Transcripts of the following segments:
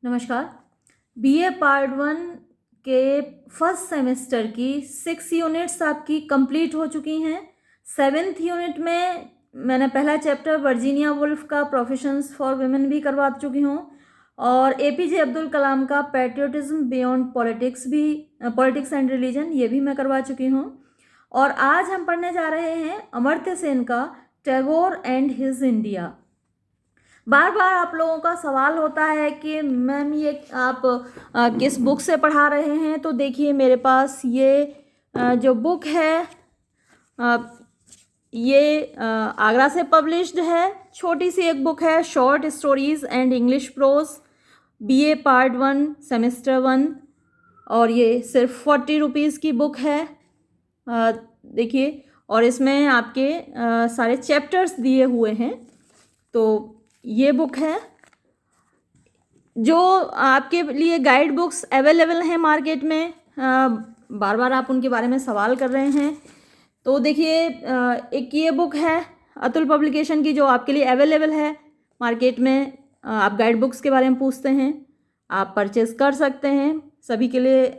नमस्कार। BA part 1 के first semester की 6 यूनिट्स आपकी कंप्लीट हो चुकी हैं। 7th यूनिट में मैंने पहला चैप्टर वर्जीनिया वुल्फ का प्रोफेशंस फॉर वुमेन भी करवा चुकी हूँ और एपीजे अब्दुल कलाम का patriotism beyond politics and religion ये भी मैं करवा चुकी हूँ। और आज हम पढ़ने जा रहे हैं अमर्त्य सेन का टैगोर एंड हिज इंडिया। बार बार आप लोगों का सवाल होता है कि मैम ये आप किस बुक से पढ़ा रहे हैं। तो देखिए मेरे पास ये जो बुक है ये आगरा से पब्लिश्ड है। छोटी सी एक बुक है, short stories and English pros, BA part 1 semester 1, और ये सिर्फ 40 रुपीज़ की बुक है। देखिए, और इसमें आपके सारे चैप्टर्स दिए हुए हैं। तो ये बुक है। जो आपके लिए गाइड बुक्स अवेलेबल हैं मार्केट में, बार बार आप उनके बारे में सवाल कर रहे हैं। तो देखिए, एक ये बुक है अतुल पब्लिकेशन की जो आपके लिए अवेलेबल है मार्केट में। आप गाइड बुक्स के बारे में पूछते हैं, आप परचेज कर सकते हैं। सभी के लिए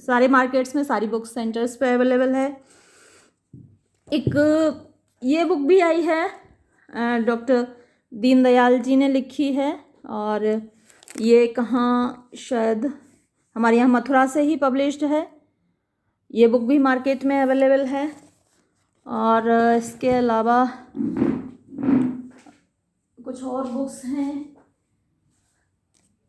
सारे मार्केट्स में, सारी बुक सेंटर्स पे अवेलेबल है। एक ये बुक भी आई है, डॉक्टर दीनदयाल जी ने लिखी है, और ये कहाँ, शायद हमारे यहाँ मथुरा से ही पब्लिश्ड है। ये बुक भी मार्केट में अवेलेबल है। और इसके अलावा कुछ और बुक्स हैं।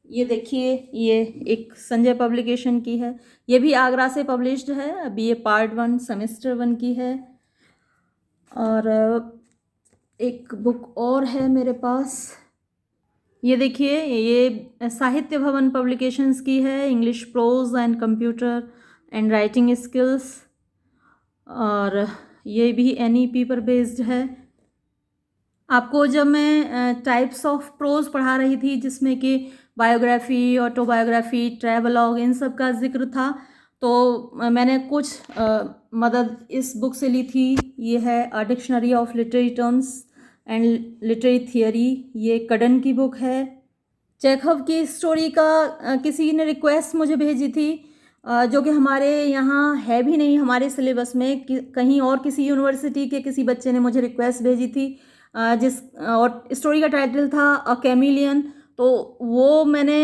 ये देखिए, ये एक संजय पब्लिकेशन की है, ये भी आगरा से पब्लिश्ड है। अभी ये पार्ट 1 सेमेस्टर 1 की है। और एक बुक और है मेरे पास, ये देखिए, ये साहित्य भवन पब्लिकेशंस की है, English pros and computer and writing skills, और ये भी एनईपी पर बेस्ड है। आपको जब मैं टाइप्स ऑफ प्रोज पढ़ा रही थी जिसमें कि बायोग्राफी, ऑटोबायोग्राफी, ट्रैवलॉग, इन सब का जिक्र था, तो मैंने कुछ मदद इस बुक से ली थी। ये है a dictionary of literary terms and literary theory, ये कडन की बुक है। चेखव की स्टोरी का किसी ने रिक्वेस्ट मुझे भेजी थी, जो कि हमारे यहाँ है भी नहीं हमारे सिलेबस में। कहीं और किसी यूनिवर्सिटी के किसी बच्चे ने मुझे रिक्वेस्ट भेजी थी, और स्टोरी का टाइटल था अ कैमिलियन। तो वो मैंने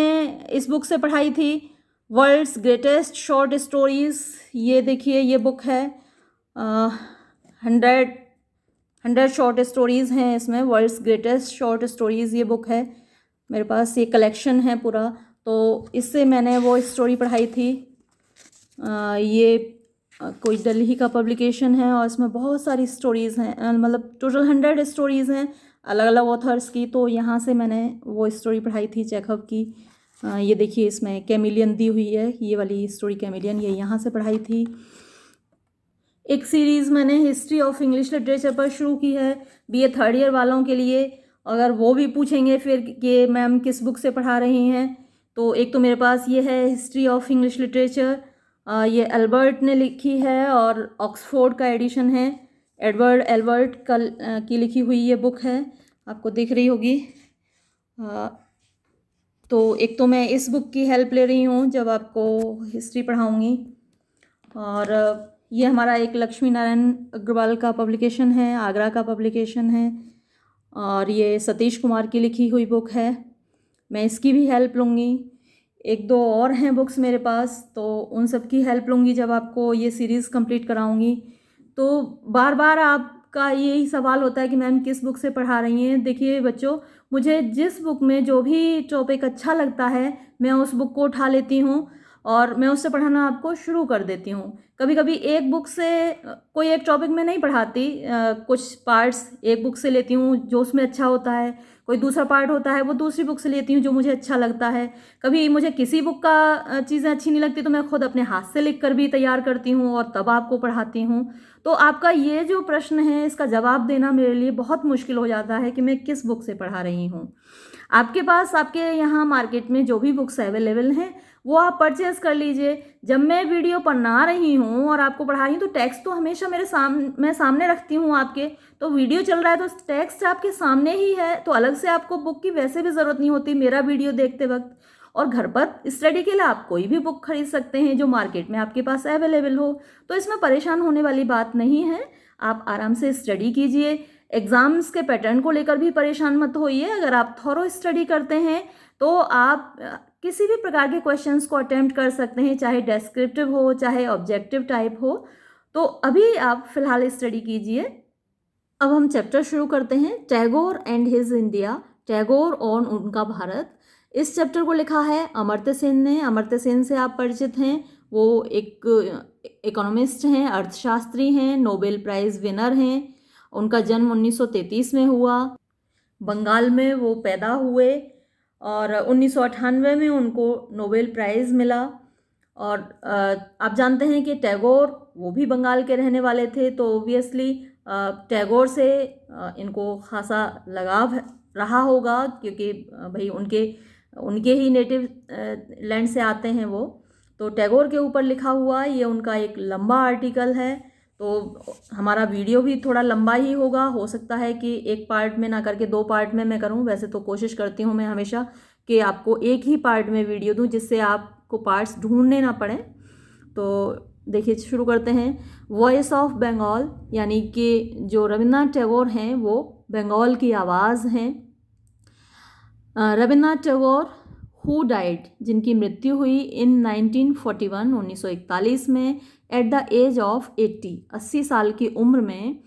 इस बुक से पढ़ाई थी। वर्ल्ड्स ग्रेटेस्ट शॉर्ट स्टोरीज़, ये देखिए, ये बुक है। 100 शॉर्ट स्टोरीज़ हैं इसमें। वर्ल्ड्स ग्रेटेस्ट शॉर्ट स्टोरीज़ ये बुक है मेरे पास। ये कलेक्शन है पूरा, तो इससे मैंने वो स्टोरी पढ़ाई थी। ये कोई दिल्ली का पब्लिकेशन है और इसमें बहुत सारी स्टोरीज़ हैं, मतलब टोटल 100 स्टोरीज़ हैं अलग अलग ऑथर्स की। तो यहाँ से मैंने वो स्टोरी पढ़ाई थी चेखव की। ये देखिए, इसमें कैमिलियन दी हुई है, ये वाली स्टोरी कैमिलियन, ये यहाँ से पढ़ाई थी। एक सीरीज़ मैंने हिस्ट्री ऑफ इंग्लिश लिटरेचर पर शुरू की है बीए थर्ड ईयर वालों के लिए। अगर वो भी पूछेंगे फिर कि मैम किस बुक से पढ़ा रही हैं, तो एक तो मेरे पास ये है हिस्ट्री ऑफ इंग्लिश लिटरेचर, ये एल्बर्ट ने लिखी है और ऑक्सफोर्ड का एडिशन है। एडवर्ड एल्बर्ट की लिखी हुई ये बुक है, आपको दिख रही होगी। तो एक तो मैं इस बुक की हेल्प ले रही हूँ जब आपको हिस्ट्री पढ़ाऊँगी। और ये हमारा एक लक्ष्मी नारायण अग्रवाल का पब्लिकेशन है, आगरा का पब्लिकेशन है, और ये सतीश कुमार की लिखी हुई बुक है। मैं इसकी भी हेल्प लूँगी। एक दो और हैं बुक्स मेरे पास, तो उन सब की हेल्प लूँगी जब आपको ये सीरीज़ कंप्लीट कराऊँगी। तो बार बार आपका यही सवाल होता है कि मैम किस बुक से पढ़ा रही हैं। देखिए बच्चों, मुझे जिस बुक में जो भी टॉपिक अच्छा लगता है मैं उस बुक को उठा लेती हूँ और मैं उससे पढ़ाना आपको शुरू कर देती हूँ। कभी कभी एक बुक से कोई एक टॉपिक में नहीं पढ़ाती, कुछ पार्ट्स एक बुक से लेती हूँ जो उसमें अच्छा होता है, कोई दूसरा पार्ट होता है वो दूसरी बुक से लेती हूँ जो मुझे अच्छा लगता है। कभी मुझे किसी बुक का चीज़ें अच्छी नहीं लगती तो मैं खुद अपने हाथ से लिख कर भी तैयार करती हूँ और तब आपको पढ़ाती हूँ। तो आपका ये जो प्रश्न है इसका जवाब देना मेरे लिए बहुत मुश्किल हो जाता है कि मैं किस बुक से पढ़ा रही हूँ। आपके पास, आपके यहाँ मार्केट में जो भी बुक्स अवेलेबल हैं वो आप परचेज कर लीजिए। जब मैं वीडियो पढ़ा रही हूँ और आपको पढ़ा रही हूँ तो टेक्स्ट तो हमेशा मैं सामने रखती हूँ आपके। तो वीडियो चल रहा है तो टेक्स्ट आपके सामने ही है, तो अलग से आपको बुक की वैसे भी ज़रूरत नहीं होती मेरा वीडियो देखते वक्त। और घर पर स्टडी के लिए आप कोई भी बुक खरीद सकते हैं जो मार्केट में आपके पास अवेलेबल हो। तो इसमें परेशान होने वाली बात नहीं है, आप आराम से स्टडी कीजिए। एग्ज़ाम्स के पैटर्न को लेकर भी परेशान मत होइए। अगर आप थॉरो स्टडी करते हैं तो आप किसी भी प्रकार के क्वेश्चंस को अटेम्प्ट कर सकते हैं, चाहे डेस्क्रिप्टिव हो चाहे ऑब्जेक्टिव टाइप हो। तो अभी आप फिलहाल स्टडी कीजिए। अब हम चैप्टर शुरू करते हैं, Tagore and his India, Tagore और उनका भारत। इस चैप्टर को लिखा है अमर्त्य सेन ने। अमर्त्य सेन से आप परिचित हैं, वो एक इकोनॉमिस्ट हैं, अर्थशास्त्री हैं, नोबेल प्राइज़ विनर हैं। उनका जन्म 1933 में हुआ, बंगाल में वो पैदा हुए और 1998 में उनको नोबेल प्राइज़ मिला। और आप जानते हैं कि टैगोर वो भी बंगाल के रहने वाले थे, तो ओबियसली टैगोर से इनको खासा लगाव रहा होगा, क्योंकि भाई उनके ही नेटिव लैंड से आते हैं वो। तो टैगोर के ऊपर लिखा हुआ ये उनका एक लंबा आर्टिकल है, तो हमारा वीडियो भी थोड़ा लंबा ही होगा। हो सकता है कि एक पार्ट में ना करके 2 पार्ट में मैं करूं। वैसे तो कोशिश करती हूं मैं हमेशा कि आपको एक ही पार्ट में वीडियो दूं, जिससे आपको पार्ट्स ढूंढने ना पड़े। तो देखिए शुरू करते हैं। वॉइस ऑफ बंगाल, यानी कि जो रविन्द्रनाथ टैगोर हैं वो बंगाल की आवाज़ हैं। रविन्द्रनाथ टैगोर हु डाइड, जिनकी मृत्यु हुई इन 1941 में एट द एज ऑफ 80 साल की उम्र में,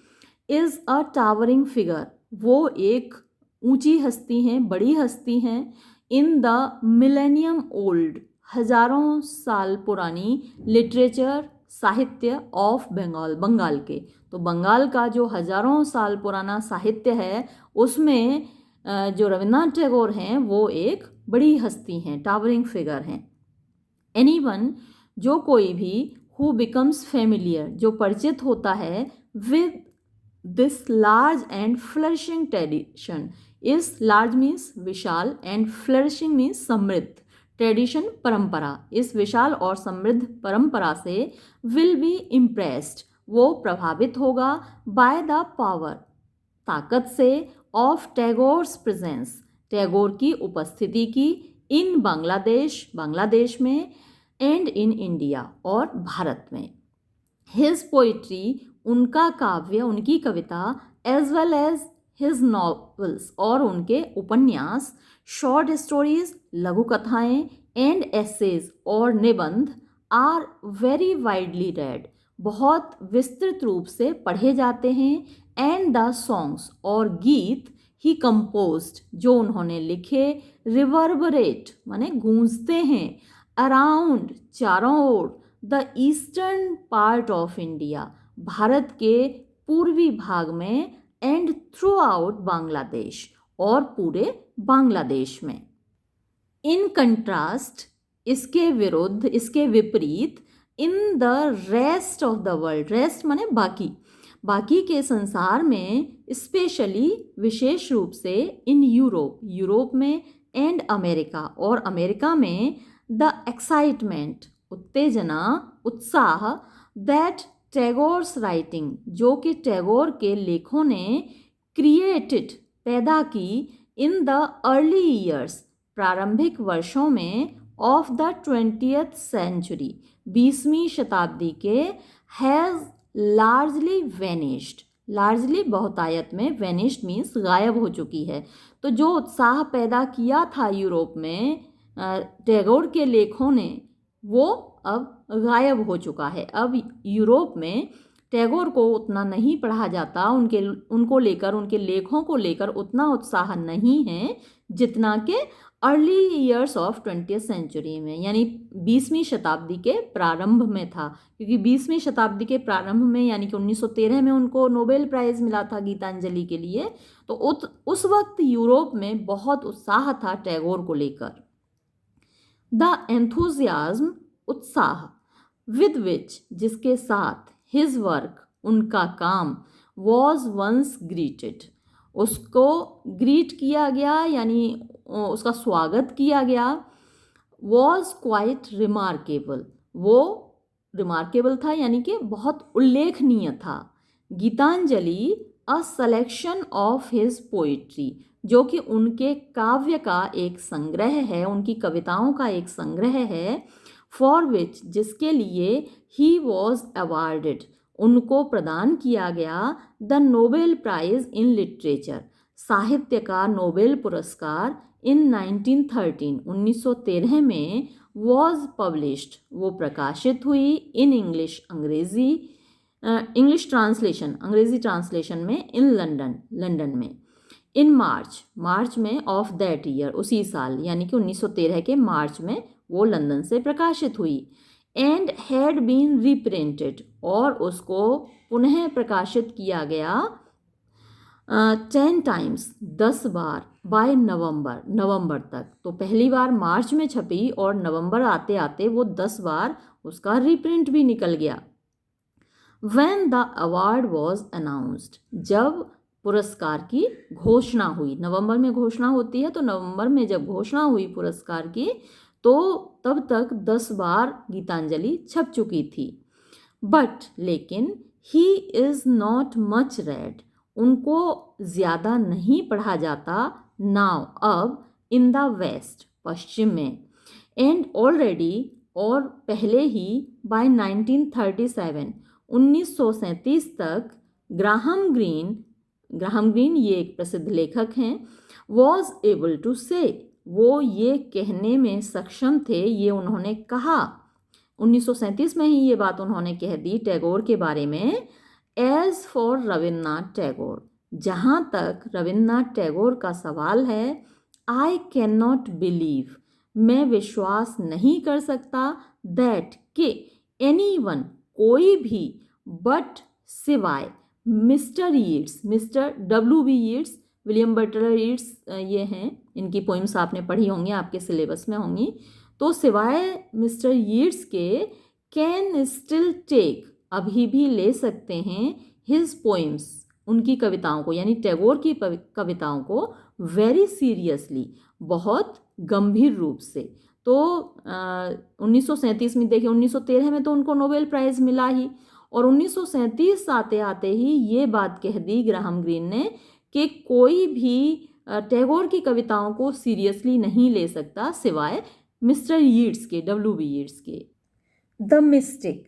इज़ अ टावरिंग फिगर, वो एक ऊंची हस्ती हैं, बड़ी हस्ती हैं। इन द मिलेनियम ओल्ड, हजारों साल पुरानी लिटरेचर, साहित्य ऑफ बंगाल, बंगाल के। तो बंगाल का जो हजारों साल पुराना साहित्य है उसमें जो रविन्द्रनाथ टैगोर हैं वो एक बड़ी हस्ती हैं, टावरिंग फिगर हैं। एनीवन, जो कोई भी, हु बिकम्स फेमिलियर, जो परिचित होता है, with this large and flourishing tradition. इस लार्ज मीन्स विशाल एंड फ्लरिशिंग मीन्स समृद्ध, ट्रेडिशन परंपरा, इस विशाल और समृद्ध परंपरा से विल बी इम्प्रेस्ड, वो प्रभावित होगा, बाय द पावर, ताकत से, ऑफ टैगोर्स प्रेजेंस, टैगोर की उपस्थिति की, इन बांग्लादेश, बांग्लादेश में, एंड इन इंडिया, और भारत में। हिज पोइट्री, उनका काव्य, उनकी कविता, as well as his novels, और उनके उपन्यास, शॉर्ट स्टोरीज, लघु कथाएं, एंड एसेज, और निबंध, आर वेरी वाइडली रेड, बहुत विस्तृत रूप से पढ़े जाते हैं। एंड द सॉन्ग्स, और गीत, ही कंपोज्ड, जो उन्होंने लिखे, रिवर्बरेट माने गूंजते हैं, अराउंड, चारों ओर, the eastern part of India, भारत के पूर्वी भाग में, एंड थ्रू आउट बांग्लादेश, और पूरे बांग्लादेश में। इन कंट्रास्ट, इसके विरुद्ध, इसके विपरीत, इन the rest of the world, rest माने बाकी, बाकी के संसार में, स्पेशली विशेष रूप से, इन यूरोप, यूरोप में, एंड अमेरिका, और अमेरिका में, द एक्साइटमेंट, उत्तेजना, उत्साह, दैट टैगोर्स राइटिंग, जो कि टैगोर के लेखों ने, क्रिएटेड, पैदा की, इन द अर्ली ईयर्स, प्रारंभिक वर्षों में, ऑफ द 20th सेंचुरी, 20वीं शताब्दी के, हैज़ लार्जली वेनिश्ड, लार्जली बहुतायत में, वेनिश्ड मीन्स गायब हो चुकी है। तो जो उत्साह पैदा किया था यूरोप में टैगोर के लेखों ने, वो अब गायब हो चुका है। अब यूरोप में टैगोर को उतना नहीं पढ़ा जाता, उनको लेकर, उनके लेखों को लेकर उतना उत्साह नहीं है जितना कि early years of 20th century में, यानी 20वीं शताब्दी के प्रारंभ में था। क्योंकि 20वीं शताब्दी के प्रारंभ में, यानी कि 1913 में उनको नोबेल प्राइज़ मिला था गीतांजलि के लिए। तो उस वक्त यूरोप में बहुत उत्साह था टैगोर को लेकर। द एंथुजियाज्म, उत्साह, विद विच, जिसके साथ, हिज वर्क, उनका काम, वॉज वंस ग्रीटेड, उसको ग्रीट किया गया, यानी उसका स्वागत किया गया। वॉज क्वाइट रिमार्केबल, वो रिमार्केबल था, यानी कि बहुत उल्लेखनीय था। गीतांजलि अ सलेक्शन ऑफ हिज पोइट्री, जो कि उनके काव्य का एक संग्रह है, उनकी कविताओं का एक संग्रह है, फॉर विच, जिसके लिए ही वॉज अवार्डेड, उनको प्रदान किया गया the Nobel prize in literature, साहित्य का नोबेल पुरस्कार इन 1913 में वॉज पब्लिश्ड, वो प्रकाशित हुई इन इंग्लिश ट्रांसलेशन में इन लंदन में इन मार्च में ऑफ दैट ईयर, उसी साल यानी कि 1913 के मार्च में वो लंदन से प्रकाशित हुई। एंड हैड बीन रिप्रिंटेड, और उसको पुनः प्रकाशित किया गया 10 times, 10 बार, बाय नवंबर तक। तो पहली बार मार्च में छपी और नवंबर आते आते वो 10 बार उसका रीप्रिंट भी निकल गया। When the award was announced, जब पुरस्कार की घोषणा हुई, नवंबर में घोषणा होती है, तो नवंबर में जब घोषणा हुई पुरस्कार की, तो तब तक 10 बार गीतांजलि छप चुकी थी। बट लेकिन he is not much red, उनको ज़्यादा नहीं पढ़ा जाता, नाउ, अब, इन द वेस्ट, पश्चिम में, एंड ऑलरेडी, और पहले ही, बाय 1937 तक, ग्राहम ग्रीन ये एक प्रसिद्ध लेखक हैं, वॉज एबल टू से, वो ये कहने में सक्षम थे, ये उन्होंने कहा, 1937 में ही ये बात उन्होंने कह दी टैगोर के बारे में, एज फॉर रविन्द्रनाथ टैगोर, जहाँ तक रविन्द्रनाथ टैगोर का सवाल है, आई कैन नॉट बिलीव, मैं विश्वास नहीं कर सकता, दैट, कि एनीवन, कोई भी, बट, सिवाय, mister W.B. Yeats, William Butler Yeats ये हैं, इनकी पोइम्स आपने पढ़ी होंगी, आपके सिलेबस में होंगी, तो सिवाय मिस्टर यीट्स के, कैन स्टिल टेक, अभी भी ले सकते हैं, हिज पोइम्स, उनकी कविताओं को, यानी टैगोर की कविताओं को, वेरी सीरियसली, बहुत गंभीर रूप से। तो 1937 में देखिए, 1913 में तो उनको नोबेल प्राइज़ मिला ही, और 1937 आते आते ही ये बात कह दी ग्राहम ग्रीन ने कि कोई भी टैगोर की कविताओं को सीरियसली नहीं ले सकता, सिवाय मिस्टर यीट्स के, W.B. यीट्स के। द मिस्टिक,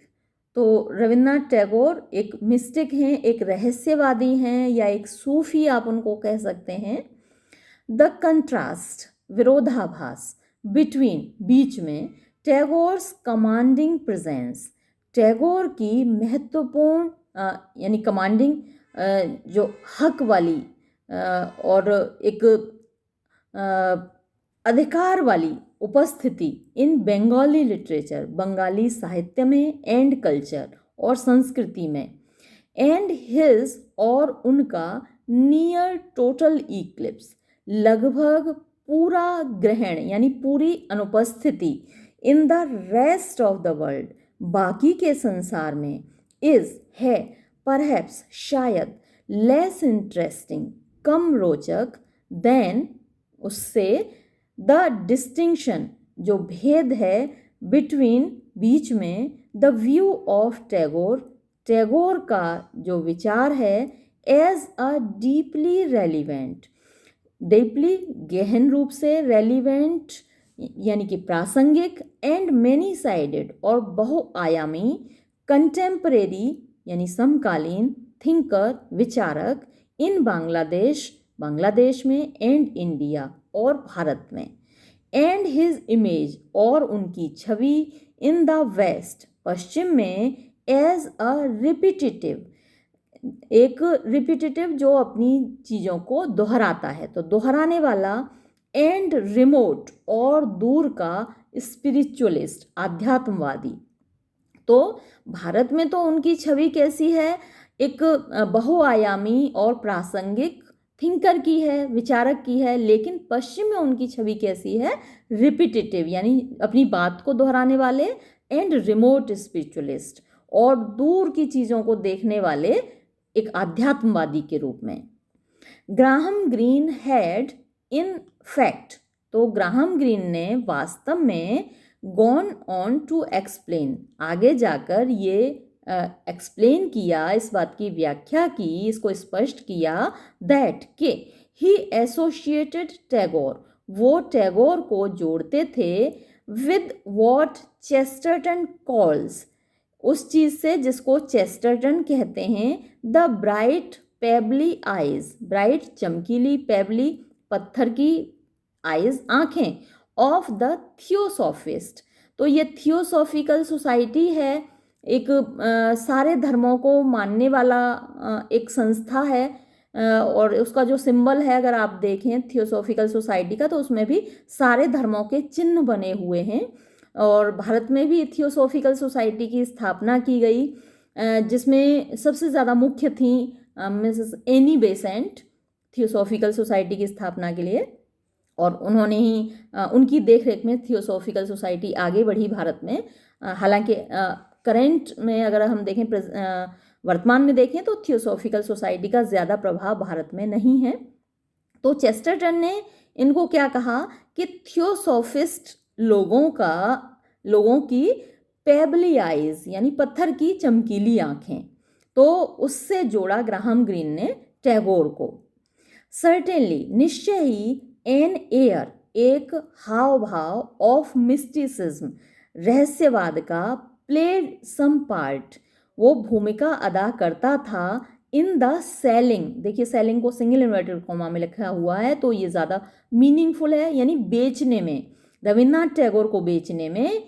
तो रविन्द्रनाथ टैगोर एक मिस्टिक हैं, एक रहस्यवादी हैं, या एक सूफी आप उनको कह सकते हैं। द कंट्रास्ट, विरोधाभास, बिटवीन, बीच में, टैगोर्स कमांडिंग प्रेजेंस, टैगोर की महत्वपूर्ण यानी कमांडिंग, जो हक वाली और एक अधिकार वाली उपस्थिति, इन बंगाली लिटरेचर, बंगाली साहित्य में, एंड कल्चर, और संस्कृति में, एंड हिज, और उनका, नियर टोटल इक्लिप्स, लगभग पूरा ग्रहण, यानी पूरी अनुपस्थिति, इन the rest of the world, बाकी के संसार में, इज, है, परहैप्स, शायद, लेस इंटरेस्टिंग, कम रोचक, देन, उससे, द डिस्टिंक्शन, जो भेद है, बिटवीन, बीच में, the view of Tagore, Tagore का जो विचार है, as a deeply relevant, deeply, गहन रूप से, रेलिवेंट यानी कि प्रासंगिक, एंड मैनी साइडेड, और बहुआयामी, कंटेम्परेरी यानी समकालीन, थिंकर, विचारक, इन बांग्लादेश में, एंड इंडिया, और भारत में, एंड हिज इमेज, और उनकी छवि, इन द वेस्ट, पश्चिम में, एज अ रिपीटेटिव, एक रिपीटेटिव जो अपनी चीज़ों को दोहराता है, तो दोहराने वाला, एंड रिमोट, और दूर का, स्पिरिचुअलिस्ट, आध्यात्मवादी। तो भारत में तो उनकी छवि कैसी है, एक बहुआयामी और प्रासंगिक थिंकर की है, विचारक की है, लेकिन पश्चिम में उनकी छवि कैसी है, रिपीटेटिव, यानी अपनी बात को दोहराने वाले, एंड रिमोट स्पिरिचुअलिस्ट, और दूर की चीज़ों को देखने वाले, एक आध्यात्मवादी के रूप में। Graham green had, in fact, तो ग्राहम ग्रीन ने वास्तव में, गॉन ऑन टू एक्सप्लेन, आगे जाकर ये एक्सप्लेन किया, इस बात की व्याख्या की, इसको स्पष्ट किया दैट के ही एसोसिएटेड टैगोर, वो टैगोर को जोड़ते थे विद वॉट चेस्टरटन कॉल्स, उस चीज़ से जिसको चेस्टरटन कहते हैं द ब्राइट पेबली आइज, ब्राइट चमकीली, पेबली पत्थर की, आइज आंखें, ऑफ द थियोसॉफिस्ट। तो ये थियोसॉफिकल सोसाइटी है, एक सारे धर्मों को मानने वाला एक संस्था है, और उसका जो सिंबल है अगर आप देखें थियोसॉफिकल सोसाइटी का, तो उसमें भी सारे धर्मों के चिन्ह बने हुए हैं। और भारत में भी थियोसॉफिकल सोसाइटी की स्थापना की गई, जिसमें सबसे ज़्यादा मुख्य थी Mrs Annie Besant theosophical society की स्थापना के लिए, और उन्होंने ही उनकी देखरेख में थियोसॉफिकल सोसाइटी आगे बढ़ी भारत में। हालांकि करंट में अगर हम देखें, वर्तमान में देखें तो थियोसॉफिकल सोसाइटी का ज़्यादा प्रभाव भारत में नहीं है। तो चेस्टरटन ने इनको क्या कहा कि थियोसॉफिस्ट लोगों की पेबली आइज यानी पत्थर की चमकीली आंखें, तो उससे जोड़ा ग्राहम ग्रीन ने टैगोर को। सर्टेनली, निश्चय ही, एन एयर, एक हाव भाव, ऑफ मिस्टिसिज्म, रहस्यवाद का, प्लेड सम पार्ट, वो भूमिका अदा करता था इन द सेलिंग, देखिए सेलिंग को सिंगल इन्वर्टेड कॉमा में लिखा हुआ है तो ये ज़्यादा मीनिंगफुल है, यानी बेचने में, रविन्द्रनाथ टैगोर को बेचने में,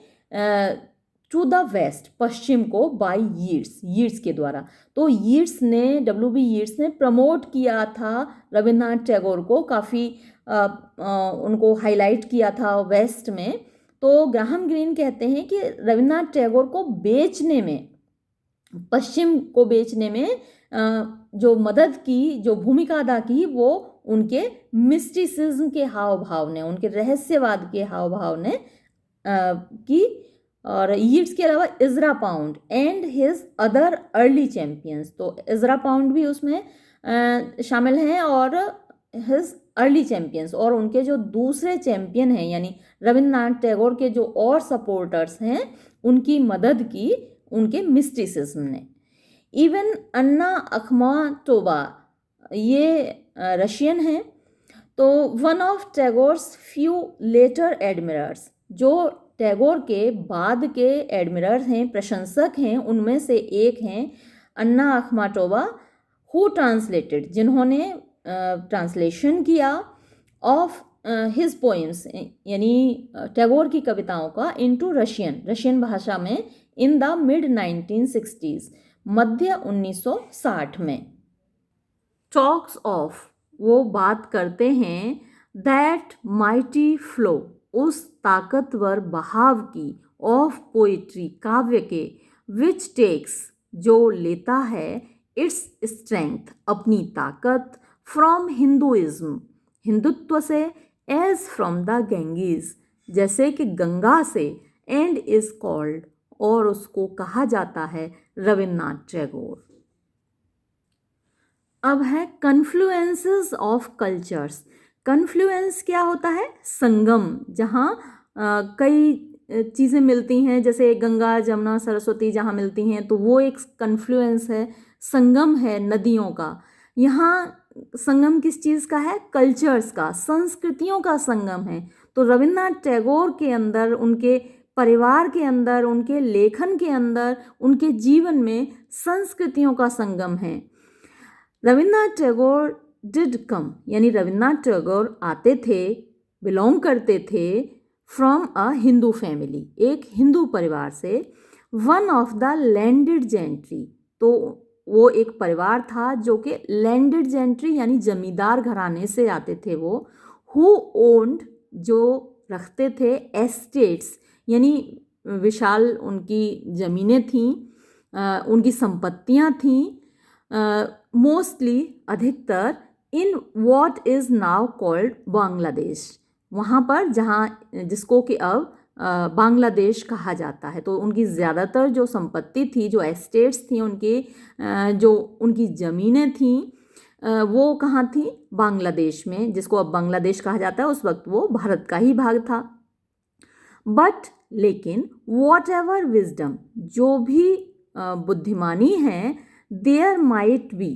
टू द वेस्ट, पश्चिम को, बाय यीट्स के द्वारा। तो यीट्स ने, W.B. यीट्स ने प्रमोट किया था रविन्द्रनाथ टैगोर को, काफ़ी उनको हाईलाइट किया था वेस्ट में। तो ग्राहम ग्रीन कहते हैं कि रविन्द्रनाथ टैगोर को बेचने में, पश्चिम को बेचने में जो मदद की, जो भूमिका अदा की, वो उनके मिस्टिसिज्म के हाव भाव ने, उनके रहस्यवाद के हाव भाव ने की। और यीट्स के अलावा Ezra Pound and his other early champions, तो इजरा पाउंड भी उसमें शामिल हैं, और हिज अर्ली चैम्पियंस, और उनके जो दूसरे चैम्पियन हैं यानी रविन्द्रनाथ टैगोर के जो और सपोर्टर्स हैं, उनकी मदद की उनके मिस्टिसिज्म ने। इवन अन्ना अखमाटोवा, ये रशियन हैं, तो one of Tagore's few later admirers, जो टैगोर के बाद के एडमिरर्स हैं, प्रशंसक हैं, उनमें से एक हैं अन्ना अखमाटोवा, हु ट्रांसलेटेड, जिन्होंने ट्रांसलेशन किया ऑफ हिज पोइम्स, यानी टैगोर की कविताओं का, इनटू रशियन भाषा में, इन द मिड 1960s, मध्य 1960 में। टॉक्स ऑफ, वो बात करते हैं, दैट माइटी फ्लो, उस ताकतवर बहाव की, ऑफ पोइट्री, काव्य के, विच टेक्स, जो लेता है, इट्स स्ट्रेंथ, अपनी ताकत, फ्रॉम हिंदुइज्म, हिंदुत्व से, एज फ्रॉम द गैंगीज, जैसे कि गंगा से, एंड इज कॉल्ड, और उसको कहा जाता है रविन्द्रनाथ टैगोर। अब है कन्फ्लुएंसेस ऑफ कल्चर्स। कन्फ्लुएंस क्या होता है? संगम, जहाँ कई चीज़ें मिलती हैं, जैसे गंगा, जमुना, सरस्वती जहाँ मिलती हैं, तो वो एक कन्फ्लुएंस है, संगम है नदियों का। यहाँ संगम किस चीज़ का है? कल्चर्स का, संस्कृतियों का संगम है। तो रविन्द्रनाथ टैगोर के अंदर, उनके परिवार के अंदर, उनके लेखन के अंदर, उनके जीवन में संस्कृतियों का संगम है। रविन्द्रनाथ टैगोर डिड कम, यानी रविन्द्रनाथ टैगोर आते थे, बिलोंग करते थे फ्रॉम अ हिंदू फैमिली, एक हिंदू परिवार से। One of the landed gentry, तो वो एक परिवार था जो कि लैंडेड जेंट्री यानी जमींदार घराने से आते थे वो। हु ओन्ड, जो रखते थे, एस्टेट्स, यानी विशाल उनकी ज़मीनें थीं, उनकी संपत्तियां थीं, मोस्टली, अधिकतर, in what is now called Bangladesh, वहाँ पर जहाँ, जिसको कि अब बांग्लादेश कहा जाता है। तो उनकी ज़्यादातर जो संपत्ति थी, जो एस्टेट्स थी उनकी, जो उनकी ज़मीनें थीं, वो कहाँ थी? बांग्लादेश में, जिसको अब बांग्लादेश कहा जाता है। उस वक्त वो भारत का ही भाग था। बट, लेकिन, वॉट एवर विजडम, जो भी बुद्धिमानी है, देयर माइट बी,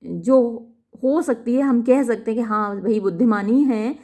जो हो सकती है, हम कह सकते हैं कि हाँ भाई बुद्धिमानी है,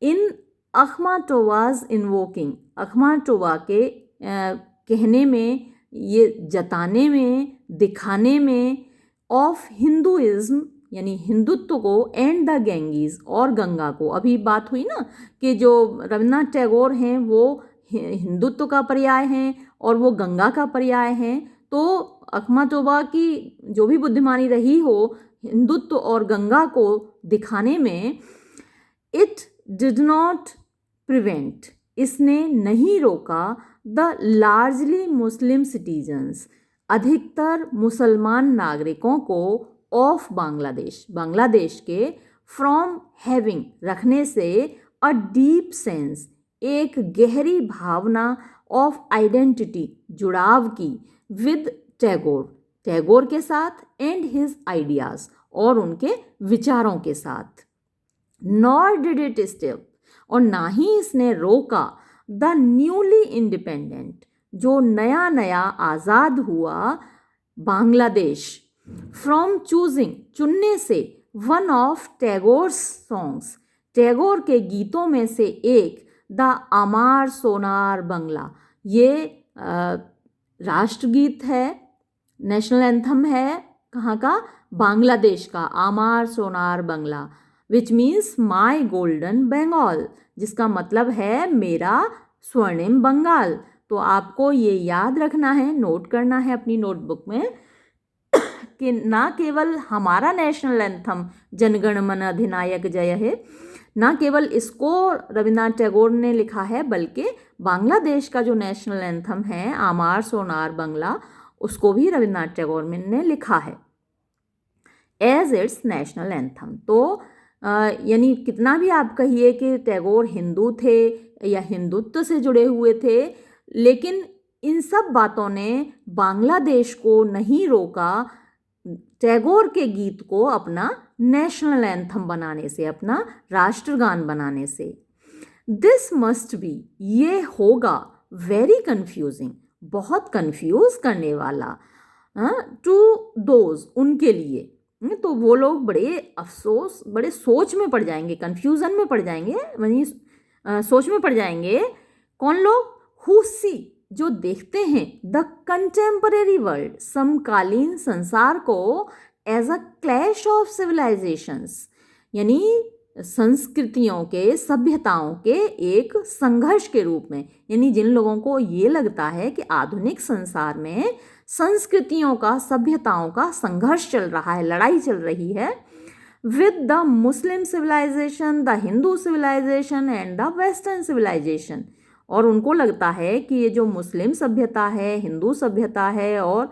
इन अखमाटोवाज इन्वोकिंग, अखमाटोवा के कहने में, ये जताने में, दिखाने में, ऑफ हिंदुइज्म यानी हिंदुत्व को, एंड द गैंगीज और गंगा को। अभी बात हुई ना कि जो रविन्द्रनाथ टैगोर हैं वो हिंदुत्व का पर्याय हैं और वो गंगा का पर्याय हैं। तो अखमाटोवा की जो भी बुद्धिमानी रही हो हिंदुत्व और गंगा को दिखाने में, इट डिड नॉट प्रिवेंट, इसने नहीं रोका, द लार्जली मुस्लिम सिटीजन्स, अधिकतर मुसलमान नागरिकों को, ऑफ बांग्लादेश, बांग्लादेश के, फ्रॉम हैविंग, रखने से, अ डीप सेंस, एक गहरी भावना, ऑफ आइडेंटिटी, जुड़ाव की, विद टैगोर, टैगोर के साथ, एंड हिज आइडियाज, और उनके विचारों के साथ। नॉर डिड इट स्टेप, और ना ही इसने रोका, द न्यूली इंडिपेंडेंट, जो नया नया आज़ाद हुआ बांग्लादेश, फ्रॉम चूजिंग, चुनने से, one of Tagore's songs, Tagore के गीतों में से एक, द अमार सोनार बंगला, ये राष्ट्रगीत है, नेशनल एंथम है, कहाँ का, बांग्लादेश का, Amar Sonar Bangla, which means my golden Bengal, जिसका मतलब है मेरा स्वर्णिम बंगाल। तो आपको ये याद रखना है, नोट करना है अपनी नोटबुक में कि ना केवल हमारा नेशनल एंथम जनगण मन अधिनायक जय है, ना केवल इसको रविन्द्रनाथ टैगोर ने लिखा है, बल्कि बांग्लादेश का जो नेशनल एंथम है आमार सोनार बंगला, उसको भी रविन्द्रनाथ टैगोर ने लिखा है एज इट्स नेशनल एंथम। तो यानी कितना भी आप कहिए कि टैगोर हिंदू थे या हिंदुत्व से जुड़े हुए थे, लेकिन इन सब बातों ने बांग्लादेश को नहीं रोका टैगोर के गीत को अपना नेशनल एंथम बनाने से, अपना राष्ट्रगान बनाने से। दिस मस्ट बी, ये होगा, वेरी कन्फ्यूजिंग, बहुत कन्फ्यूज करने वाला, टू दोज, उनके लिए। तो वो लोग बड़े अफसोस, बड़े सोच में पड़ जाएंगे, कन्फ्यूज़न में पड़ जाएंगे, वहीं सोच में पड़ जाएंगे। कौन लोग? हु सी, जो देखते हैं, द कंटेम्परेरी वर्ल्ड, समकालीन संसार को, as a clash of civilisations, यानी संस्कृतियों के, सभ्यताओं के एक संघर्ष के रूप में। यानी जिन लोगों को ये लगता है कि आधुनिक संसार में संस्कृतियों का, सभ्यताओं का संघर्ष चल रहा है, लड़ाई चल रही है, with the Muslim civilisation, the Hindu civilisation and the western civilisation. और उनको लगता है कि ये जो मुस्लिम सभ्यता है, हिंदू सभ्यता है और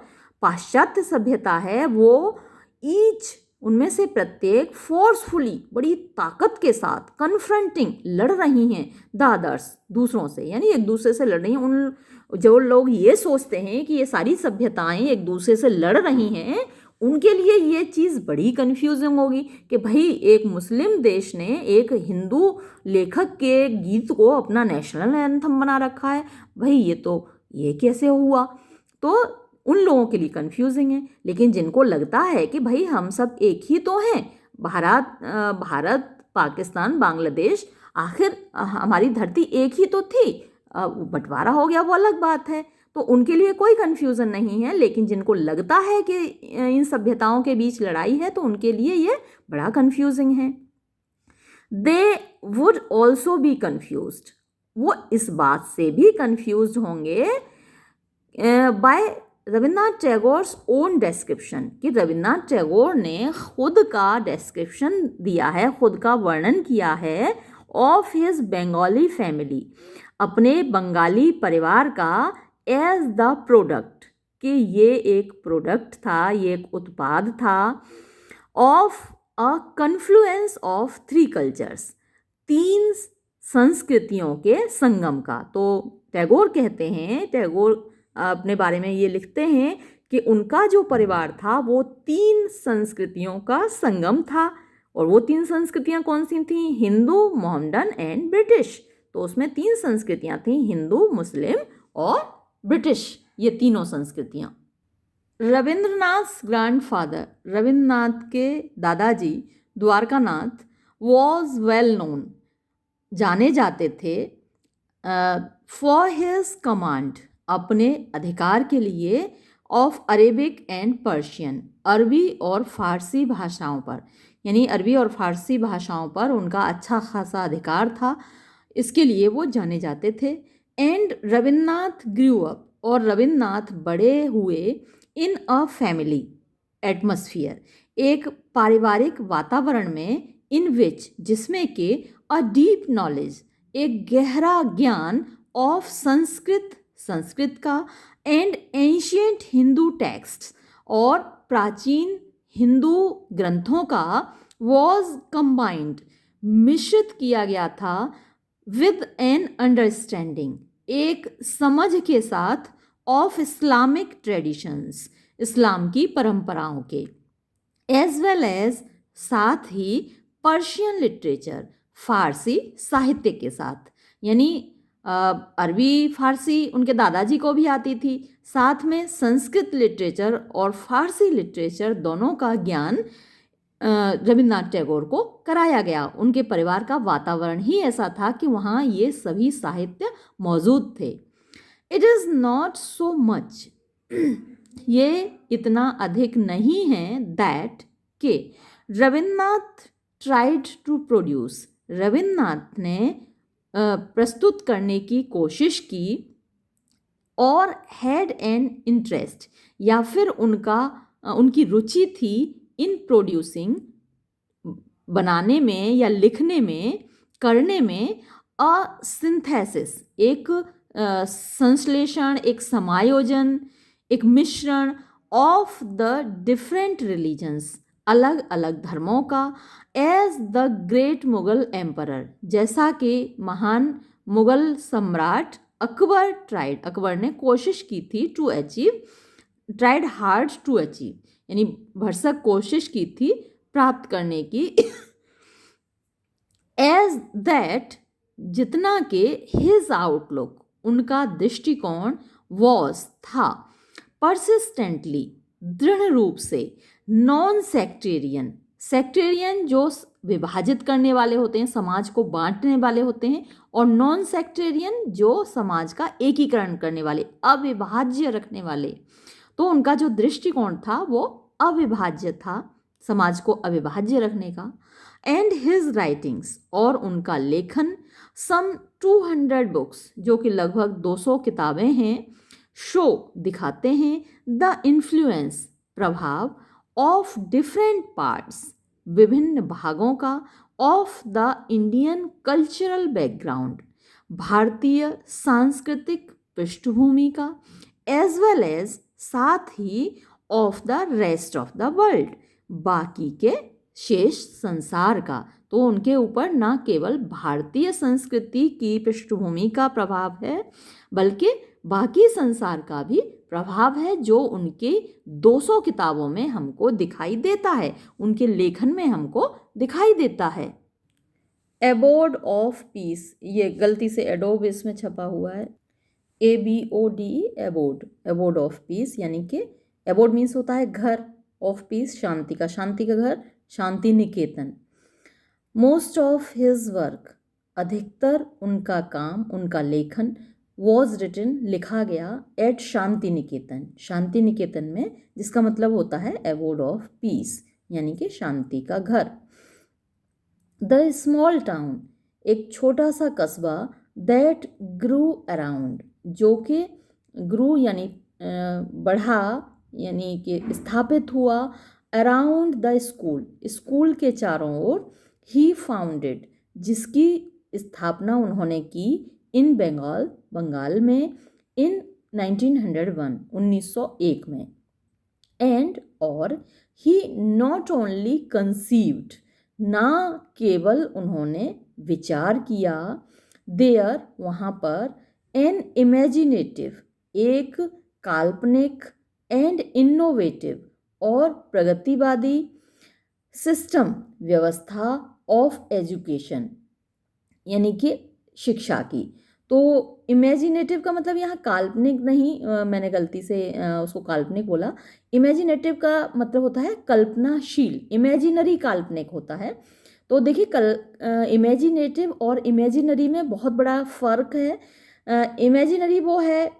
पाश्चात्य सभ्यता है, वो ईच, उनमें से प्रत्येक, फोर्सफुली, बड़ी ताकत के साथ, कन्फ्रंटिंग, लड़ रही हैं, द अदर्स, दूसरों से, यानी एक दूसरे से लड़ रही हैं। उन जो लोग ये सोचते हैं कि ये सारी सभ्यताएं एक दूसरे से लड़ रही हैं, उनके लिए ये चीज़ बड़ी कन्फ्यूजिंग होगी कि भाई एक मुस्लिम देश ने एक हिंदू लेखक के गीत को अपना नेशनल एंथम बना रखा है, भाई ये कैसे हुआ? तो उन लोगों के लिए कन्फ्यूजिंग है। लेकिन जिनको लगता है कि भाई हम सब एक ही तो हैं, भारत, पाकिस्तान, बांग्लादेश, आखिर हमारी धरती एक ही तो थी, बंटवारा हो गया वो अलग बात है, तो उनके लिए कोई कन्फ्यूज़न नहीं है। लेकिन जिनको लगता है कि इन सभ्यताओं के बीच लड़ाई है, तो उनके लिए ये बड़ा कन्फ्यूजिंग है। They would also be confused, वो इस बात से भी कन्फ्यूज होंगे by Rabindranath Tagore's own description, कि रविन्द्रनाथ टैगोर ने खुद का डिस्क्रिप्शन दिया है, खुद का वर्णन किया है, ऑफ हिज बंगाली फैमिली, अपने बंगाली परिवार का, एज द प्रोडक्ट, कि ये एक प्रोडक्ट था, ये एक उत्पाद था, of a confluence of 3 cultures, 3 संस्कृतियों के संगम का। तो टैगोर कहते हैं, टैगोर अपने बारे में ये लिखते हैं कि उनका जो परिवार था वो 3 संस्कृतियों का संगम था। और वो 3 संस्कृतियाँ कौन सी थीं? Hindu, Mohammedan and British. तो उसमें 3 संस्कृतियाँ थीं, हिंदू, मुस्लिम और ब्रिटिश, ये तीनों संस्कृतियाँ। रविंद्रनाथ ग्रैंडफादर, रविंद्रनाथ के दादाजी द्वारकानाथ वॉज वेल नोन, जाने जाते थे फॉर हिज कमांड, अपने अधिकार के लिए, ऑफ अरेबिक एंड पर्शियन, अरबी और फारसी भाषाओं पर, यानी अरबी और फारसी भाषाओं पर उनका अच्छा खासा अधिकार था, इसके लिए वो जाने जाते थे। एंड रविन्द्रनाथ ग्रू अप, और रविन्द्रनाथ बड़े हुए इन अ फैमिली एटमॉस्फेयर, एक पारिवारिक वातावरण में, इन विच, जिसमें के अ डीप नॉलेज, एक गहरा ज्ञान, ऑफ संस्कृत, संस्कृत का, एंड एंशियंट हिंदू टेक्स्ट, और प्राचीन हिंदू ग्रंथों का, वॉज कंबाइंड, मिश्रित किया गया था, विद एन अंडरस्टैंडिंग, एक समझ के साथ, ऑफ इस्लामिक ट्रेडिशंस, इस्लाम की परंपराओं के, एज वेल एज, साथ ही, पर्शियन लिटरेचर, फारसी साहित्य के साथ, यानी अरबी फारसी उनके दादाजी को भी आती थी, साथ में संस्कृत लिटरेचर और फारसी लिटरेचर दोनों का ज्ञान रविन्द्रनाथ टैगोर को कराया गया। उनके परिवार का वातावरण ही ऐसा था कि वहाँ ये सभी साहित्य मौजूद थे। It is not so much, ये इतना अधिक नहीं है, दैट के Rabindranath tried to produce, Rabindranath ने प्रस्तुत करने की कोशिश की, और हैड एन इंटरेस्ट, या फिर उनकी रुचि थी, इन प्रोड्यूसिंग, बनाने में या लिखने में, करने में, अ सिंथेसिस, एक संश्लेषण, एक समायोजन, एक मिश्रण, ऑफ द डिफरेंट रिलीजन्स, अलग अलग धर्मों का, as the great Mughal emperor, जैसा कि महान मुगल सम्राट अकबर ट्राइड, अकबर ने कोशिश की थी, to achieve, tried hard to achieve, यानी भरसक कोशिश की थी प्राप्त करने की, एज दैट, जितना के, हिज आउटलुक, उनका दृष्टिकोण, वॉज, था, परसिस्टेंटली, दृढ़ रूप से, नॉन सेक्टेरियन, सेक्टेरियन जो विभाजित करने वाले होते हैं, समाज को बांटने वाले होते हैं, और नॉन सेक्टेरियन जो समाज का एकीकरण करने वाले, अविभाज्य रखने वाले, तो उनका जो दृष्टिकोण था वो अविभाज्य था, समाज को अविभाज्य रखने का। एंड हिज राइटिंग्स, और उनका लेखन, सम 200 बुक्स, जो कि लगभग 200 किताबें हैं, शो, दिखाते हैं, द इन्फ्लुएंस, प्रभाव, ऑफ डिफरेंट पार्ट्स, विभिन्न भागों का, of the Indian cultural background, भारतीय सांस्कृतिक पृष्ठभूमि का, एज वेल एज, साथ ही, of the rest of the world, बाकी के शेष संसार का। तो उनके ऊपर न केवल भारतीय संस्कृति की पृष्ठभूमि का प्रभाव है, बल्कि बाकी संसार का भी प्रभाव है, जो उनके 200 किताबों में हमको दिखाई देता है, उनके लेखन में हमको दिखाई देता है। एबोर्ड ऑफ पीस, ये गलती से एडोब इसमें छपा हुआ है, ABODE, abode, abode of peace, यानी कि एबोर्ड मीन्स होता है घर, ऑफ पीस शांति का, शांति का घर, Shanti Niketan. Most of his work, अधिकतर उनका काम, उनका लेखन, वॉज रिटन, लिखा गया, एट शांति निकेतन, शांति निकेतन में, जिसका मतलब होता है एबोर्ड ऑफ पीस, यानी कि शांति का घर। द स्मॉल टाउन, एक छोटा सा कस्बा, दैट ग्रू अराउंड, जो कि ग्रू यानी बढ़ा, यानी कि स्थापित हुआ, अराउंड द स्कूल, स्कूल के चारों ओर, ही फाउंडेड, जिसकी स्थापना उन्होंने की, इन बंगाल, बंगाल में, इन 1901, 1901 में। एंड, और, ही नॉट ओनली कंसीव्ड, ना केवल उन्होंने विचार किया, देयर, वहाँ पर, एन इमेजिनेटिव, एक काल्पनिक, एंड इनोवेटिव, और प्रगतिवादी, सिस्टम, व्यवस्था, ऑफ एजुकेशन, यानी कि शिक्षा की। तो इमेजिनेटिव का मतलब यहाँ काल्पनिक नहीं, मैंने गलती से उसको काल्पनिक बोला। इमेजिनेटिव का मतलब होता है कल्पनाशील, इमेजिनरी काल्पनिक होता है। तो देखिए इमेजिनेटिव और इमेजिनरी में बहुत बड़ा फ़र्क है। इमेजिनरी वो है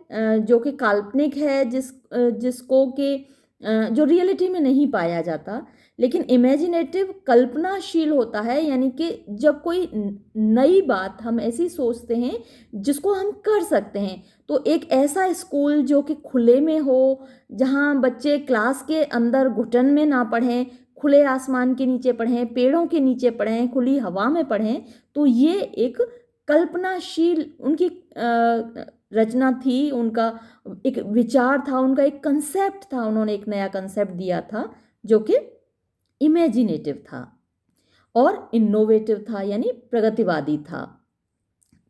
जो कि काल्पनिक है, जिसको कि जो रियलिटी में नहीं पाया जाता। लेकिन इमेजिनेटिव कल्पनाशील होता है, यानी कि जब कोई नई बात हम ऐसी सोचते हैं जिसको हम कर सकते हैं। तो एक ऐसा स्कूल जो कि खुले में हो, जहाँ बच्चे क्लास के अंदर घुटन में ना पढ़ें, खुले आसमान के नीचे पढ़ें, पेड़ों के नीचे पढ़ें, खुली हवा में पढ़ें, तो ये एक कल्पनाशील उनकी रचना थी, उनका एक विचार था, उनका एक कंसेप्ट था। उन्होंने एक नया कंसेप्ट दिया था जो कि इमेजिनेटिव था और इनोवेटिव था, यानी प्रगतिवादी था,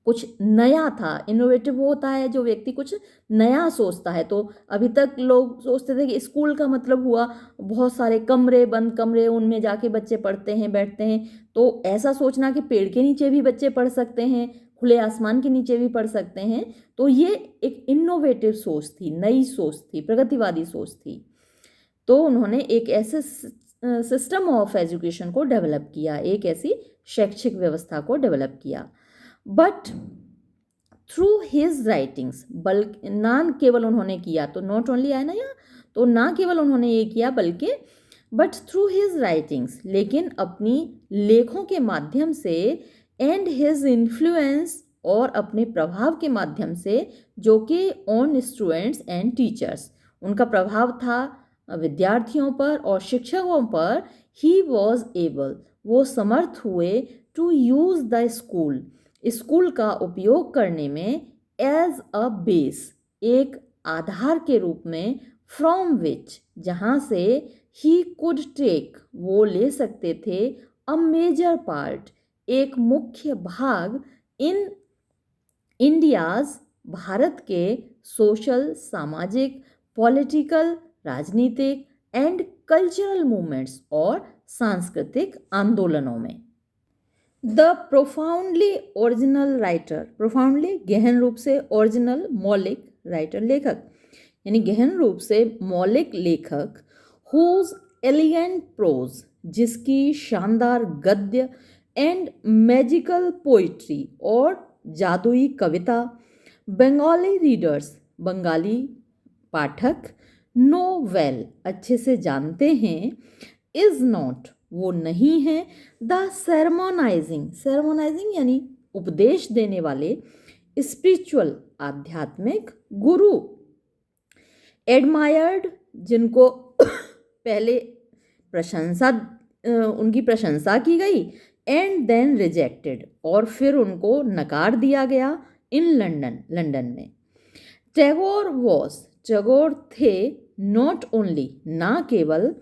कुछ नया था। इनोवेटिव वो होता है जो व्यक्ति कुछ नया सोचता है। तो अभी तक लोग सोचते थे कि स्कूल का मतलब हुआ बहुत सारे कमरे, बंद कमरे, उनमें जाके बच्चे पढ़ते हैं, बैठते हैं। तो ऐसा सोचना कि पेड़ के नीचे भी बच्चे पढ़ सकते हैं, खुले आसमान के नीचे भी पढ़ सकते हैं, तो ये एक इनोवेटिव सोच थी, नई सोच थी, प्रगतिवादी सोच थी। तो उन्होंने एक ऐसे सिस्टम ऑफ एजुकेशन को डेवलप किया, एक ऐसी शैक्षिक व्यवस्था को डेवलप किया। बट थ्रू हिज राइटिंग्स, बल्कि ना केवल उन्होंने किया, तो नॉट ओनली आया ना यहाँ, तो ना केवल उन्होंने ये किया बल्कि बट थ्रू हिज राइटिंग्स, लेकिन अपनी लेखों के माध्यम से, एंड हिज इन्फ्लुएंस, और अपने प्रभाव के माध्यम से, जो कि ऑन स्टूडेंट्स एंड टीचर्स, उनका प्रभाव था विद्यार्थियों पर और शिक्षकों पर। ही वॉज एबल, वो समर्थ हुए, to use the school, school का उपयोग करने में, एज अ बेस, एक आधार के रूप में, फ्रॉम विच, जहाँ से, ही कुड टेक, वो ले सकते थे, अ मेजर पार्ट, एक मुख्य भाग, इन इंडियाज, भारत के सोशल, सामाजिक, पॉलिटिकल, राजनीतिक एंड कल्चरल मूवमेंट्स, और सांस्कृतिक आंदोलनों में। The profoundly original writer, profoundly गहन रूप से, ओरिजिनल मौलिक, राइटर लेखक, यानी गहन रूप से मौलिक लेखक, हुज एलिगेंट प्रोज, जिसकी शानदार गद्य, एंड मैजिकल पोइट्री, और जादुई कविता, बंगाली रीडर्स, बंगाली पाठक, नो वेल, अच्छे से जानते हैं, इज नॉट, वो नहीं है, द सेरेमोनाइजिंग, सेरेमोनाइजिंग यानी उपदेश देने वाले, स्पिरिचुअल, आध्यात्मिक गुरु, एडमायर्ड, जिनको पहले प्रशंसा, उनकी प्रशंसा की गई, एंड देन रिजेक्टेड, और फिर उनको नकार दिया गया, इन लंदन, लंदन में। टैगोर वॉज, टैगोर थे, नॉट ओनली, ना केवल,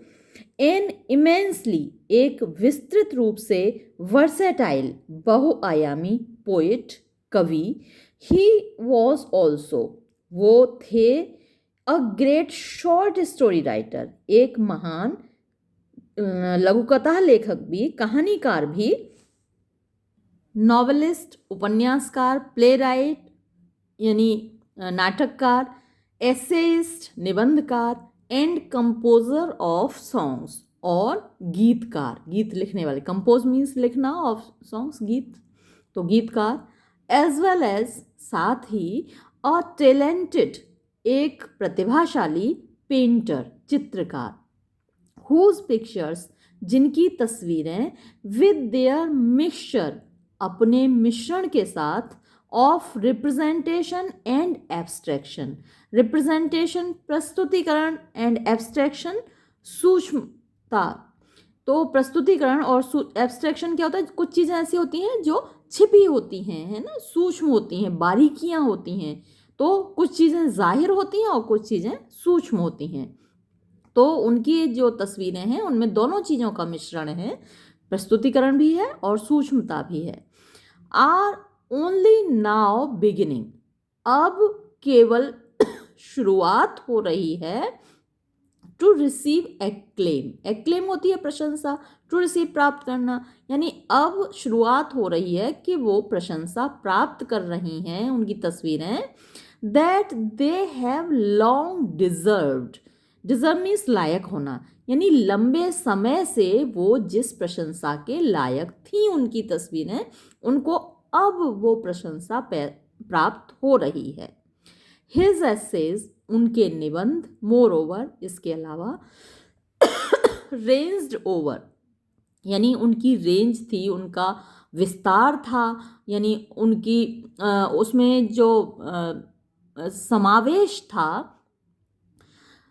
एन इमेंसली, एक विस्तृत रूप से, वर्सेटाइल, बहुआयामी, पोइट, कवि, ही वॉज ऑल्सो, वो थे, a great short story writer, एक महान लघुकथा लेखक भी, कहानीकार भी, नॉवेलिस्ट, उपन्यासकार, प्ले राइट यानी नाटककार, एसेइस्ट, निबंधकार, एंड कंपोजर ऑफ सॉन्ग्स, और गीतकार, गीत लिखने वाले, कंपोज मीन्स लिखना, ऑफ सॉन्ग्स गीत, तो गीतकार, एज वेल एज, साथ ही, अ टैलेंटेड, एक प्रतिभाशाली, पेंटर, चित्रकार, हुज पिक्चर्स, जिनकी तस्वीरें, विद देयर मिक्सचर, अपने मिश्रण के साथ, of representation and abstraction, representation प्रस्तुतिकरण, एंड एब्स्ट्रैक्शन सूक्ष्मता। तो प्रस्तुतिकरण और एब्स्ट्रैक्शन क्या होता है, कुछ चीज़ें ऐसी होती हैं जो छिपी होती हैं, है ना, सूक्ष्म होती हैं, बारीकियां होती हैं। तो कुछ चीज़ें जाहिर होती हैं और कुछ चीज़ें सूक्ष्म होती हैं। तो उनकी जो तस्वीरें हैं उनमें दोनों चीज़ों का मिश्रण है, प्रस्तुतिकरण भी है और सूक्ष्मता भी है। आर ओनली नाउ बिगिनिंग, अब केवल शुरुआत हो रही है, टू रिसीव एक्लेम, एक्लेम होती है प्रशंसा, टू रिसीव प्राप्त करना, यानी अब शुरुआत हो रही है कि वो प्रशंसा प्राप्त कर रही हैं उनकी तस्वीरें, that they have long deserved, deserve means लायक होना, यानी लंबे समय से वो जिस प्रशंसा के लायक थी उनकी तस्वीरें, उनको अब वो प्रशंसा प्राप्त हो रही है। हिज एसेज, उनके निबंध, मोर ओवर, इसके अलावा, रेंज्ड ओवर, यानी उनकी रेंज थी, उनका विस्तार था, यानी उनकी उसमें जो समावेश था,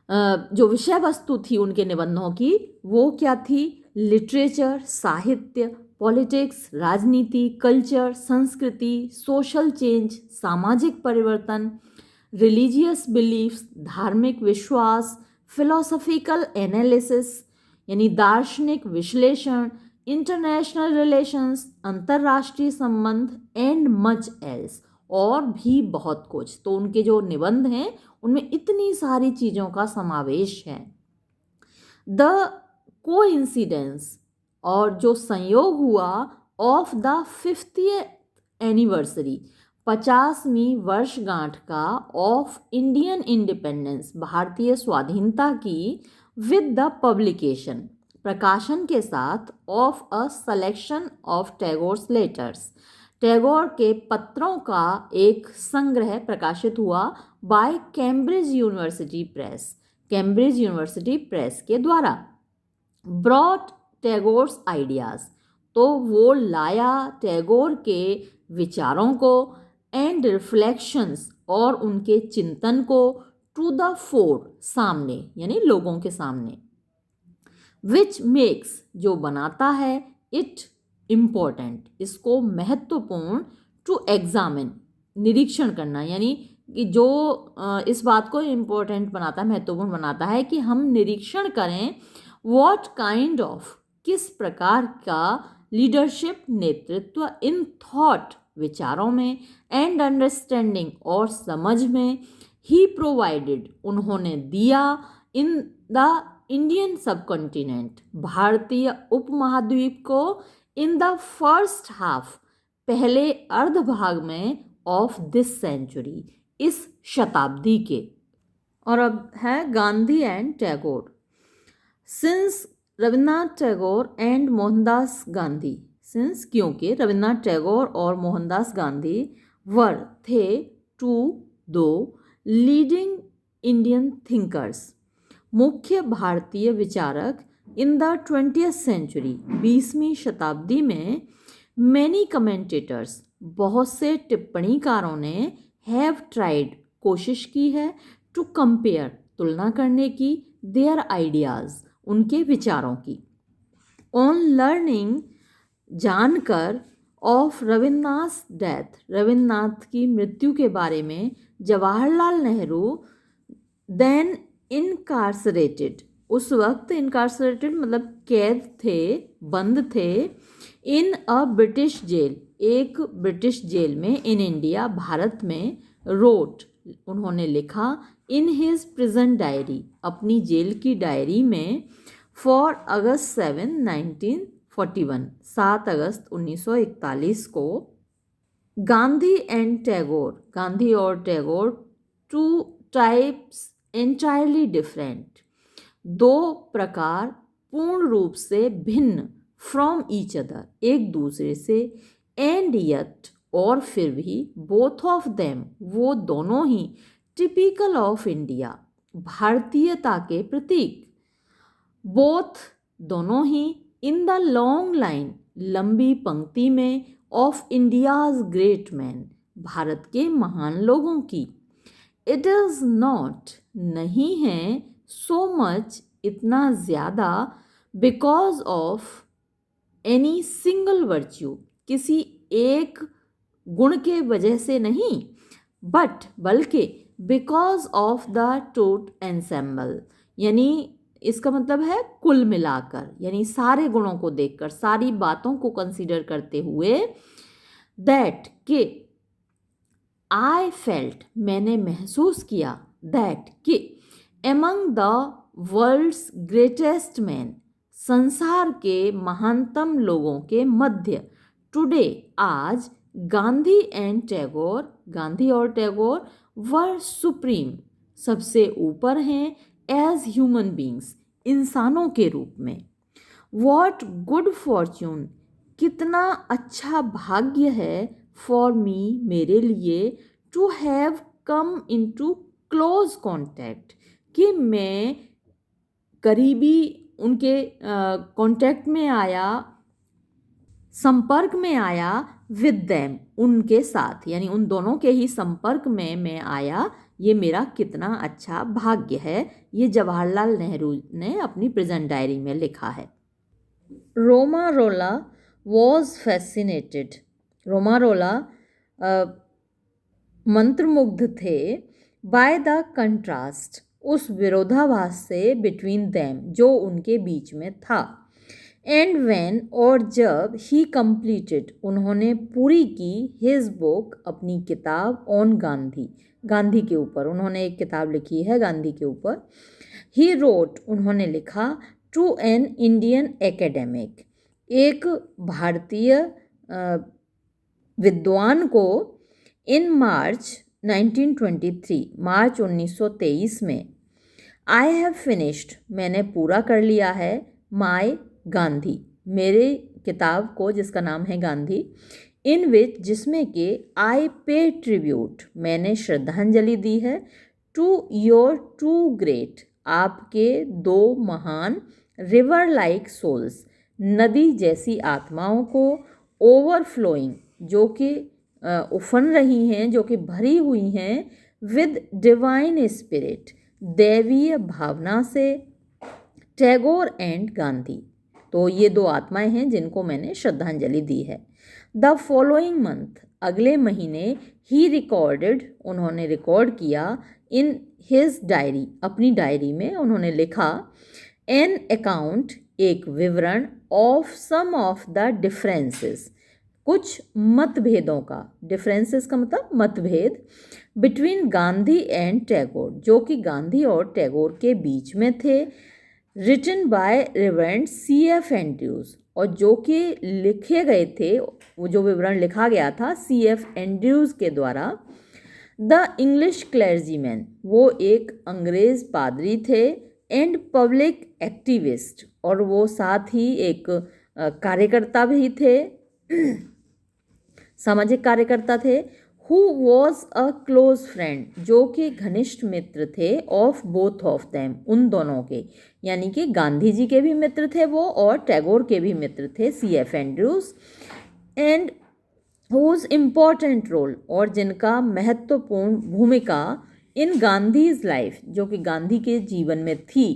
जो विषय वस्तु थी उनके निबंधों की, वो क्या थी? लिटरेचर, साहित्य, पॉलिटिक्स, राजनीति, कल्चर, संस्कृति, सोशल चेंज, सामाजिक परिवर्तन, रिलीजियस बिलीफ्स, धार्मिक विश्वास, फिलोसॉफिकल एनालिसिस, यानी दार्शनिक विश्लेषण, इंटरनेशनल रिलेशंस, अंतर्राष्ट्रीय संबंध, एंड मच एल्स, और भी बहुत कुछ। तो उनके जो निबंध हैं उनमें इतनी सारी चीज़ों का समावेश है। द कोइंसिडेंस, और जो संयोग हुआ, ऑफ द 50th एनिवर्सरी, 50वीं वर्षगांठ का, ऑफ इंडियन इंडिपेंडेंस, भारतीय स्वाधीनता की, विद द पब्लिकेशन, प्रकाशन के साथ, of a selection of Tagore's letters, Tagore के पत्रों का एक संग्रह प्रकाशित हुआ, by Cambridge university press, Cambridge university press के द्वारा। ब्रॉट टैगोर्स आइडियाज़, तो वो लाया टैगोर के विचारों को, एंड रिफ्लेक्शंस, और उनके चिंतन को, टू द फोर, सामने, यानी लोगों के सामने, विच मेक्स, जो बनाता है, इट इम्पोर्टेंट, इसको महत्वपूर्ण, टू एग्जामिन, निरीक्षण करना, यानी कि जो इस बात को इम्पोर्टेंट बनाता है, महत्वपूर्ण बनाता है कि हम निरीक्षण करें, व्हाट काइंड ऑफ, किस प्रकार का, लीडरशिप, नेतृत्व, इन थॉट, विचारों में, एंड अंडरस्टैंडिंग, और समझ में, ही प्रोवाइडेड, उन्होंने दिया, इन द इंडियन सबकॉन्टिनेंट, भारतीय उपमहाद्वीप को, इन द फर्स्ट हाफ, पहले अर्ध भाग में, ऑफ दिस सेंचुरी, इस शताब्दी के। और अब है Gandhi and Tagore. Since Rabindranath Tagore and Mohandas Gandhi, since, क्योंकि रविन्द्रनाथ टैगोर और मोहनदास गांधी, वर, थे, टू, दो, लीडिंग इंडियन थिंकर्स, मुख्य भारतीय विचारक, इन द 20th सेंचुरी, 20वीं शताब्दी में, मैनी कमेंटेटर्स, बहुत से टिप्पणीकारों ने, हैव ट्राइड, कोशिश की है, टू कंपेयर, तुलना करने की, देयर आइडियाज़, उनके विचारों की, ऑन लर्निंग, जानकर, ऑफ रविन्द्रनाथ डेथ, रविन्द्रनाथ की मृत्यु के बारे में, जवाहरलाल नेहरू, देन इनकार्सरेटेड, उस वक्त इनकार्सरेटेड मतलब कैद थे, बंद थे, इन अ ब्रिटिश जेल, एक ब्रिटिश जेल में, इन इंडिया, भारत में, रोट, उन्होंने लिखा, इन हिज प्रिजन डायरी, अपनी जेल की डायरी में, फॉर अगस्त 7, 1941, 7 अगस्त 1941 को, गांधी एंड टैगोर, गांधी और Tagore, two types entirely different, दो प्रकार पूर्ण रूप से भिन्न, फ्रॉम ईच अदर, एक दूसरे से, एंड यट, और फिर भी, बोथ ऑफ देम, वो दोनों ही, टिपिकल ऑफ इंडिया, भारतीयता के प्रतीक, बोथ, दोनों ही, इन द लॉन्ग लाइन, लंबी पंक्ति में, of India's great man, Bharat के महान लोगों की, इट इज़ नॉट, नहीं है, सो मच, इतना ज़्यादा, because of any single virtue, किसी एक गुण के वजह से नहीं, बट, बल्कि, because of the total ensemble, यानी इसका मतलब है कुल मिलाकर, यानी सारे गुणों को देखकर, सारी बातों को कंसीडर करते हुए, दैट, के, आई फेल्ट, मैंने महसूस किया, दैट, कि, among the world's greatest man, संसार के महानतम लोगों के मध्य, टुडे आज, गांधी एंड टैगोर, गांधी और टैगोर वर सुप्रीम, सबसे ऊपर हैं, एज ह्यूमन बींग्स, इंसानों के रूप में। वॉट गुड फॉर्च्यून, कितना अच्छा भाग्य है, फॉर मी, मेरे लिए, to have come into close contact, कि मैं करीबी उनके कांटेक्ट में आया, संपर्क में आया, विद देम, उनके साथ, यानी उन दोनों के ही संपर्क में मैं आया, ये मेरा कितना अच्छा भाग्य है। ये जवाहरलाल नेहरू ने अपनी प्रेजेंट डायरी में लिखा है। रोमारोला वॉज फैसिनेटेड, रोमारोला मंत्रमुग्ध थे, बाय द कंट्रास्ट, उस विरोधाभास से, बिटवीन देम, जो उनके बीच में था। एंड व्हेन, और जब, ही कंप्लीटेड, उन्होंने पूरी की, हिज बुक, अपनी किताब, ऑन गांधी, गांधी के ऊपर उन्होंने एक किताब लिखी है गांधी के ऊपर। ही रोट, उन्होंने लिखा, टू एन इंडियन एकेडमिक, एक भारतीय विद्वान को, इन मार्च 1923, मार्च 1923 में, आई हैव फिनिश्ड, मैंने पूरा कर लिया है, माई गांधी, मेरे किताब को जिसका नाम है गांधी, इन विच, जिसमें कि, आई पे ट्रिब्यूट, मैंने श्रद्धांजलि दी है, टू योर टू ग्रेट, आपके दो महान, रिवर लाइक सोल्स, नदी जैसी आत्माओं को, ओवरफ्लोइंग, जो कि उफन रही हैं, जो कि भरी हुई हैं, विद डिवाइन स्पिरिट, दैवीय भावना से, टैगोर एंड गांधी, तो ये दो आत्माएं हैं जिनको मैंने श्रद्धांजलि दी है। द फॉलोइंग मंथ, अगले महीने, ही रिकॉर्डेड, उन्होंने रिकॉर्ड किया, इन हिज डायरी, अपनी डायरी में उन्होंने लिखा, एन अकाउंट, एक विवरण, of some of the differences, कुछ मतभेदों का, डिफरेंसेस का मतलब मतभेद, बिटवीन गांधी एंड टैगोर, जो कि गांधी और टैगोर के बीच में थे, written by reverend C.F. Andrews, और जो कि लिखे गए थे, वो जो विवरण लिखा गया था C.F. एंड्रयूज के द्वारा। द इंग्लिश क्लर्जीमैन, वो एक अंग्रेज पादरी थे, एंड पब्लिक एक्टिविस्ट, और वो साथ ही एक कार्यकर्ता भी थे, सामाजिक कार्यकर्ता थे, who was a close friend, जो कि घनिष्ठ मित्र थे, ऑफ बोथ ऑफ देम, उन दोनों के, यानी कि गांधी जी के भी मित्र थे वो, और टैगोर के भी मित्र थे C.F. Andrews, and whose important role, और जिनका महत्वपूर्ण भूमिका, इन गांधीज लाइफ, जो कि गांधी के जीवन में थी,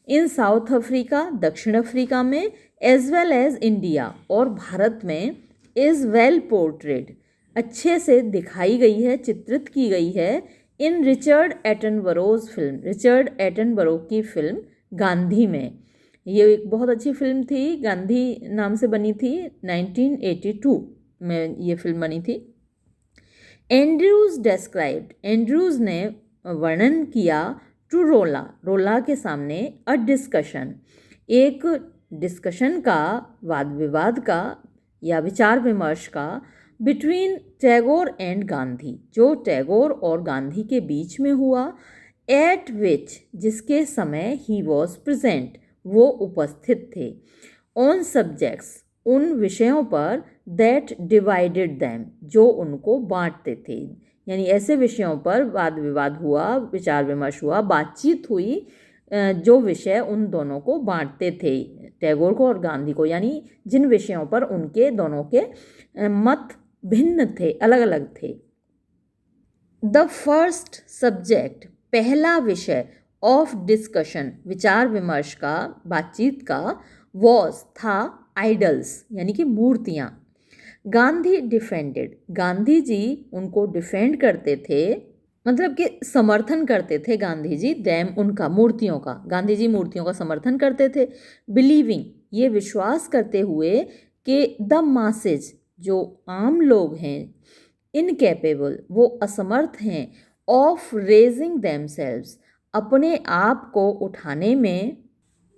इन साउथ अफ्रीका, दक्षिण अफ्रीका में, एज वेल एज इंडिया, और भारत में, इज़ वेल पोर्ट्रेड, अच्छे से दिखाई गई है, चित्रित की गई है, इन रिचर्ड एटनबरोज फिल्म, रिचर्ड एटनबरो की फिल्म गांधी में। ये एक बहुत अच्छी फिल्म थी, गांधी नाम से बनी थी, 1982 में ये फिल्म बनी थी। एंड्रयूज डिस्क्राइब्ड, एंड्रयूज ने वर्णन किया, टू रोला, रोला के सामने, अ डिस्कशन, एक डिस्कशन का, वाद विवाद का या विचार विमर्श का, बिटवीन टैगोर एंड गांधी, जो टैगोर और गांधी के बीच में हुआ, एट विच, जिसके समय, ही वॉज प्रेजेंट, वो उपस्थित थे, ऑन सब्जेक्ट्स, उन विषयों पर, दैट डिवाइडेड दैम, जो उनको बांटते थे, यानी ऐसे विषयों पर वाद विवाद हुआ, विचार विमर्श हुआ, बातचीत हुई, जो विषय उन दोनों को बांटते थे, टैगोर को और गांधी को, यानी जिन विषयों पर उनके दोनों के मत भिन्न थे, अलग अलग थे। द फर्स्ट सब्जेक्ट, पहला विषय, ऑफ डिस्कशन, विचार विमर्श का, बातचीत का, वॉज, था, आइडल्स, यानी कि मूर्तियाँ। गांधी डिफेंडेड, गांधी जी उनको डिफेंड करते थे, मतलब कि समर्थन करते थे गांधी जी, दैम, उनका, मूर्तियों का, गांधी जी मूर्तियों का समर्थन करते थे। बिलीविंग, ये विश्वास करते हुए कि द मासेज, जो आम लोग हैं, इनकेपेबल, वो असमर्थ हैं, ऑफ रेजिंग देमसेल्व्स, अपने आप को उठाने में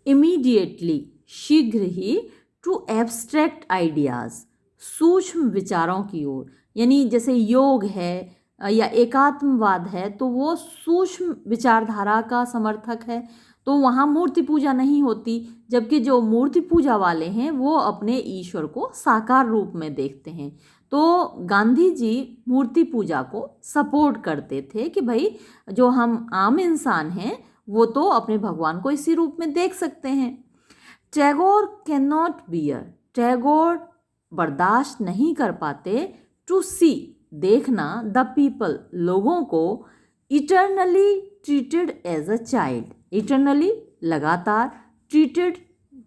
इमीडिएटली शीघ्र ही टू एब्स्ट्रैक्ट आइडियाज़ सूक्ष्म विचारों की ओर, यानी जैसे योग है या एकात्मवाद है तो वो सूक्ष्म विचारधारा का समर्थक है, तो वहाँ मूर्ति पूजा नहीं होती, जबकि जो मूर्ति पूजा वाले हैं वो अपने ईश्वर को साकार रूप में देखते हैं। तो गांधी जी मूर्ति पूजा को सपोर्ट करते थे कि भाई जो हम आम इंसान हैं वो तो अपने भगवान को इसी रूप में देख सकते हैं। Tagore can not bear, Tagore बर्दाश्त नहीं कर पाते टू सी, देखना, द पीपल, लोगों को eternally treated as a child, eternally लगातार, ट्रीटेड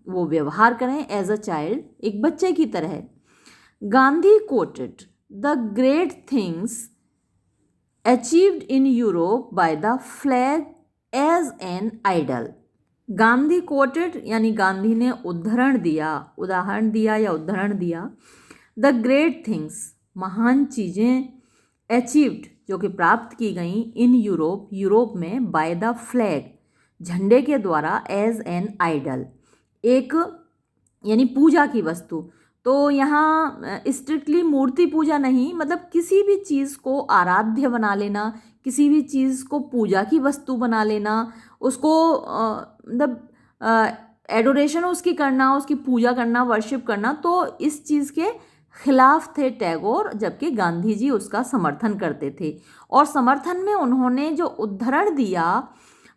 वो व्यवहार करें एज अ चाइल्ड, एक बच्चे की तरह। Gandhi quoted the great things achieved in Europe by the flag as an idol. Gandhi quoted यानी गांधी ने उदाहरण दिया या उदाहरण दिया, द ग्रेट थिंग्स, महान चीज़ें, अचीव्ड जो कि प्राप्त की गई, इन यूरोप, यूरोप में, बाय द फ्लैग, झंडे के द्वारा, एज एन आइडल, एक यानी पूजा की वस्तु। तो यहाँ स्ट्रिक्टली मूर्ति पूजा नहीं, मतलब किसी भी चीज़ को आराध्य बना लेना, किसी भी चीज़ को पूजा की वस्तु बना लेना, उसको मतलब एडोरेशन उसकी करना, उसकी पूजा करना, वर्शिप करना, तो इस चीज़ के खिलाफ थे टैगोर, जबकि गांधी जी उसका समर्थन करते थे। और समर्थन में उन्होंने जो उदाहरण दिया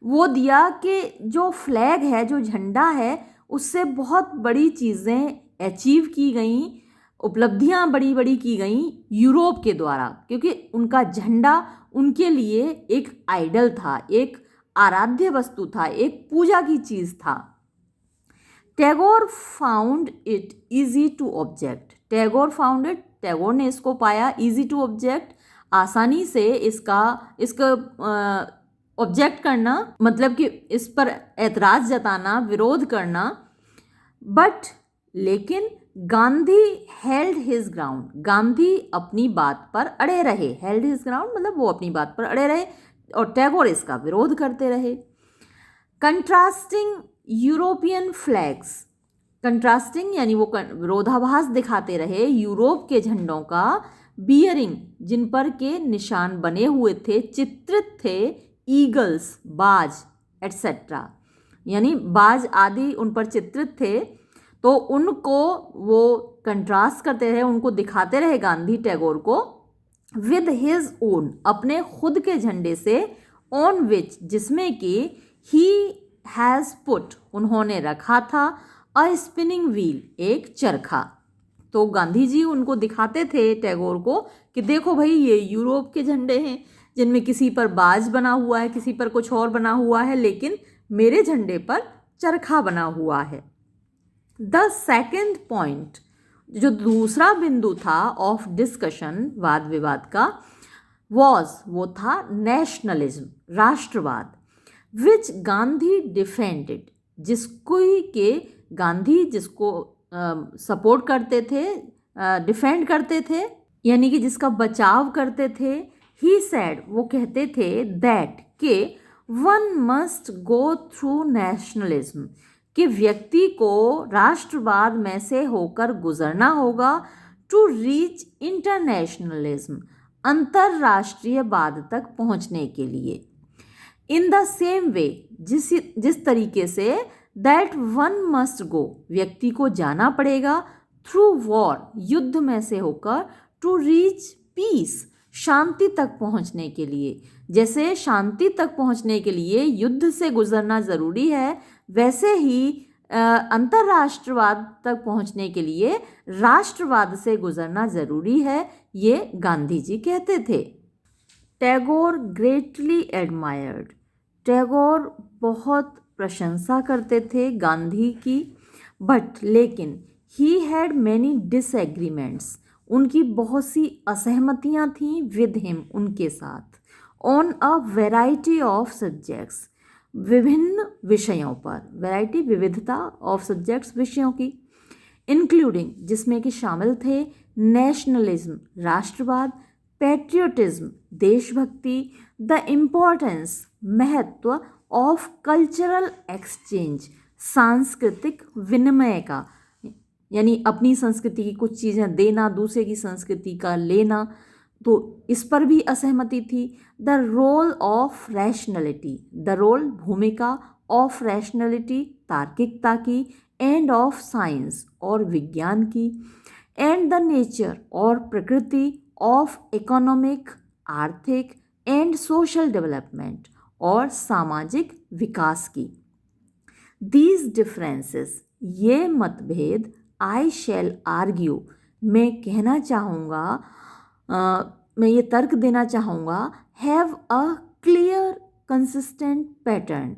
वो दिया कि जो फ्लैग है, जो झंडा है, उससे बहुत बड़ी चीज़ें अचीव की गई, उपलब्धियां बड़ी बड़ी की गई यूरोप के द्वारा, क्योंकि उनका झंडा उनके लिए एक आइडल था, एक आराध्य वस्तु था, एक पूजा की चीज़ था। Tagore found it easy to object, Tagore found it, Tagore ने इसको पाया ईजी टू ऑब्जेक्ट, आसानी से इसका ऑब्जेक्ट करना, मतलब कि इस पर एतराज़ जताना, विरोध करना। बट लेकिन Gandhi held his ground, Gandhi अपनी बात पर अड़े रहे, हेल्ड हिज ग्राउंड मतलब वो अपनी बात पर अड़े रहे और टैगोर इसका विरोध करते रहे। कंट्रास्टिंग यूरोपियन फ्लैग्स, कंट्रास्टिंग यानी वो विरोधाभास दिखाते रहे यूरोप के झंडों का, बियरिंग जिन पर के निशान बने हुए थे, चित्रित थे, ईगल्स बाज एट्सेट्रा, यानी बाज आदि उन पर चित्रित थे, तो उनको वो कंट्रास्ट करते रहे, उनको दिखाते रहे गांधी टैगोर को, विद हिज ओन, अपने खुद के झंडे से, ऑन विच जिसमें कि ही हैज़ पुट, उन्होंने रखा था, अ स्पिनिंग व्हील, एक चरखा। तो गांधी जी उनको दिखाते थे टैगोर को कि देखो भाई ये यूरोप के झंडे हैं जिनमें किसी पर बाज बना हुआ है, किसी पर कुछ और बना हुआ है, लेकिन मेरे झंडे पर चरखा बना हुआ है। द सेकेंड पॉइंट, जो दूसरा बिंदु था ऑफ डिस्कशन, वाद विवाद का, वो था नेशनलिज्म, राष्ट्रवाद, विच गांधी डिफेंडेड, जिसको के गांधी जिसको सपोर्ट करते थे, डिफेंड करते थे, यानी कि जिसका बचाव करते थे। ही सैड, वो कहते थे, दैट के one must go through nationalism, कि व्यक्ति को राष्ट्रवाद में से होकर गुजरना होगा, टू रीच इंटरनेशनलिज्म, अंतर्राष्ट्रीयवाद तक पहुंचने के लिए। इन द सेम वे, जिस तरीके से, दैट वन मस्ट गो, व्यक्ति को जाना पड़ेगा, थ्रू वॉर, युद्ध में से होकर, टू रीच पीस, शांति तक पहुंचने के लिए। जैसे शांति तक पहुंचने के लिए युद्ध से गुजरना ज़रूरी है, वैसे ही अंतर्राष्ट्रवाद तक पहुंचने के लिए राष्ट्रवाद से गुजरना ज़रूरी है, ये गांधी जी कहते थे। टैगोर ग्रेटली एडमायर्ड, टैगोर बहुत प्रशंसा करते थे गांधी की, बट लेकिन ही हैड मैनी डिसएग्रीमेंट्स, उनकी बहुत सी असहमतियाँ थीं विद हिम, उनके साथ, on a variety of subjects, विभिन्न विषयों पर, वैरायटी विविधता, ऑफ सब्जेक्ट्स विषयों की, इंक्लूडिंग जिसमें कि शामिल थे नेशनलिज्म राष्ट्रवाद, पैट्रियोटिज्म देशभक्ति, द इम्पोर्टेंस महत्व ऑफ कल्चरल एक्सचेंज, सांस्कृतिक विनिमय का, यानी अपनी संस्कृति की कुछ चीज़ें देना, दूसरे की संस्कृति का लेना, तो इस पर भी असहमति थी। The role of rationality, the role भूमिका, ऑफ रैशनलिटी तार्किकता की, एंड ऑफ साइंस और विज्ञान की, एंड द नेचर और प्रकृति ऑफ इकोनॉमिक आर्थिक एंड सोशल डेवलपमेंट और सामाजिक विकास की। दीज डिफरेंसेस, ये मतभेद, आई शैल आर्ग्यू, मैं कहना चाहूँगा, मैं ये तर्क देना चाहूँगा, have a clear consistent pattern,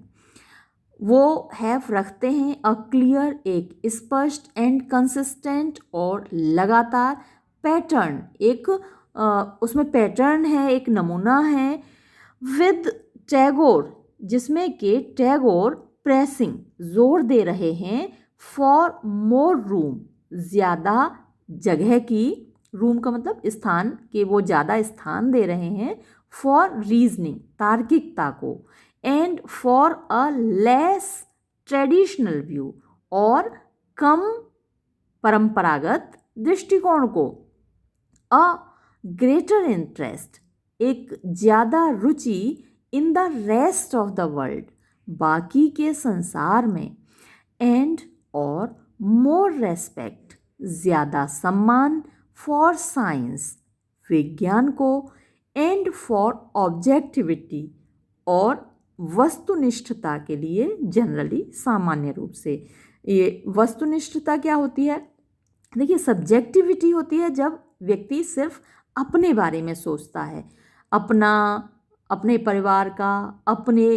वो हैव रखते हैं अ क्लियर, एक स्पष्ट, एंड कंसिस्टेंट और लगातार, पैटर्न, एक उसमें पैटर्न है, एक नमूना है, विद टैगोर, जिसमें कि टैगोर प्रेसिंग, जोर दे रहे हैं, फॉर मोर रूम, ज़्यादा जगह की, रूम का मतलब स्थान, कि वो ज़्यादा स्थान दे रहे हैं, फॉर रीजनिंग तार्किकता को, and for a less traditional view, और कम परंपरागत दृष्टिकोण को, अ ग्रेटर इंटरेस्ट, एक ज़्यादा रुचि, in the rest of the world, बाकी के संसार में, एंड और मोर रेस्पेक्ट, ज़्यादा सम्मान, फॉर साइंस विज्ञान को, एंड फॉर ऑब्जेक्टिविटी और वस्तुनिष्ठता के लिए, जनरली सामान्य रूप से। ये वस्तुनिष्ठता क्या होती है? देखिए, सब्जेक्टिविटी होती है जब व्यक्ति सिर्फ अपने बारे में सोचता है, अपने परिवार का, अपने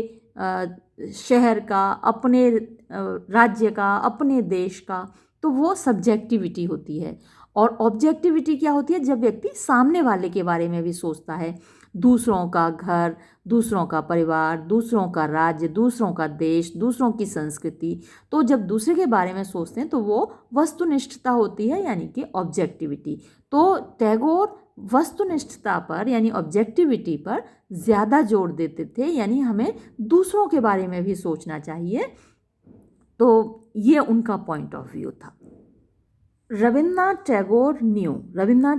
शहर का, अपने राज्य का, अपने देश का, तो वो सब्जेक्टिविटी होती है। और ऑब्जेक्टिविटी क्या होती है? जब व्यक्ति सामने वाले के बारे में भी सोचता है, दूसरों का घर, दूसरों का परिवार, दूसरों का राज्य, दूसरों का देश, दूसरों की संस्कृति, तो जब दूसरे के बारे में सोचते हैं तो वो वस्तुनिष्ठता होती है, यानी कि ऑब्जेक्टिविटी। तो टैगोर वस्तुनिष्ठता पर, यानी ऑब्जेक्टिविटी पर ज़्यादा जोर देते थे, यानी हमें दूसरों के बारे में भी सोचना चाहिए। तो ये उनका पॉइंट ऑफ व्यू था। रविन्द्रनाथ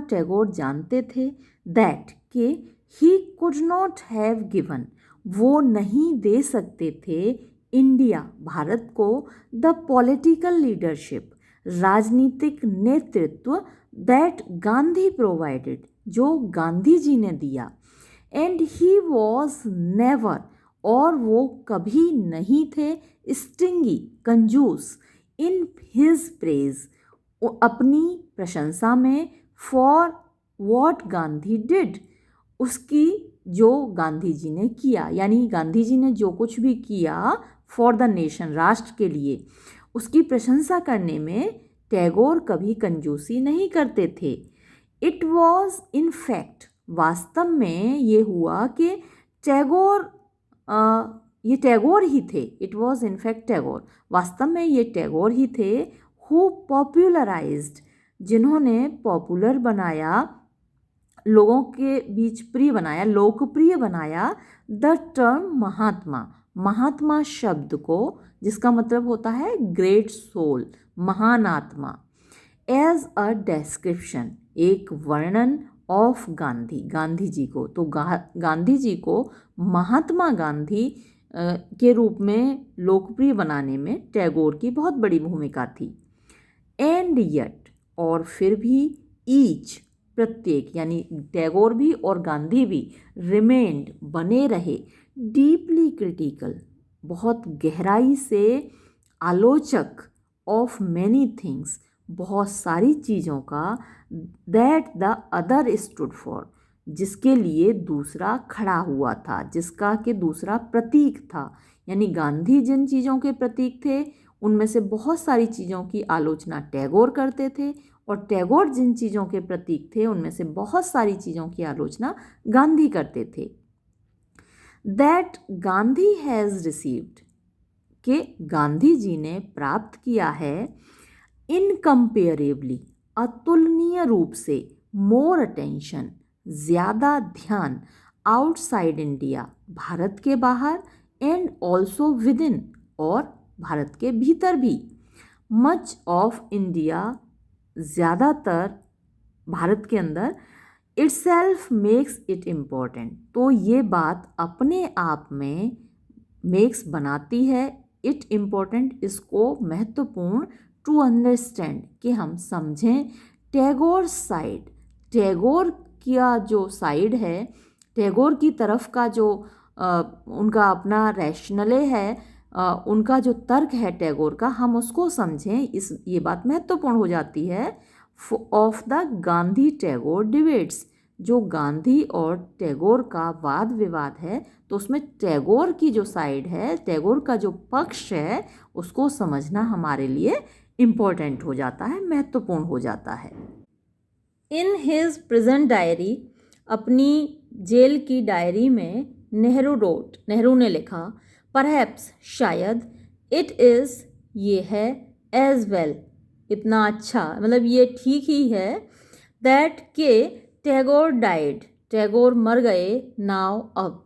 टैगोर जानते थे दैट कि he could not have given, वो नहीं दे सकते थे, इंडिया भारत को, द पॉलिटिकल लीडरशिप, राजनीतिक नेतृत्व, दैट गांधी प्रोवाइडेड, जो गांधी जी ने दिया, एंड ही वॉज नेवर, और वो कभी नहीं थे, स्टिंगी कंजूस, इन हिज प्रेज, अपनी प्रशंसा में, फॉर वॉट गांधी डिड, उसकी जो गांधी जी ने किया, यानी गांधी जी ने जो कुछ भी किया फॉर द नेशन, राष्ट्र के लिए, उसकी प्रशंसा करने में टैगोर कभी कंजूसी नहीं करते थे। इट वॉज इन फैक्ट, वास्तव में ये हुआ कि ये टैगोर ही थे, it was in fact Tagore, वास्तव में ये टैगोर ही थे, हु पॉपुलराइज्ड, जिन्होंने पॉपुलर बनाया, लोगों के बीच प्रिय बनाया, लोकप्रिय बनाया, द टर्म महात्मा, महात्मा शब्द को, जिसका मतलब होता है ग्रेट सोल, महान आत्मा, एज अ डेस्क्रिप्शन, एक वर्णन, ऑफ गांधी, गांधी जी को। तो गांधी जी को महात्मा गांधी के रूप में लोकप्रिय बनाने में टैगोर की बहुत बड़ी भूमिका थी। एंड यट, और फिर भी, ईच, प्रत्येक, यानी टैगोर भी और गांधी भी, रिमेन्ड, बने रहे, डीपली क्रिटिकल, बहुत गहराई से आलोचक, ऑफ मैनी थिंग्स, बहुत सारी चीज़ों का, that the other stood for, जिसके लिए दूसरा खड़ा हुआ था, जिसका कि दूसरा प्रतीक था। यानी गांधी जिन चीज़ों के प्रतीक थे उनमें से बहुत सारी चीज़ों की आलोचना टैगोर करते थे, और टैगोर जिन चीज़ों के प्रतीक थे उनमें से बहुत सारी चीज़ों की आलोचना गांधी करते थे। दैट गांधी हैज़ रिसीव्ड, कि गांधी जी ने प्राप्त किया है, इनकम्पेरेबली, अतुलनीय रूप से, मोर अटेंशन, ज़्यादा ध्यान, आउटसाइड इंडिया, भारत के बाहर, एंड ऑल्सो विद इन, और भारत के भीतर भी। मच ऑफ इंडिया, ज़्यादातर भारत के अंदर, इटसेल्फ मेक्स इट इम्पॉर्टेंट, तो ये बात अपने आप में मेक्स बनाती है इट इम्पॉर्टेंट, इसको महत्वपूर्ण, टू अंडरस्टैंड, कि हम समझें टैगोर साइड, टैगोर का जो साइड है, टैगोर की तरफ का जो उनका अपना रैशनले है, उनका जो तर्क है टैगोर का, हम उसको समझें, ये बात महत्वपूर्ण हो जाती है। Of the Gandhi Tagore debates, जो गांधी और टैगोर का वाद विवाद है, तो उसमें टैगोर की जो साइड है, टैगोर का जो पक्ष है, उसको समझना हमारे लिए इम्पोर्टेंट हो जाता है, महत्वपूर्ण हो जाता है। इन हिज प्रेजेंट डायरी, अपनी जेल की डायरी में नेहरू ने लिखा, परहैप्स, शायद, इट इज़, ये है, एज वेल, इतना अच्छा, मतलब ये ठीक ही है, दैट के टैगोर डाइड, टैगोर मर गए, नाउ, अब,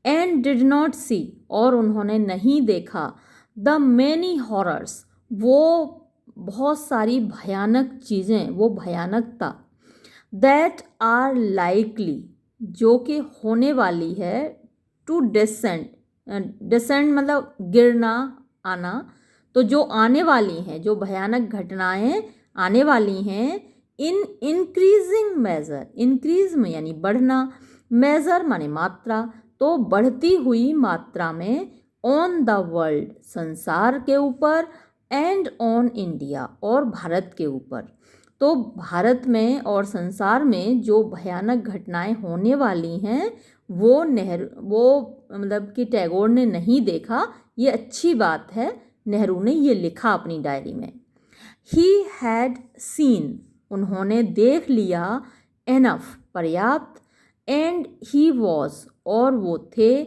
एंड डिड नॉट सी, और उन्होंने नहीं देखा, द मैनी हॉरर्स, वो बहुत सारी भयानक चीज़ें, वो भयानकता, दैट आर लाइकली, जो कि होने वाली है, टू डिसेंड, डिसेंड मतलब गिरना, आना, तो जो आने वाली हैं, जो भयानक घटनाएं आने वाली हैं, इन इंक्रीजिंग मेजर, इंक्रीज में यानी बढ़ना, मेजर माने मात्रा, तो बढ़ती हुई मात्रा में, ऑन द वर्ल्ड, संसार के ऊपर, एंड ऑन इंडिया, और भारत के ऊपर, तो भारत में और संसार में जो भयानक घटनाएं होने वाली हैं, वो मतलब कि टैगोर ने नहीं देखा, ये अच्छी बात है, नेहरू ने ये लिखा अपनी डायरी में। ही हैड सीन, उन्होंने देख लिया, एनफ, पर्याप्त, एंड ही वॉज, और वो थे,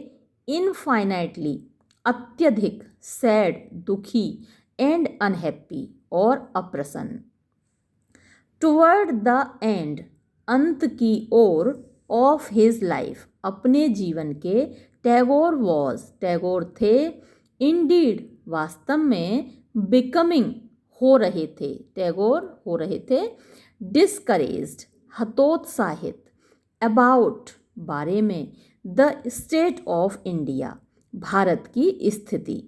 इनफाइनाइटली, अत्यधिक, सैड, दुखी, एंड अनहैप्पी, और अप्रसन्न। टुवर्ड द एंड, अंत की ओर, ऑफ हिज लाइफ, अपने जीवन के, टैगोर वॉज, टैगोर थे, इंडीड, वास्तव में, बिकमिंग, हो रहे थे, टैगोर हो रहे थे, डिस्करेज्ड, हतोत्साहित, अबाउट, बारे में, the state of India, Bharat की स्थिति,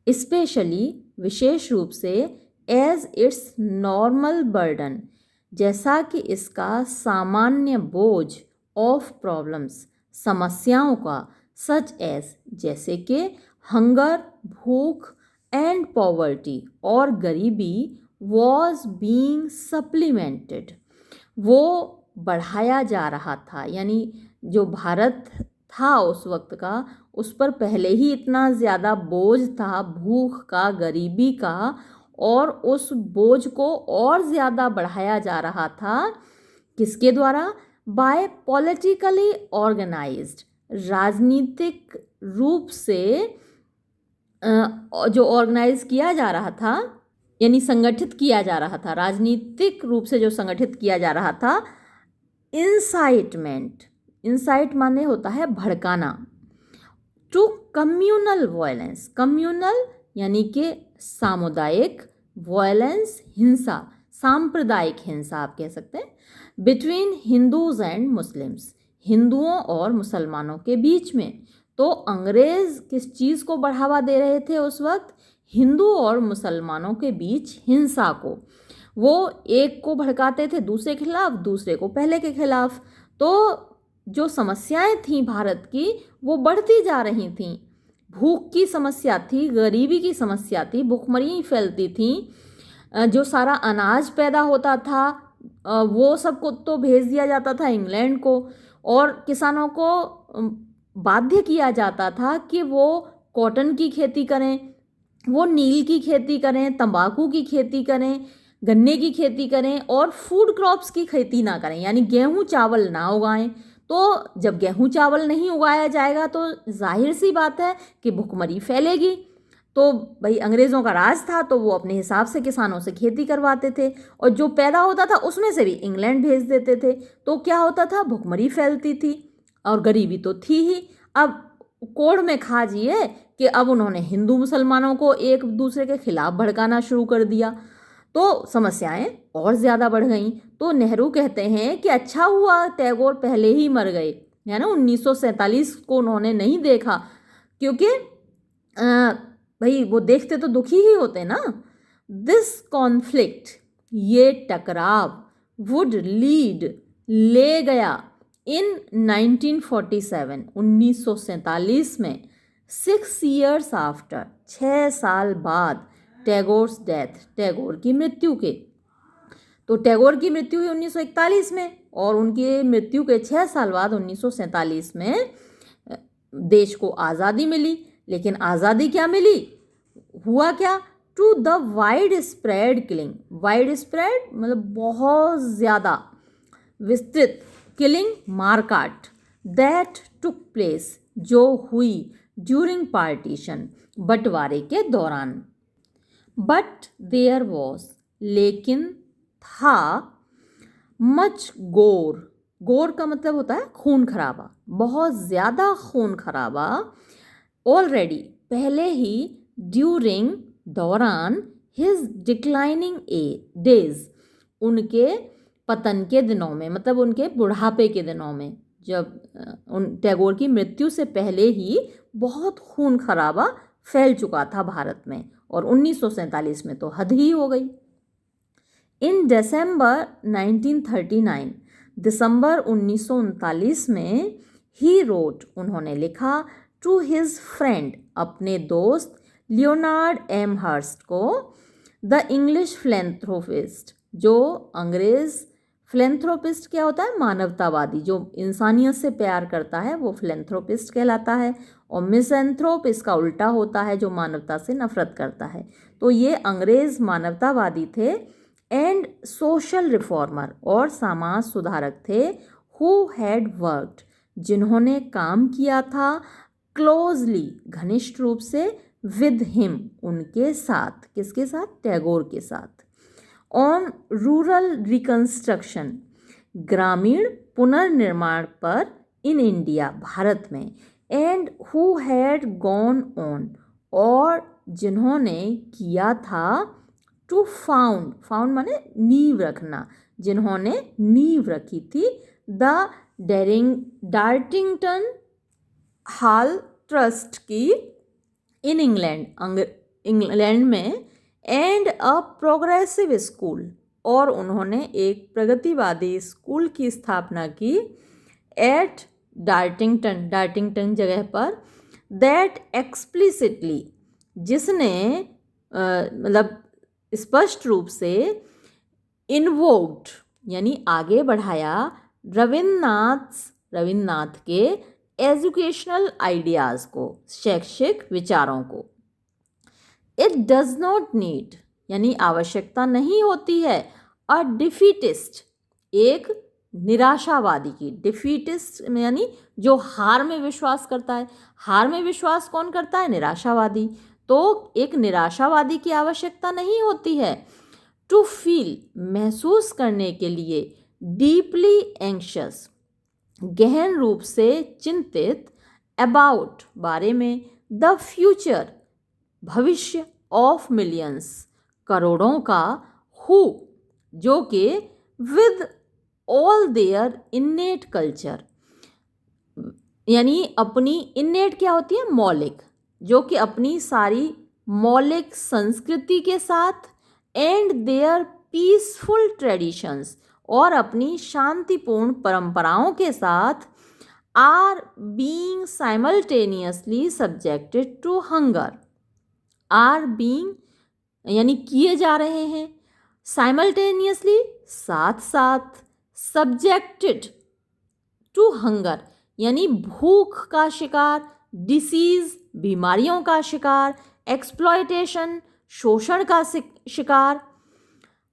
स्पेशली, विशेष रूप से, एज इट्स नॉर्मल बर्डन, जैसा कि इसका सामान्य बोझ, ऑफ प्रॉब्लम्स, समस्याओं का, सच एज, जैसे कि, हंगर, भूख, एंड पॉवर्टी, और गरीबी, वॉज बीइंग सप्लीमेंटेड, वो बढ़ाया जा रहा था, यानी जो भारत था उस वक्त का, उस पर पहले ही इतना ज़्यादा बोझ था, भूख का, गरीबी का, और उस बोझ को और ज़्यादा बढ़ाया जा रहा था, किसके द्वारा, बाय पॉलिटिकली ऑर्गेनाइज्ड, राजनीतिक रूप से जो ऑर्गेनाइज किया जा रहा था, यानी संगठित किया जा रहा था, राजनीतिक रूप से जो संगठित किया जा रहा था, इंसाइटमेंट, इंसाइट माने होता है भड़काना, टू कम्युनल वायलेंस, कम्युनल यानी कि सामुदायिक, वायलेंस, हिंसा, सांप्रदायिक हिंसा आप कह सकते हैं, बिटवीन हिंदूज एंड मुस्लिम्स, हिंदुओं और मुसलमानों के बीच में। तो अंग्रेज़ किस चीज़ को बढ़ावा दे रहे थे उस वक्त, हिंदू और मुसलमानों के बीच हिंसा को, वो एक को भड़काते थे दूसरे के खिलाफ, दूसरे को पहले के खिलाफ, तो जो समस्याएं थीं भारत की, वो बढ़ती जा रही थीं, भूख की समस्या थी, गरीबी की समस्या थी, भूखमरी फैलती थी, जो सारा अनाज पैदा होता था वो सबको तो भेज दिया जाता था इंग्लैंड को, और किसानों को बाध्य किया जाता था कि वो कॉटन की खेती करें, वो नील की खेती करें, तंबाकू की खेती करें, गन्ने की खेती करें, और फूड क्रॉप्स की खेती ना करें, यानी गेहूँ चावल ना उगाएं। तो जब गेहूँ चावल नहीं उगाया जाएगा तो जाहिर सी बात है कि भुखमरी फैलेगी। तो भाई अंग्रेज़ों का राज था, तो वो अपने हिसाब से किसानों से खेती करवाते थे, और जो पैदा होता था उसमें से भी इंग्लैंड भेज देते थे। तो क्या होता था, भुखमरी फैलती थी और गरीबी तो थी ही। अब कोड़ में खा जिए कि अब उन्होंने हिंदू मुसलमानों को एक दूसरे के खिलाफ भड़काना शुरू कर दिया, तो समस्याएं और ज़्यादा बढ़ गईं। तो नेहरू कहते हैं कि अच्छा हुआ टैगोर पहले ही मर गए, है ना, 1947 को उन्होंने नहीं देखा, क्योंकि भाई वो देखते तो दुखी ही होते ना। दिस कॉन्फ्लिक्ट, ये टकराव, वुड लीड, ले गया इन 1947, 1947 में, 6 years आफ्टर, 6 साल बाद टैगोर्स डेथ, टैगोर की मृत्यु के। तो टैगोर की मृत्यु हुई 1941 में, और उनकी मृत्यु के 6 साल बाद 1947 में देश को आज़ादी मिली। लेकिन आज़ादी क्या मिली, हुआ क्या, to the wide spread killing, wide spread मतलब बहुत ज़्यादा विस्तृत, किलिंग मारकाट, दैट टुक प्लेस, जो हुई ड्यूरिंग पार्टीशन, बंटवारे के दौरान। बट देयर वॉज, लेकिन था, मच गोर, गोर का मतलब होता है खून खराबा, बहुत ज़्यादा खून खराबा, ऑलरेडी पहले ही, ड्यूरिंग दौरान, हिज डिक्लाइनिंग डेज, उनके पतन के दिनों में, मतलब उनके बुढ़ापे के दिनों में, जब उन टैगोर की मृत्यु से पहले ही बहुत खून खराबा फैल चुका था भारत में, और 1947 में तो हद ही हो गई। इन दिसंबर 1939, दिसंबर 1939 में, ही रोट, उन्होंने लिखा, टू हिज फ्रेंड, अपने दोस्त लियोनार्ड एम हर्स्ट को, द इंग्लिश फिलेंथ्रोपिस्ट, जो अंग्रेज फिलेंथ्रोपिस्ट क्या होता है, मानवतावादी, जो इंसानियत से प्यार करता है वो फिलेंथ्रोपिस्ट कहलाता है, और मिसएंथ्रोप इसका उल्टा होता है, जो मानवता से नफरत करता है। तो ये अंग्रेज मानवतावादी थे, एंड सोशल रिफॉर्मर, और समाज सुधारक थे, हु हैड वर्कड, जिन्होंने काम किया था, क्लोजली, घनिष्ठ रूप से, विद हिम, उनके साथ, किसके साथ, टैगोर के साथ, ऑन रूरल रिकंस्ट्रक्शन, ग्रामीण पुनर्निर्माण पर, इन इंडिया, भारत में, and who had gone on, और जिन्होंने किया था, टू फाउंड, फाउंड माने नींव रखना, जिन्होंने नींव रखी थी, द डार्टिंगटन हॉल ट्रस्ट की, इन इंग्लैंड, इंग्लैंड में, एंड अ प्रोग्रेसिव स्कूल, और उन्होंने एक प्रगतिवादी स्कूल की स्थापना की, एट डार्टिंगटन, डार्टिंगटन जगह पर, दैट एक्सप्लिसिटली, जिसने मतलब स्पष्ट रूप से, इन्वोक्ड यानी आगे बढ़ाया, रविन्द्रनाथ के एजुकेशनल आइडियाज़ को, शैक्षिक विचारों को। इट डज नॉट नीड, यानी आवश्यकता नहीं होती है, अ डिफीटिस्ट, एक निराशावादी की, डिफीटिस्ट यानी जो हार में विश्वास करता है, हार में विश्वास कौन करता है, निराशावादी, तो एक निराशावादी की आवश्यकता नहीं होती है, टू फील, महसूस करने के लिए, डीपली एंग्शियस, गहन रूप से चिंतित, अबाउट, बारे में, द फ्यूचर, भविष्य, ऑफ मिलियंस, करोड़ों का, हु, जो कि, with all their innate culture, यानी अपनी, इन्नेट क्या होती है, मौलिक, जो कि अपनी सारी मौलिक संस्कृति के साथ, एंड देयर पीसफुल ट्रेडिशंस, और अपनी शांतिपूर्ण परंपराओं के साथ, are being simultaneously subjected to hunger, are being यानी किए जा रहे हैं, साइमल्टेनियसली साथ साथ, सब्जेक्टेड टू हंगर यानी भूख का शिकार, डिसीज बीमारियों का शिकार, एक्सप्लॉयटेशन शोषण का शिकार,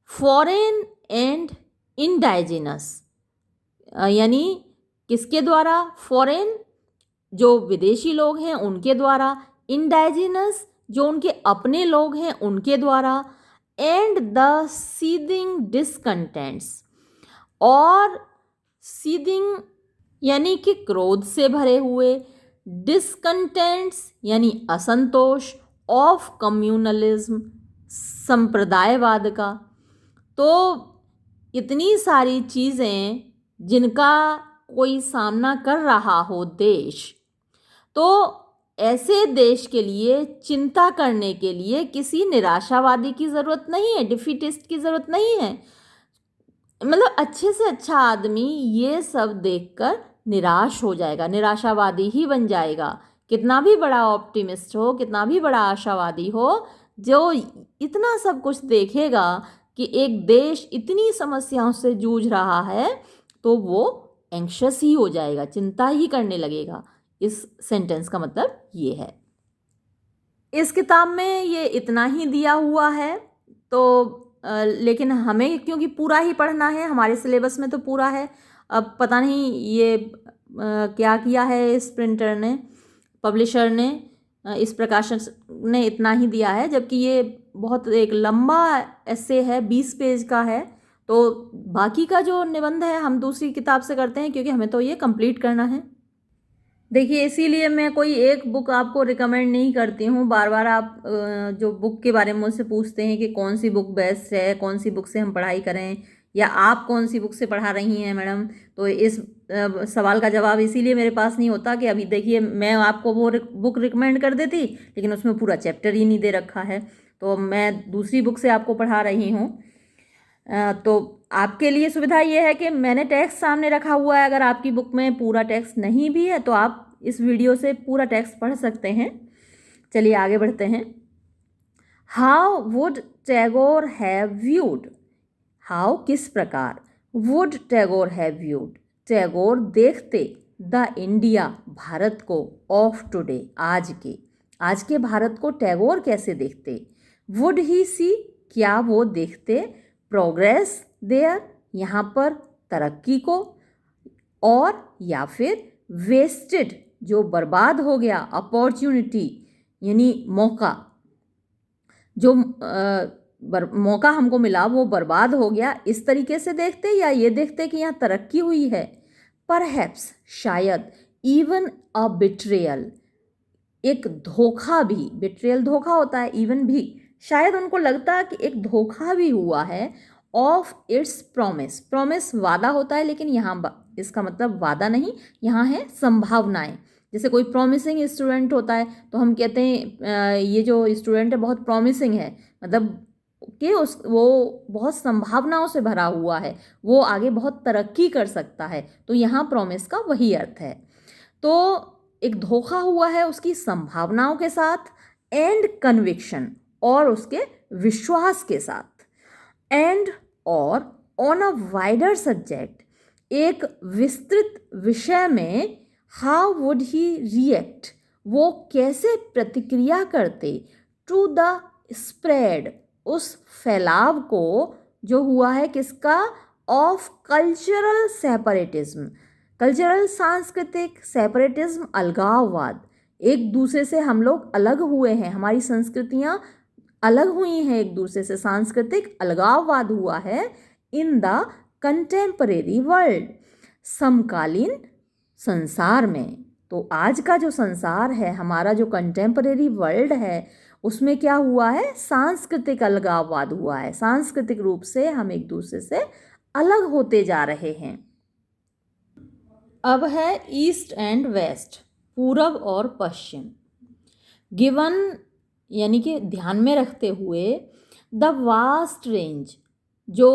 फॉरेन एंड इंडाइजिनस यानी किसके द्वारा, फॉरेन जो विदेशी लोग हैं उनके द्वारा, इंडाइजिनस जो उनके अपने लोग हैं उनके द्वारा, एंड द सीदिंग डिसकंटेंट्स, और सीदिंग यानी कि क्रोध से भरे हुए, डिसकंटेंट्स यानी असंतोष ऑफ कम्युनलिज्म संप्रदायवाद का। तो इतनी सारी चीज़ें जिनका कोई सामना कर रहा हो देश, तो ऐसे देश के लिए चिंता करने के लिए किसी निराशावादी की ज़रूरत नहीं है, डिफीटिस्ट की ज़रूरत नहीं है। मतलब अच्छे से अच्छा आदमी ये सब देखकर निराश हो जाएगा, निराशावादी ही बन जाएगा। कितना भी बड़ा ऑप्टिमिस्ट हो, कितना भी बड़ा आशावादी हो, जो इतना सब कुछ देखेगा कि एक देश इतनी समस्याओं से जूझ रहा है, तो वो एंग्शियस ही हो जाएगा, चिंता ही करने लगेगा। इस सेंटेंस का मतलब ये है। इस किताब में ये इतना ही दिया हुआ है, तो लेकिन हमें क्योंकि पूरा ही पढ़ना है, हमारे सिलेबस में तो पूरा है। अब पता नहीं ये क्या किया है इस प्रिंटर ने, पब्लिशर ने, इस प्रकाशन ने इतना ही दिया है, जबकि ये बहुत एक लंबा ऐसे है, 20 पेज का है। तो बाकी का जो निबंध है हम दूसरी किताब से करते हैं, क्योंकि हमें तो ये कंप्लीट करना है। देखिए, इसीलिए मैं कोई एक बुक आपको रिकमेंड नहीं करती हूँ। बार बार आप जो बुक के बारे में मुझसे पूछते हैं कि कौन सी बुक बेस्ट है, कौन सी बुक से हम पढ़ाई करें, या आप कौन सी बुक से पढ़ा रही हैं मैडम, तो इस सवाल का जवाब इसीलिए मेरे पास नहीं होता कि अभी देखिए मैं आपको वो बुक रिकमेंड कर देती, लेकिन उसमें पूरा चैप्टर ही नहीं दे रखा है, तो मैं दूसरी बुक से आपको पढ़ा रही हूँ। तो आपके लिए सुविधा ये है कि मैंने टेक्स्ट सामने रखा हुआ है। अगर आपकी बुक में पूरा टेक्स्ट नहीं भी है तो आप इस वीडियो से पूरा टेक्स्ट पढ़ सकते हैं। चलिए आगे बढ़ते हैं। How would Tagore have viewed, how किस प्रकार, would Tagore have viewed Tagore देखते द इंडिया भारत को, ऑफ टुडे आज के भारत को टैगोर कैसे देखते। वुड ही सी क्या वो देखते, प्रोग्रेस देयर यहाँ पर तरक्की को, और या फिर वेस्टेड जो बर्बाद हो गया, अपॉर्चुनिटी यानी मौका, जो मौका हमको मिला वो बर्बाद हो गया, इस तरीके से देखते, या ये देखते कि यहाँ तरक्की हुई है। परहैप्स शायद, इवन अ बिट्रेयल एक धोखा भी, बिट्रेयल धोखा होता है, इवन भी शायद उनको लगता है कि एक धोखा भी हुआ है, ऑफ इट्स प्रॉमिस, प्रॉमिस वादा होता है, लेकिन यहाँ इसका मतलब वादा नहीं, यहाँ है संभावनाएं। जैसे कोई प्रॉमिसिंग स्टूडेंट होता है तो हम कहते हैं ये जो स्टूडेंट है बहुत प्रॉमिसिंग है, मतलब कि वो बहुत संभावनाओं से भरा हुआ है, वो आगे बहुत तरक्की कर सकता है, तो यहाँ प्रॉमिस का वही अर्थ है। तो एक धोखा हुआ है उसकी संभावनाओं के साथ, एंड कन्विक्शन और उसके विश्वास के साथ, एंड और ऑन अ वाइडर सब्जेक्ट एक विस्तृत विषय में, हाउ वुड ही रिएक्ट वो कैसे प्रतिक्रिया करते, टू द स्प्रेड उस फैलाव को जो हुआ है किसका, ऑफ कल्चरल सेपरेटिज्म, कल्चरल सांस्कृतिक सेपरेटिज्म अलगाववाद, एक दूसरे से हम लोग अलग हुए हैं, हमारी संस्कृतियाँ अलग हुई हैं एक दूसरे से, सांस्कृतिक अलगाववाद हुआ है, इन द कंटेम्परेरी वर्ल्ड समकालीन संसार में। तो आज का जो संसार है, हमारा जो कंटेम्परेरी वर्ल्ड है, उसमें क्या हुआ है, सांस्कृतिक अलगाववाद हुआ है, सांस्कृतिक रूप से हम एक दूसरे से अलग होते जा रहे हैं। अब है ईस्ट एंड वेस्ट, पूरब और पश्चिम। गिवन यानी कि ध्यान में रखते हुए, द वास्ट रेंज जो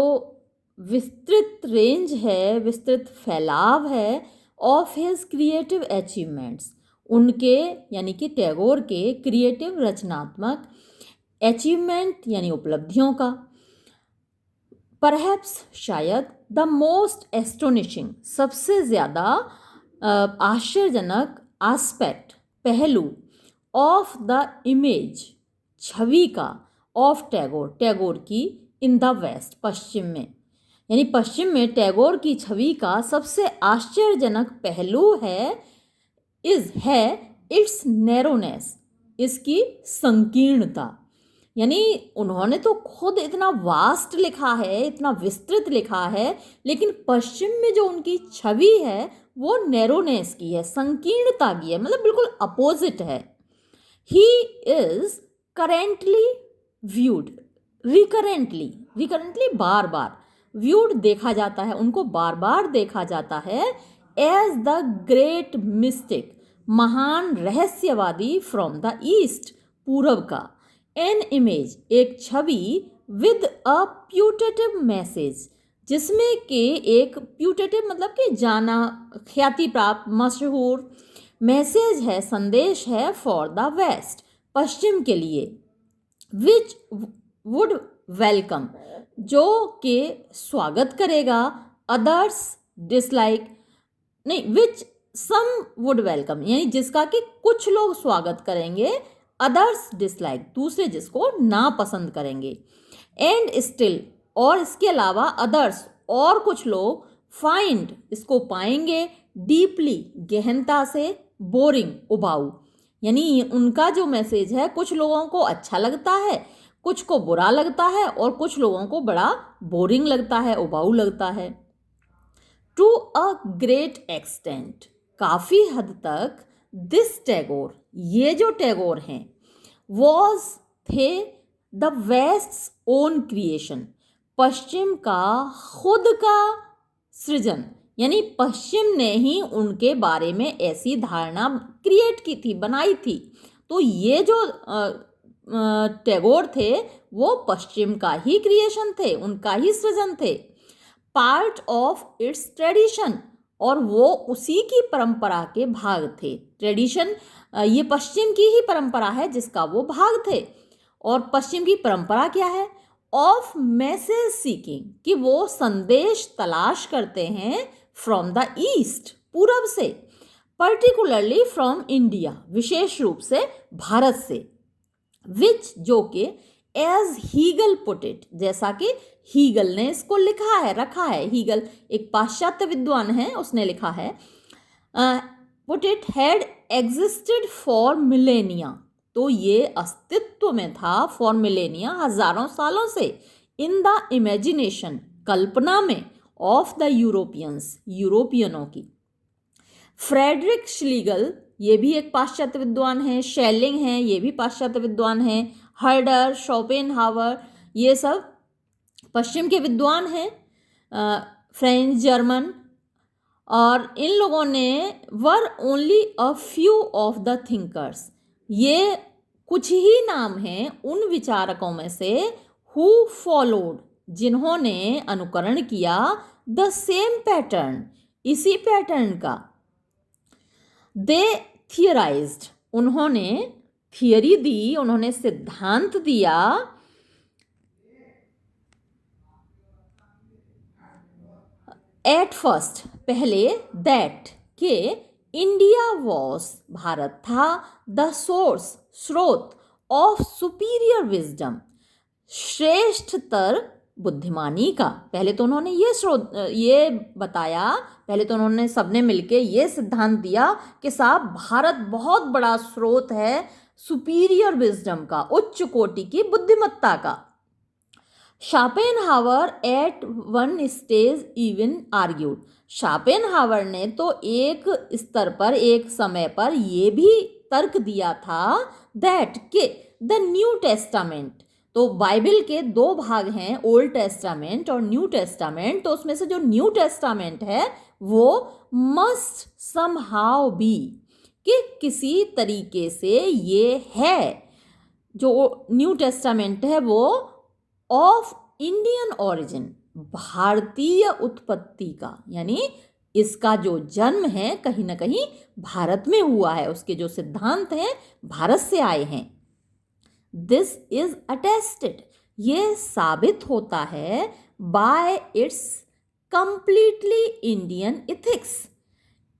विस्तृत रेंज है, विस्तृत फैलाव है, ऑफ हिज क्रिएटिव अचीवमेंट्स, उनके यानी कि टैगोर के क्रिएटिव रचनात्मक अचीवमेंट यानी उपलब्धियों का। परहैप्स शायद, द मोस्ट एस्टोनिशिंग सबसे ज़्यादा आश्चर्यजनक आस्पेक्ट पहलू, ऑफ द इमेज छवि का, ऑफ टैगोर टैगोर की, इन द वेस्ट पश्चिम में, यानी पश्चिम में टैगोर की छवि का सबसे आश्चर्यजनक पहलू है इट्स नैरोनेस, इसकी संकीर्णता। यानी उन्होंने तो खुद इतना वास्ट लिखा है, इतना विस्तृत लिखा है, लेकिन पश्चिम में जो उनकी छवि है वो नैरोनेस की है, संकीर्णता की है, मतलब बिल्कुल अपोजिट है। He is currently viewed, recurrently bar bar, viewed देखा जाता है, उनको बार बार देखा जाता है, एज द ग्रेट मिस्टिक, महान रहस्यवादी फ्रॉम द ईस्ट, पूरब का, एन इमेज, एक छवि, विद अ प्यूटेटिव मैसेज, जिसमें के एक प्यूटेटिव मतलब कि जाना, ख्याति प्राप्त, मशहूर, मैसेज है, संदेश है, फॉर द वेस्ट, पश्चिम के लिए, विच वुड वेलकम, जो के स्वागत करेगा, अदर्स डिसलाइक, नहीं, विच सम वुड वेलकम, यानी जिसका कि कुछ लोग स्वागत करेंगे, अदर्स डिसलाइक, दूसरे जिसको नापसंद करेंगे, एंड स्टिल, और इसके अलावा अदर्स, और कुछ लोग, फाइंड, इसको पाएंगे, डीपली, गहनता से, बोरिंग, उबाऊ, यानी उनका जो मैसेज है कुछ लोगों को अच्छा लगता है, कुछ को बुरा लगता है, और कुछ लोगों को बड़ा बोरिंग लगता है, उबाऊ लगता है। टू अ ग्रेट एक्सटेंट, काफ़ी हद तक, दिस टैगोर, ये जो टैगोर हैं, वॉज, थे, द वेस्ट्स ओन क्रिएशन, पश्चिम का खुद का सृजन, यानी पश्चिम ने ही उनके बारे में ऐसी धारणा क्रिएट की थी, बनाई थी। तो ये जो टैगोर थे वो पश्चिम का ही क्रिएशन थे, उनका ही सृजन थे, पार्ट ऑफ इट्स ट्रेडिशन, और वो उसी की परंपरा के भाग थे। ट्रेडिशन, ये पश्चिम की ही परंपरा है जिसका वो भाग थे। और पश्चिम की परंपरा क्या है? ऑफ मैसेज सीकिंग, कि वो संदेश तलाश करते हैं फ्रॉम द ईस्ट, पूरब से, पर्टिकुलरली फ्रॉम इंडिया, विशेष रूप से भारत से, विच, जो कि, एज हीगल पुट इट, जैसा कि हीगल ने इसको लिखा है, रखा है, हीगल एक पाश्चात्य विद्वान है, उसने लिखा है, put it, had existed for millennia, तो ये अस्तित्व में था, फॉर मिलेनिया, हजारों सालों से, इन द इमेजिनेशन, कल्पना में, ऑफ द यूरोपियंस, यूरोपियनों की। फ्रेडरिक श्लीगल, ये भी एक पाश्चात्य विद्वान है, शेलिंग है, ये भी पाश्चात्य विद्वान है, हर्डर, शोपेनहावर, ये सब पश्चिम के विद्वान हैं, फ्रेंच, जर्मन, और इन लोगों ने, were only a few of the thinkers, ये कुछ ही नाम हैं उन विचारकों में से, हु फॉलोड, जिन्होंने अनुकरण किया, द सेम पैटर्न, इसी पैटर्न का, दे थियराइज्ड, उन्होंने थियरी दी, उन्होंने सिद्धांत दिया, एट फर्स्ट, पहले, दैट, के, इंडिया वॉज, भारत था, द सोर्स, स्रोत, ऑफ सुपीरियर विजडम, श्रेष्ठतर बुद्धिमानी का। पहले तो उन्होंने ये बताया, पहले तो उन्होंने सबने मिलके ये सिद्धांत दिया कि साहब भारत बहुत बड़ा स्रोत है सुपीरियर विजडम का, उच्च कोटि की बुद्धिमत्ता का। Schopenhauer at one stage even argued, Schopenhauer ने तो एक स्तर पर, एक समय पर ये भी तर्क दिया था, दैट, के, द न्यू टेस्टामेंट, तो बाइबल के दो भाग हैं, ओल्ड टेस्टामेंट और न्यू टेस्टामेंट, तो उसमें से जो न्यू टेस्टामेंट है वो मस्ट समहाउ बी, कि किसी तरीके से ये है, जो न्यू टेस्टामेंट है वो ऑफ इंडियन ओरिजिन, भारतीय उत्पत्ति का, यानी इसका जो जन्म है कहीं ना कहीं भारत में हुआ है, उसके जो सिद्धांत हैं भारत से आए हैं। दिस इज अटेस्टेड, ये साबित होता है, bye it's completely Indian ethics,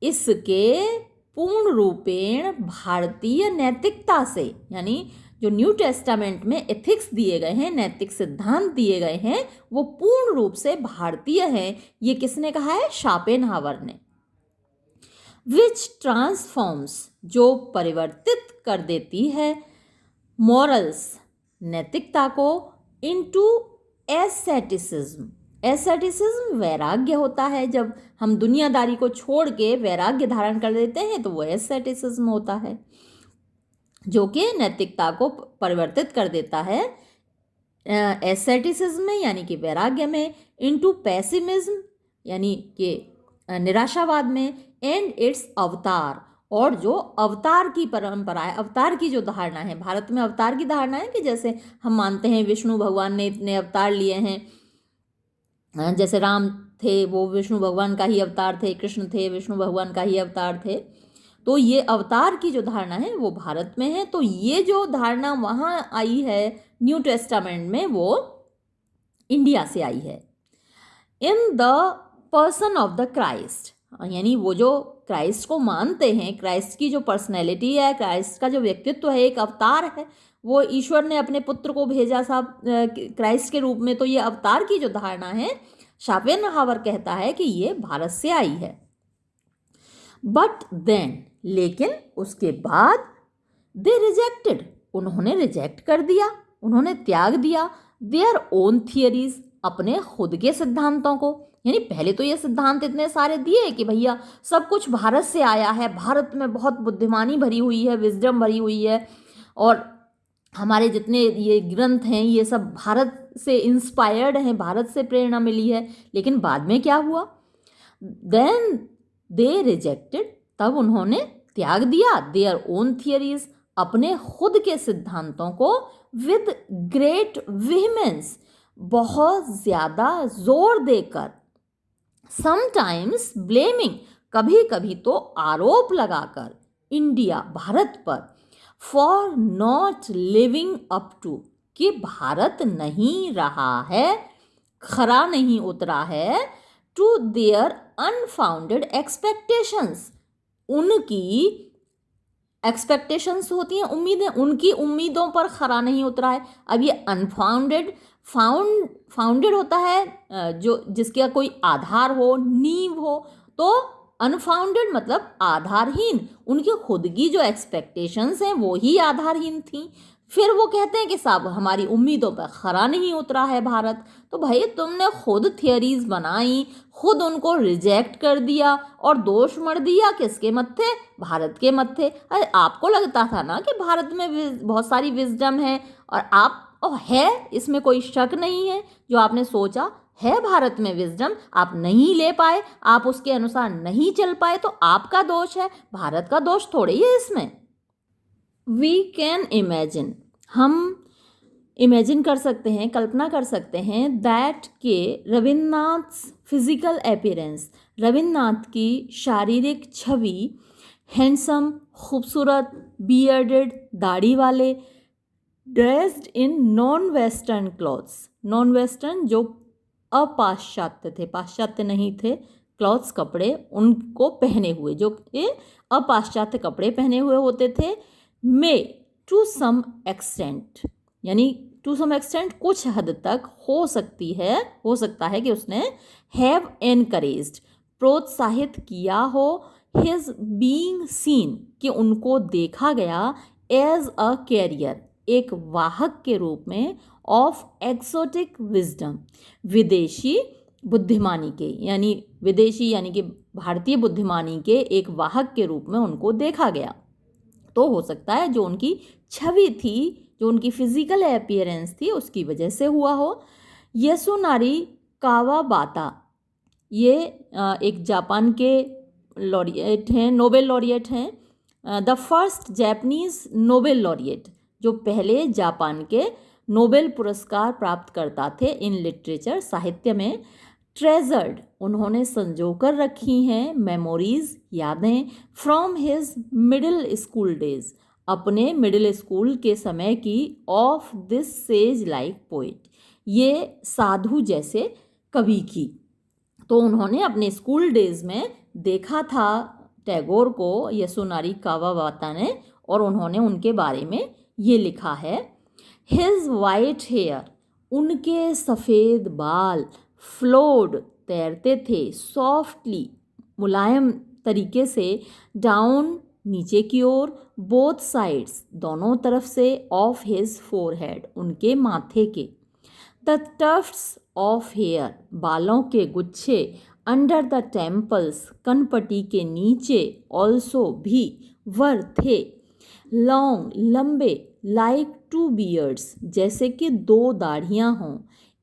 इसके पूर्ण रूपेण भारतीय नैतिकता से, यानी जो न्यू टेस्टामेंट में एथिक्स दिए गए हैं, नैतिक सिद्धांत दिए गए हैं, वो पूर्ण रूप से भारतीय हैं। ये किसने कहा है? शापेनहावर ने। विच ट्रांसफॉर्म्स, जो परिवर्तित कर देती है, मॉरल्स, नैतिकता को, इनटू एस्थेटिसिज्म, एस्थेटिसिज्म वैराग्य होता है, जब हम दुनियादारी को छोड़ के वैराग्य धारण कर देते हैं तो वो एस्थेटिसिज्म होता है, जो कि नैतिकता को परिवर्तित कर देता है एस्थेटिसिज्म में यानी कि वैराग्य में, इनटू पेसिमिज्म यानी कि निराशावाद में, एंड इट्स अवतार, और जो अवतार की परंपरा है, अवतार की जो धारणा है, भारत में अवतार की धारणा है कि जैसे हम मानते हैं विष्णु भगवान ने इतने अवतार लिए हैं, जैसे राम थे वो विष्णु भगवान का ही अवतार थे, कृष्ण थे विष्णु भगवान का ही अवतार थे, तो ये अवतार की जो धारणा है वो भारत में है। तो ये जो धारणा वहाँ आई है न्यू टेस्टामेंट में, वो इंडिया से आई है। In the person of the Christ, यानी वो जो क्राइस्ट को मानते हैं, क्राइस्ट की जो पर्सनैलिटी है, क्राइस्ट का जो व्यक्तित्व है, एक अवतार है, वो ईश्वर ने अपने पुत्र को भेजा साहब क्राइस्ट के रूप में, तो ये अवतार की जो धारणा है, शोपेनहावर कहता है कि ये भारत से आई है। बट देन, लेकिन उसके बाद, दे रिजेक्टेड, उन्होंने रिजेक्ट कर दिया, उन्होंने त्याग दिया देयर ओन थियरीज, अपने खुद के सिद्धांतों को। यानी पहले तो ये सिद्धांत इतने सारे दिए कि भैया सब कुछ भारत से आया है, भारत में बहुत बुद्धिमानी भरी हुई है, विजडम भरी हुई है, और हमारे जितने ये ग्रंथ हैं ये सब भारत से इंस्पायर्ड हैं, भारत से प्रेरणा मिली है। लेकिन बाद में क्या हुआ? देन दे रिजेक्टेड, तब उन्होंने त्याग दिया देयर ओन थियरीज, अपने खुद के सिद्धांतों को, विद ग्रेट विहमेंस, बहुत ज़्यादा जोर देकर, समटाइम्स ब्लेमिंग, कभी कभी तो आरोप लगाकर, इंडिया, भारत पर, for not living up to, कि भारत नहीं रहा है, खरा नहीं उतरा है, टू देयर अनफाउंडेड एक्सपेक्टेशंस, उनकी एक्सपेक्टेशंस होती हैं उम्मीदें, उनकी उम्मीदों पर खरा नहीं उतरा है। अब ये अनफाउंडेड, फाउंडेड होता है जो जिसका कोई आधार हो, नींव हो, तो अनफाउंडेड मतलब आधारहीन, उनकी खुद की जो एक्सपेक्टेशंस हैं वो ही आधारहीन थी। फिर वो कहते हैं कि साहब हमारी उम्मीदों पर खरा नहीं उतरा है भारत। तो भाई तुमने खुद थियरीज बनाई, खुद उनको रिजेक्ट कर दिया और दोष मढ़ दिया किसके मत्थे? भारत के मत्थे। अरे आपको लगता था ना कि भारत में बहुत सारी विजडम है और आप है, इसमें कोई शक नहीं है, जो आपने सोचा है भारत में विजडम, आप नहीं ले पाए, आप उसके अनुसार नहीं चल पाए, तो आपका दोष है, भारत का दोष थोड़ी है इसमें। वी कैन इमेजिन, हम इमेजिन कर सकते हैं, कल्पना कर सकते हैं, दैट के रविन्द्रनाथ फिजिकल अपीयरेंस, रविन्द्रनाथ की शारीरिक छवि, हैंडसम, खूबसूरत, बियर्डेड, दाढ़ी वाले, dressed in non western clothes, non western जो अपाश्चात्य थे, पाश्चात्य नहीं थे, क्लॉथ्स कपड़े उनको पहने हुए, जो कि अपाश्चात्य कपड़े पहने हुए होते थे, मे टू सम एक्सटेंट, यानी टू सम एक्सटेंट कुछ हद तक हो सकता है कि उसने हैव एनकरेज्ड, प्रोत्साहित किया हो, हिज बीइंग सीन, कि उनको देखा गया, एज अ कैरियर, एक वाहक के रूप में, ऑफ एक्सोटिक विजडम, विदेशी बुद्धिमानी के, यानी विदेशी यानी कि भारतीय बुद्धिमानी के एक वाहक के रूप में उनको देखा गया। तो हो सकता है जो उनकी छवि थी, जो उनकी फिजिकल अपीयरेंस थी, उसकी वजह से हुआ हो। यसुनारी कावाबाता, ये एक जापान के लॉरिएट हैं, नोबेल लॉरिएट हैं, the first Japanese Nobel laureate, जो पहले जापान के नोबेल पुरस्कार प्राप्त करता थे इन लिटरेचर, साहित्य में। ट्रेजर्ड, उन्होंने संजो कर रखी हैं, मेमोरीज, यादें, from his middle school days, अपने मिडिल स्कूल के समय की, of this says like poet, ये साधु जैसे कवि की। तो उन्होंने अपने स्कूल डेज में देखा था टैगोर को, यसुनारी कावाबाता ने, और उन्होंने उनके बारे में ये लिखा है। हिज वाइट हेयर, उनके सफ़ेद बाल, फ्लोड, तैरते थे, सॉफ्टली, मुलायम तरीके से, डाउन, नीचे की ओर, बोथ साइड्स, दोनों तरफ से, ऑफ हिज फोरहेड, उनके माथे के, द टफ्ट्स ऑफ हेयर, बालों के गुच्छे, अंडर द टेम्पल्स, कनपटी के नीचे, ऑल्सो भी, वर थे, लॉन्ग लंबे, लाइक टू बियर्ड्स जैसे कि दो दाढ़ियाँ हों,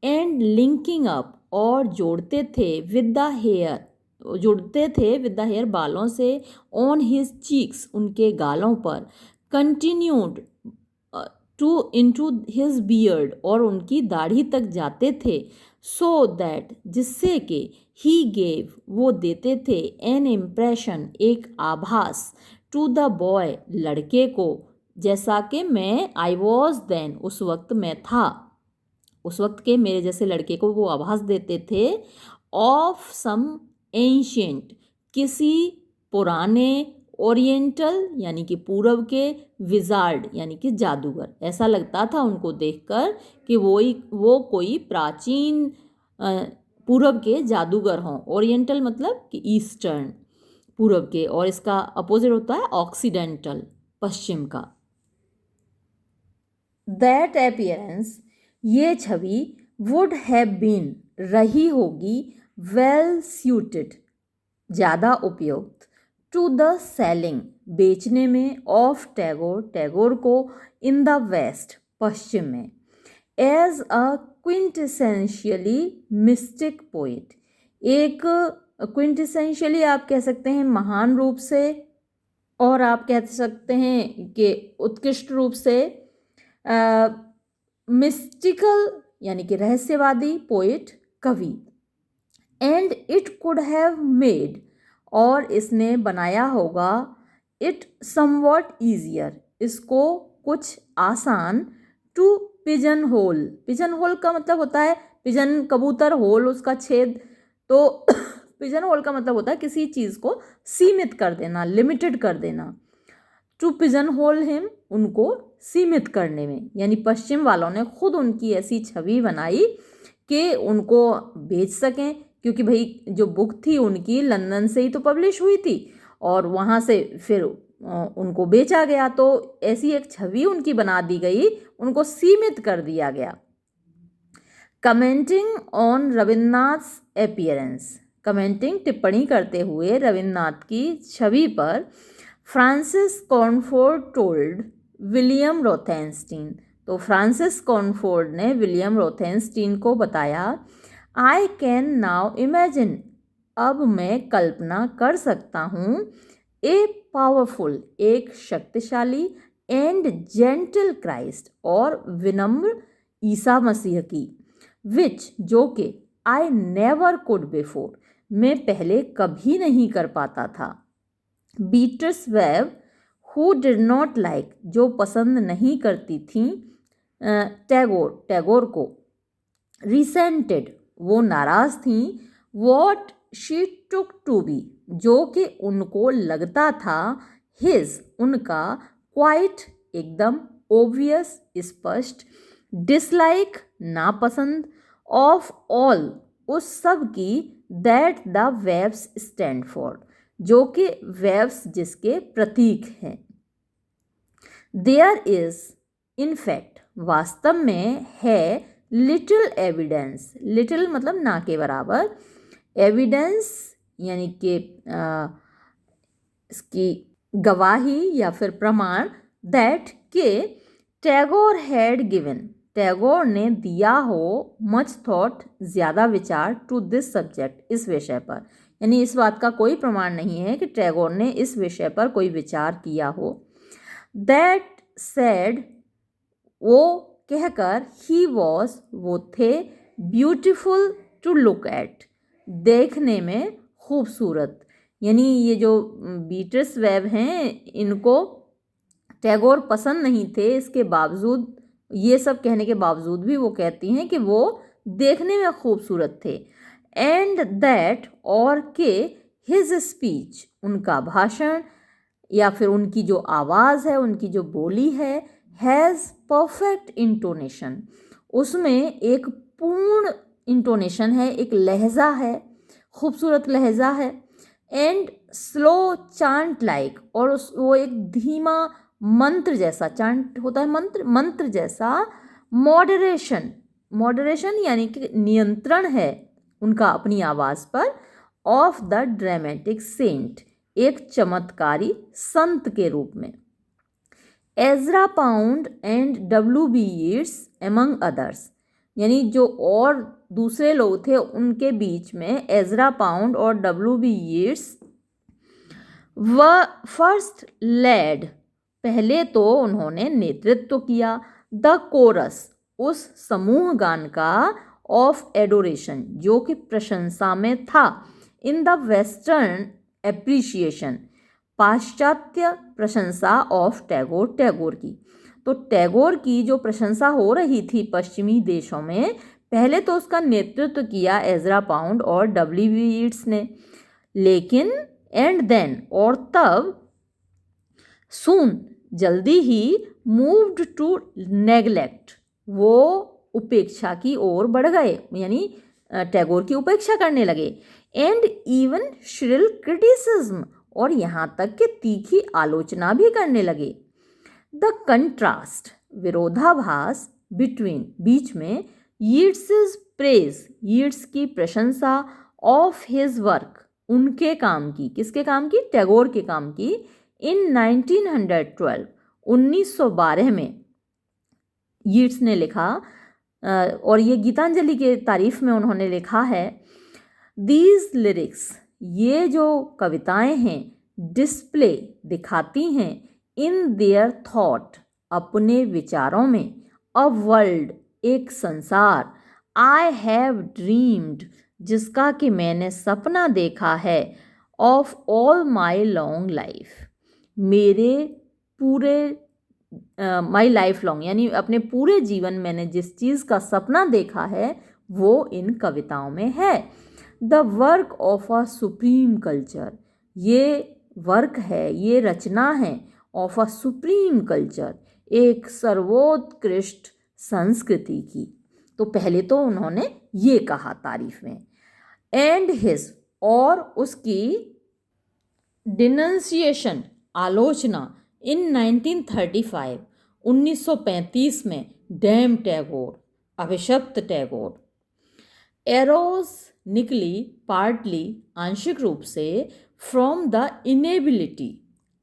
एंड लिंकिंग अप और जोड़ते थे विद द हेयर, जुड़ते थे विद द हेयर बालों से, ऑन हिज चीक्स उनके गालों पर, continued to into his beard और उनकी दाढ़ी तक जाते थे, सो दैट जिससे कि ही गेव वो देते थे, एन इम्प्रेशन एक आभास, टू द बॉय लड़के को, जैसा कि मैं आई वॉज देन उस वक्त मैं था, उस वक्त के मेरे जैसे लड़के को वो आभास देते थे, ऑफ सम एंशियंट किसी पुराने, ओरिएंटल यानी कि पूरब के, विजार्ड यानी कि जादूगर, ऐसा लगता था उनको देखकर कि वो कोई प्राचीन पूरब के जादूगर हों। ओरिएंटल मतलब कि ईस्टर्न, पूरब के, और इसका अपोजिट होता है ऑक्सीडेंटल, पश्चिम का। दैट अपीयरेंस ये छवि, वुड हैव बीन रही होगी, वेल सूटेड ज़्यादा उपयुक्त, टू द सेलिंग बेचने में, ऑफ टैगोर टैगोर को, इन द वेस्ट पश्चिम में, एज अ क्विंटेसेंशियली मिस्टिक पोइट, एक क्विंटेसेंशियली आप कह सकते हैं महान रूप से, और आप कह सकते हैं कि उत्कृष्ट रूप से, मिस्टिकल यानी कि रहस्यवादी, पोइट कवि, and it could have made और इसने बनाया होगा, इट समवॉट ईजियर इसको कुछ आसान, to pigeon hole, pigeon hole का मतलब होता है पिजन कबूतर, होल उसका छेद, तो पिजन होल का मतलब होता है किसी चीज़ को सीमित कर देना, लिमिटेड कर देना, टू पिजन होल हिम उनको सीमित करने में, यानी पश्चिम वालों ने खुद उनकी ऐसी छवि बनाई कि उनको बेच सकें, क्योंकि भाई जो बुक थी उनकी लंदन से ही तो पब्लिश हुई थी और वहाँ से फिर उनको बेचा गया, तो ऐसी एक छवि उनकी बना दी गई, उनको सीमित कर दिया गया। कमेंटिंग ऑन रविन्द्रनाथ्स अपीयरेंस, कमेंटिंग टिप्पणी करते हुए रविन्द्रनाथ की छवि पर, फ्रांसिस कॉर्नफोर्ड टोल्ड विलियम रोथेनस्टीन, तो फ्रांसिस कॉर्नफोर्ड ने विलियम रोथेनस्टीन को बताया, आई कैन नाउ इमेजिन अब मैं कल्पना कर सकता हूँ, ए पावरफुल एक शक्तिशाली, एंड जेंटल क्राइस्ट और विनम्र ईसा मसीह की, विच जो कि आई नेवर कुड बिफोर मैं पहले कभी नहीं कर पाता था, beaters wave who did not like जो पसंद नहीं करती थी, टैगोर को, रिसेंटेड वो नाराज थीं, what she took to be जो कि उनको लगता था, हिज उनका, क्वाइट एकदम, ओबियस स्पष्ट, डिसलाइक नापसंद, ऑफ ऑल उस सब की, that the waves stand for जो कि वेव्स जिसके प्रतीक हैं, देयर इज इन फैक्ट वास्तव में है, लिटिल एविडेंस, लिटिल मतलब ना के बराबर, एविडेंस यानी कि इसकी गवाही या फिर प्रमाण, दैट के टैगोर हैड गिवन टैगोर ने दिया हो, मच थॉट ज़्यादा विचार, टू दिस सब्जेक्ट इस विषय पर, यानी इस बात का कोई प्रमाण नहीं है कि टैगोर ने इस विषय पर कोई विचार किया हो, दैट सेड वो कहकर, ही वॉज वो थे, ब्यूटिफुल टू लुक एट देखने में खूबसूरत, यानी ये जो बीटर्स वेब हैं इनको टैगोर पसंद नहीं थे, इसके बावजूद ये सब कहने के बावजूद भी वो कहती हैं कि वो देखने में खूबसूरत थे, एंड दैट और के हिज स्पीच उनका भाषण या फिर उनकी जो आवाज़ है, उनकी जो बोली है, हैज़ परफेक्ट इंटोनेशन उसमें एक पूर्ण इंटोनेशन है, एक लहजा है, खूबसूरत लहजा है, एंड स्लो चांट लाइक और वो एक धीमा मंत्र जैसा, चांट होता है मंत्र, मंत्र जैसा, मॉडरेशन मॉडरेशन यानी कि नियंत्रण है उनका अपनी आवाज़ पर, ऑफ द ड्रामेटिक सेंट, एक चमत्कारी संत के रूप में। Ezra Pound and W.B. Yeats among others, यानी जो और दूसरे लोग थे उनके बीच में एजरा पाउंड और W.B. यीट्स व फर्स्ट लेड, पहले तो उन्होंने नेतृत्व किया, द कोरस, उस समूह गान का, ऑफ एडोरेशन, जो कि प्रशंसा में था, इन द वेस्टर्न एप्रिशिएशन, पाश्चात्य प्रशंसा ऑफ टैगोर, टैगोर की। तो टैगोर की जो प्रशंसा हो रही थी पश्चिमी देशों में, पहले तो उसका नेतृत्व किया एजरा पाउंड और W.B. यीट्स ने, लेकिन एंड देन, और तब, सून, जल्दी ही, मूव्ड टू नेग्लेक्ट, वो उपेक्षा की ओर बढ़ गए, यानी टैगोर की उपेक्षा करने लगे, एंड इवन श्रिल क्रिटिसिज्म, और यहाँ तक कि तीखी आलोचना भी करने लगे। द कंट्रास्ट, विरोधाभास, बिटवीन, बीच में, यीट्स प्रेज, यीट्स की प्रशंसा, ऑफ हिज वर्क, उनके काम की, किसके काम की, टैगोर के काम की, इन 1912, 1912 में यीट्स ने लिखा, और ये गीतांजलि के तारीफ में उन्होंने लिखा है, दीज लिरिक्स, ये जो कविताएं हैं, डिस्प्ले, दिखाती हैं, इन देयर थॉट, अपने विचारों में, अ वर्ल्ड, एक संसार, आई हैव ड्रीम्ड, जिसका कि मैंने सपना देखा है, of all my long life, मेरे पूरे माई लाइफ लॉन्ग, यानी अपने पूरे जीवन मैंने जिस चीज़ का सपना देखा है वो इन कविताओं में है। The work of a supreme culture, ये वर्क है, ये रचना है, ऑफ अ सुप्रीम कल्चर, एक सर्वोत्कृष्ट संस्कृति की। तो पहले तो उन्होंने ये कहा तारीफ में, एंड हिज, और उसकी डिनंसिएशन, आलोचना, इन 1935, 1935 में, डैम टैगोर, अभिशप्त टैगोर, एरोज, निकली, पार्टली, आंशिक रूप से, फ्रॉम द इनेबिलिटी,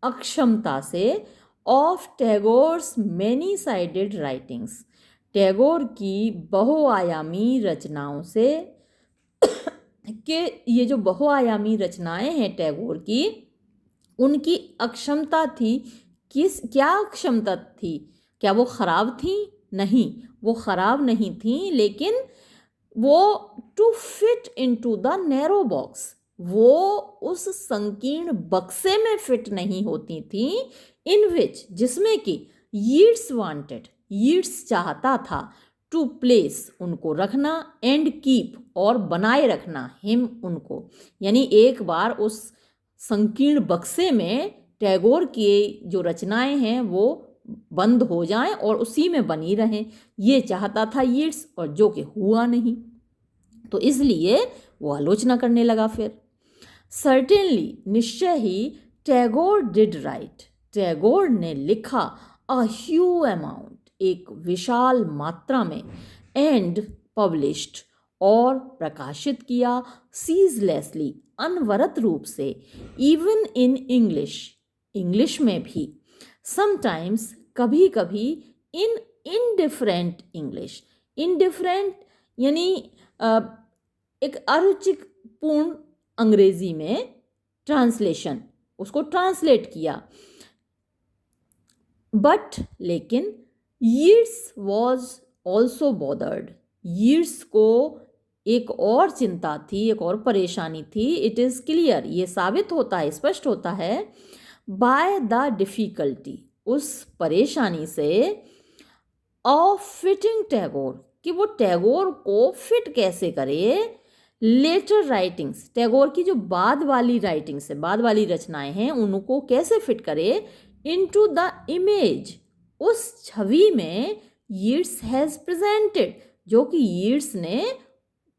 अक्षमता से, of Tagore's many sided writings, Tagore की बहुआयामी रचनाओं से, कि ये जो बहुआयामी रचनाएं हैं टैगोर की, उनकी अक्षमता थी। क्या अक्षमता थी? क्या वो ख़राब थी? नहीं, वो ख़राब नहीं थी, लेकिन वो to fit into the narrow box, वो उस संकीर्ण बक्से में फिट नहीं होती थी, इन विच, जिसमें कि यीट्स वांटेड, यीट्स चाहता था, टू प्लेस, उनको रखना, एंड कीप, और बनाए रखना, हिम, उनको, यानी एक बार उस संकीर्ण बक्से में टैगोर की जो रचनाएं हैं वो बंद हो जाएं और उसी में बनी रहें, ये चाहता था यीट्स, और जो कि हुआ नहीं, तो इसलिए वो आलोचना करने लगा। फिर सर्टेनली, निश्चय ही, टैगोर डिड राइट, टैगोर ने लिखा, अ ह्यू अमाउंट, एक विशाल मात्रा में, एंड पब्लिश्ड, और प्रकाशित किया, सीजलेसली, अनवरत रूप से, इवन इन इंग्लिश, इंग्लिश में भी, समटाइम्स, कभी कभी, इन इनडिफरेंट इंग्लिश, इनडिफरेंट यानी एक अरुचिपूर्ण अंग्रेजी में ट्रांसलेशन, उसको ट्रांसलेट किया, बट, लेकिन, Yeats was also bothered, Yeats को एक और चिंता थी, एक और परेशानी थी, इट इज़ क्लियर, ये साबित होता है, स्पष्ट होता है, बाय द डिफ़िकल्टी, उस परेशानी से, ऑफ फिटिंग टैगोर, कि वो टैगोर को फिट कैसे करे, लेटर राइटिंग्स, टैगोर की जो बाद वाली राइटिंग्स है, बाद वाली रचनाएं हैं, उनको कैसे फिट करे, इनटू द इमेज, उस छवि में, यीट्स हैज़ प्रेजेंटेड, जो कि यीट्स ने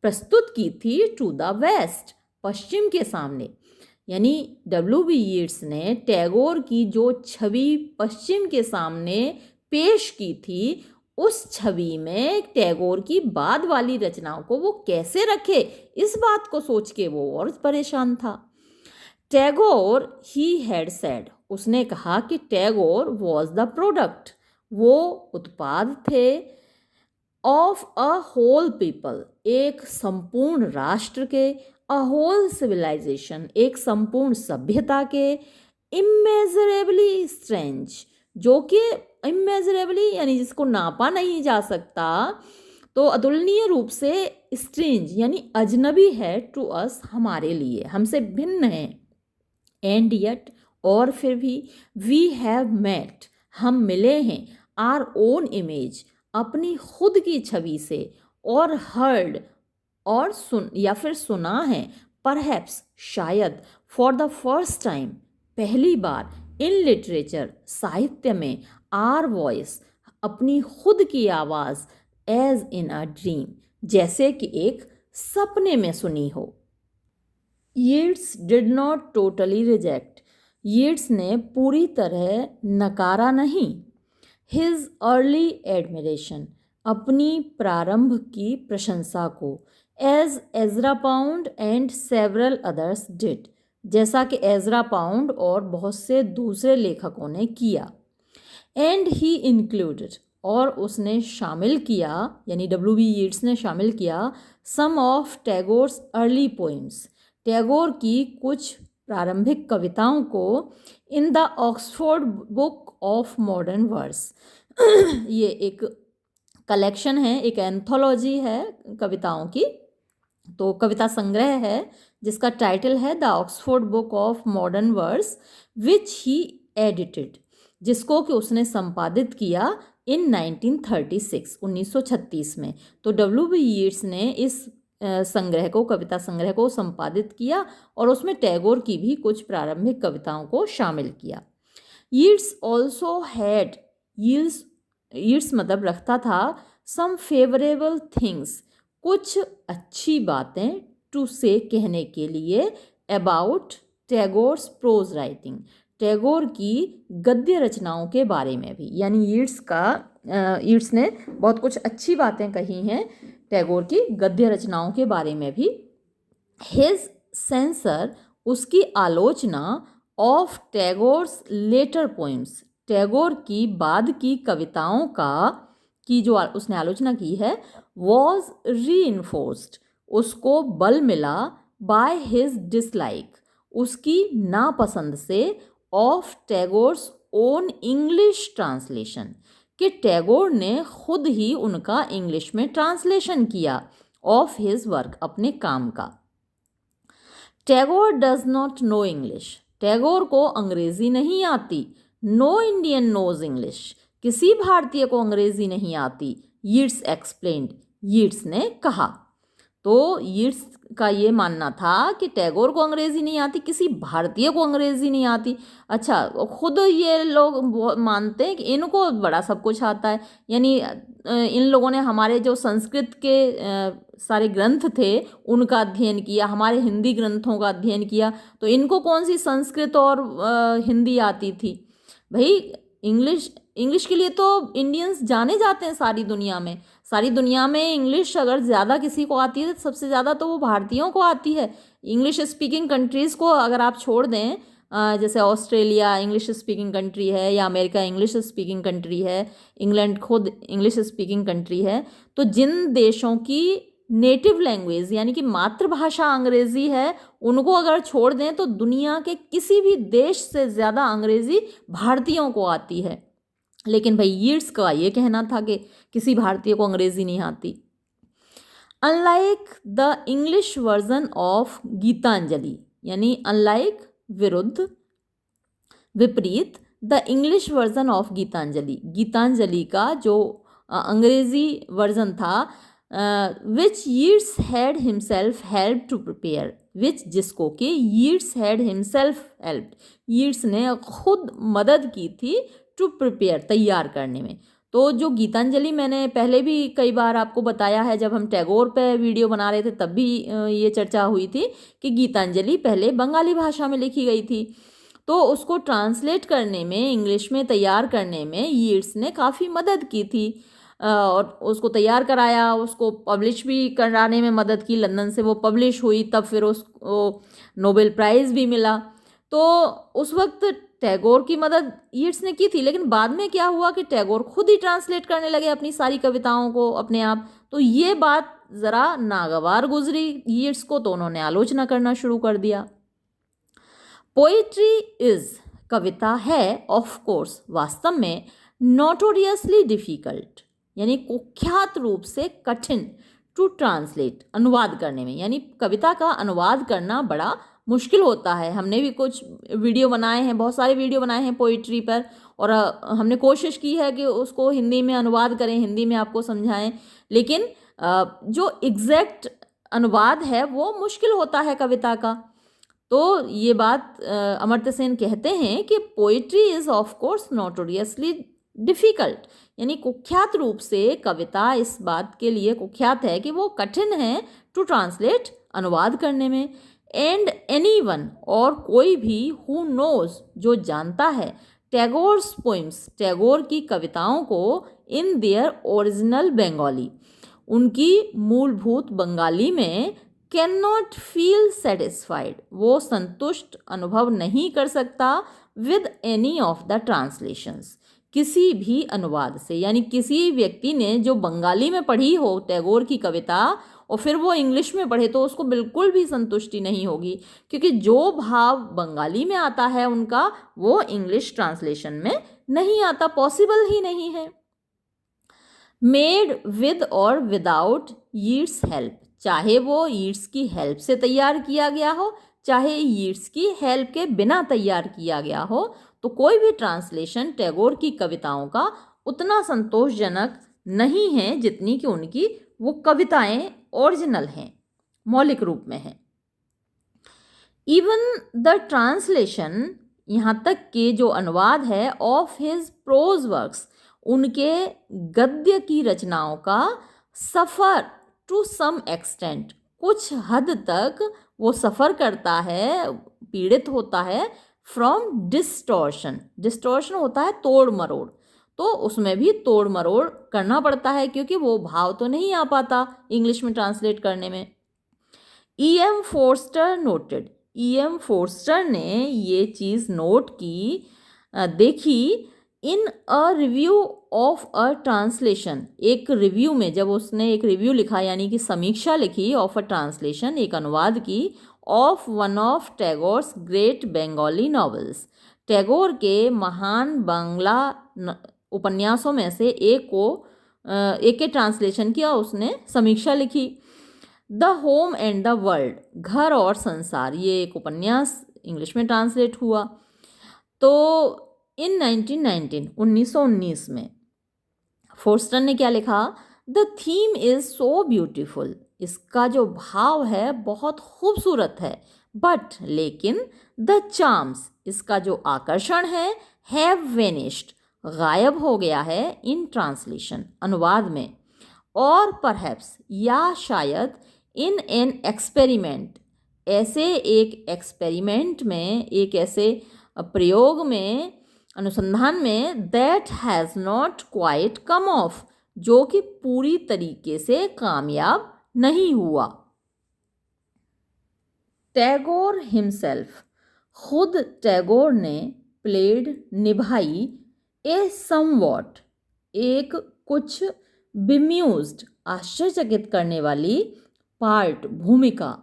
प्रस्तुत की थी, टू द वेस्ट, पश्चिम के सामने, यानी W.B. यीट्स ने टैगोर की जो छवि पश्चिम के सामने पेश की थी, उस छवि में टैगोर की बाद वाली रचनाओं को वो कैसे रखे, इस बात को सोच के वो और परेशान था। टैगोर ही हैड सेड, उसने कहा कि टैगोर वॉज द प्रोडक्ट, वो उत्पाद थे, ऑफ अ होल पीपल, एक संपूर्ण राष्ट्र के, अ होल सिविलाइजेशन, एक संपूर्ण सभ्यता के, इमेजरेबली स्ट्रेंज, जो कि इमेजरेबली यानी जिसको नापा नहीं जा सकता, तो अतुलनीय रूप से स्ट्रेंज यानी अजनबी है, टू अस, हमारे लिए, हमसे भिन्न है। एंड येट, और फिर भी, वी हैव मेट, हम मिले हैं, आर ओन इमेज, अपनी खुद की छवि से, और हर्ड, और सुन या फिर सुना है, परहैप्स, शायद, फॉर द फर्स्ट टाइम, पहली बार, इन लिटरेचर, साहित्य में, आर वॉइस, अपनी खुद की आवाज़, एज इन अ ड्रीम, जैसे कि एक सपने में सुनी हो। Yeats did not totally reject, Yeats ने पूरी तरह नकारा नहीं, हिज अर्ली एडमिरेशन, अपनी प्रारंभ की प्रशंसा को, as Ezra Pound and several others did, जैसा कि एजरा पाउंड और बहुत से दूसरे लेखकों ने किया। एंड ही इंक्लूडेड, और उसने शामिल किया, यानी W.B. यीट्स ने शामिल किया, some of Tagore's early poems, Tagore की कुछ प्रारंभिक कविताओं को, in the Oxford book of modern verse, ये एक कलेक्शन है, एक एंथोलॉजी है कविताओं की, तो कविता संग्रह है जिसका टाइटल है the Oxford book of modern verse, which he edited, जिसको कि उसने संपादित किया इन 1936 में। तो W.B. यीट्स ने इस संग्रह को, कविता संग्रह को संपादित किया और उसमें टैगोर की भी कुछ प्रारंभिक कविताओं को शामिल किया। यीट्स ऑल्सो हैड, यीट्स मतलब रखता था, सम फेवरेबल थिंग्स, कुछ अच्छी बातें, टू से, कहने के लिए, about Tagore's pros writing, Tagore की गद्य रचनाओं के बारे में भी, यानी यीट्स ने बहुत कुछ अच्छी बातें कही हैं टैगोर की गद्य रचनाओं के बारे में भी। हिज सेंसर, उसकी आलोचना, of Tagore's later poems, Tagore की बाद की कविताओं की जो उसने आलोचना की है, वॉज रीइंफोर्स्ड, उसको बल मिला, बाय हिज डिसलाइक, उसकी नापसंद से, of Tagore's own English translation, कि टैगोर ने खुद ही उनका इंग्लिश में ट्रांसलेशन किया, ऑफ हिज वर्क, अपने काम का। Tagore does not know English, Tagore को अंग्रेजी नहीं आती, नो इंडियन नोज इंग्लिश, किसी भारतीय को अंग्रेजी नहीं आती, यीट्स एक्सप्लेन्ड, यीट्स ने कहा। तो यीट्स का ये मानना था कि टैगोर को अंग्रेजी नहीं आती, किसी भारतीय को अंग्रेजी नहीं आती। अच्छा, खुद ये लोग मानते हैं कि इनको बड़ा सब कुछ आता है, यानी इन लोगों ने हमारे जो संस्कृत के सारे ग्रंथ थे उनका अध्ययन किया, हमारे हिंदी ग्रंथों का अध्ययन किया, तो इनको कौन सी संस्कृत और हिंदी आती थी। भाई इंग्लिश के लिए तो इंडियंस जाने जाते हैं सारी दुनिया में इंग्लिश अगर ज़्यादा किसी को आती है तो सबसे ज़्यादा तो वो भारतीयों को आती है। इंग्लिश स्पीकिंग कंट्रीज़ को अगर आप छोड़ दें, जैसे ऑस्ट्रेलिया इंग्लिश स्पीकिंग कंट्री है, या अमेरिका इंग्लिश स्पीकिंग कंट्री है, इंग्लैंड खुद इंग्लिश स्पीकिंग कंट्री है, तो जिन देशों की नेटिव लैंग्वेज यानी कि मातृभाषा अंग्रेज़ी है, उनको अगर छोड़ दें तो दुनिया के किसी भी देश से ज़्यादा अंग्रेज़ी भारतीयों को आती है। लेकिन भाई यीट्स का ये कहना था कि किसी भारतीय को अंग्रेज़ी नहीं आती। Unlike the English version of Gitanjali, यानी अनलाइक विरुद्ध, विपरीत, the English version of Gitanjali का जो अंग्रेज़ी वर्जन था, which Yeats had himself help to prepare, which जिसको कि Yeats had himself help, Yeats ने खुद मदद की थी, टू प्रिपेयर, तैयार करने में। तो जो गीतांजलि मैंने पहले भी कई बार आपको बताया है, जब हम टैगोर पे वीडियो बना रहे थे तब भी ये चर्चा हुई थी कि गीतांजलि पहले बंगाली भाषा में लिखी गई थी, तो उसको ट्रांसलेट करने में, इंग्लिश में तैयार करने में यीट्स ने काफ़ी मदद की थी। और उसको तैयार कराया, उसको पब्लिश भी कराने में मदद की, लंदन से वो पब्लिश हुई, तब फिर उसको नोबेल प्राइज़ भी मिला। तो उस वक्त टैगोर की मदद यीट्स ने की थी, लेकिन बाद में क्या हुआ कि टैगोर खुद ही ट्रांसलेट करने लगे अपनी सारी कविताओं को अपने आप। तो ये बात ज़रा नागवार गुजरी यीट्स को, तो उन्होंने आलोचना करना शुरू कर दिया। पोइट्री इज़, कविता है, ऑफ कोर्स, वास्तव में, नोटोरियसली डिफ़िकल्ट, यानी कुख्यात रूप से कठिन, टू ट्रांसलेट, अनुवाद करने में, यानी कविता का अनुवाद करना बड़ा मुश्किल होता है। हमने भी कुछ वीडियो बनाए हैं, बहुत सारे वीडियो बनाए हैं पोइट्री पर, और हमने कोशिश की है कि उसको हिंदी में अनुवाद करें, हिंदी में आपको समझाएं, लेकिन जो एग्जैक्ट अनुवाद है वो मुश्किल होता है कविता का। तो ये बात अमर्त्य सेन कहते हैं कि poetry is of course notoriously difficult, यानी कुख्यात रूप से कविता इस बात के लिए कुख्यात है कि वो कठिन है टू ट्रांसलेट, अनुवाद करने में। एंड एनीवन, और कोई भी, हु नोज, जो जानता है, टैगोर्स पोइम्स, टैगोर की कविताओं को, इन देयर ओरिजिनल बंगाली, उनकी मूलभूत बंगाली में, कैन नॉट फील सेटिस्फाइड, वो संतुष्ट अनुभव नहीं कर सकता, with any of the translations, किसी भी अनुवाद से। यानी किसी व्यक्ति ने जो बंगाली में पढ़ी हो टैगोर की कविता और फिर वो इंग्लिश में पढ़े, तो उसको बिल्कुल भी संतुष्टि नहीं होगी, क्योंकि जो भाव बंगाली में आता है उनका, वो इंग्लिश ट्रांसलेशन में नहीं आता, पॉसिबल ही नहीं है। मेड विद और विदाउट यीट्स हेल्प, चाहे वो यीट्स की हेल्प से तैयार किया गया हो, चाहे यीट्स की हेल्प के बिना तैयार किया गया हो, तो कोई भी ट्रांसलेशन टैगोर की कविताओं का उतना संतोषजनक नहीं है जितनी कि उनकी वो कविताएं ओरिजिनल हैं, मौलिक रूप में हैं। इवन द ट्रांसलेशन, यहाँ तक कि जो अनुवाद है, ऑफ हिज प्रोज वर्क्स, उनके गद्य की रचनाओं का, सफ़र टू सम एक्सटेंट, कुछ हद तक वो सफ़र करता है, पीड़ित होता है, फ्रॉम डिस्टॉर्शन, डिस्टॉर्शन होता है तोड़ मरोड़, तो उसमें भी तोड़ मरोड़ करना पड़ता है, क्योंकि वो भाव तो नहीं आ पाता इंग्लिश में ट्रांसलेट करने में। E.M. Forster noted, E.M. Forster ने ये चीज़ नोट की, देखी, in a review of a translation, एक रिव्यू में, जब उसने एक रिव्यू लिखा यानी कि समीक्षा लिखी, ऑफ अ ट्रांसलेशन, एक अनुवाद की, of one of Tagore's great Bengali novels, Tagore के महान बांग्ला उपन्यासों में से एक को, एक के ट्रांसलेशन किया, उसने समीक्षा लिखी। The home and the world, घर और संसार, ये एक उपन्यास इंग्लिश में ट्रांसलेट हुआ। तो इन 1919 में फोर्स्टर ने क्या लिखा, the theme is so beautiful, इसका जो भाव है बहुत खूबसूरत है, बट लेकिन, द चार्म्स, इसका जो आकर्षण है, हैव वेनिश्ड, गायब हो गया है, इन ट्रांसलेशन, अनुवाद में, और परहैप्स, या शायद, इन एन एक्सपेरिमेंट, ऐसे एक एक्सपेरिमेंट में, एक ऐसे प्रयोग में, अनुसंधान में, that has not quite come of, जो कि पूरी तरीके से कामयाब नहीं हुआ। टैगोर हिमसेल्फ, खुद टैगोर ने, प्लेड, निभाई, ए समवॉट, एक कुछ, बिम्यूज्ड, आश्चर्यचकित करने वाली, पार्ट, भूमिका,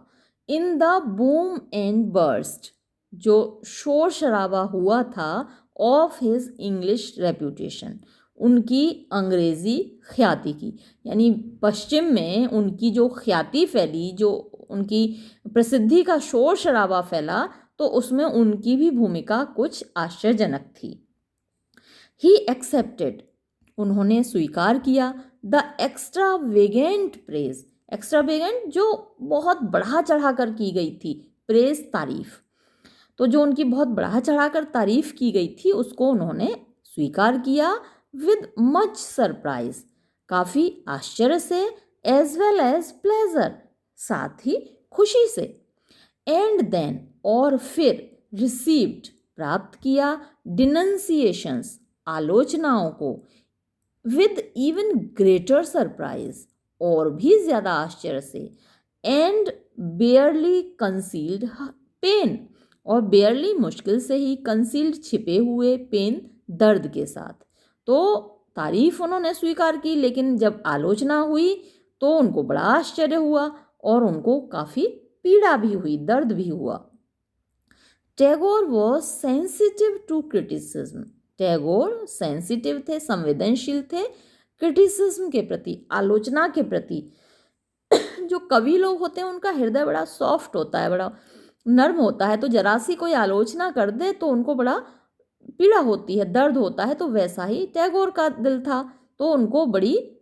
in the boom and burst, जो शोर शराबा हुआ था, ऑफ हिज इंग्लिश रेप्यूटेशन, उनकी अंग्रेज़ी ख्याति की, यानी पश्चिम में उनकी जो ख्याति फैली, जो उनकी प्रसिद्धि का शोर शराबा फैला, तो उसमें उनकी भी भूमिका कुछ आश्चर्यजनक थी। ही एक्सेप्टेड, उन्होंने स्वीकार किया, द एक्स्ट्रावेगेंट प्रेज, एक्स्ट्रावेगेंट जो बहुत बढ़ा चढ़ा कर की गई थी, प्रेज, तारीफ, तो जो उनकी बहुत बढ़ा चढ़ा कर तारीफ की गई थी उसको उन्होंने स्वीकार किया, विद मच सरप्राइज, काफ़ी आश्चर्य से, एज वेल एज प्लेजर, साथ ही खुशी से, एंड देन, और फिर, रिसीव्ड, प्राप्त किया, डिनंसिएशंस, आलोचनाओं को, विद इवन ग्रेटर सरप्राइज, और भी ज़्यादा आश्चर्य से, एंड बेयरली कंसील्ड पेन, और बेयरली मुश्किल से ही, कंसील्ड छिपे हुए, पेन दर्द के साथ। तो तारीफ उन्होंने स्वीकार की, लेकिन जब आलोचना हुई तो उनको बड़ा आश्चर्य हुआ और उनको काफ़ी पीड़ा भी हुई, दर्द भी हुआ। Tagore was sensitive to criticism, Tagore sensitive थे, संवेदनशील थे क्रिटिसिज्म के प्रति, आलोचना के प्रति। जो कवि लोग होते हैं उनका हृदय बड़ा सॉफ्ट होता है, बड़ा नर्म होता है, तो जरा सी कोई आलोचना कर दे तो उनको बड़ा पीड़ा होती है, दर्द होता है। तो वैसा ही टैगोर का दिल था, तो उनको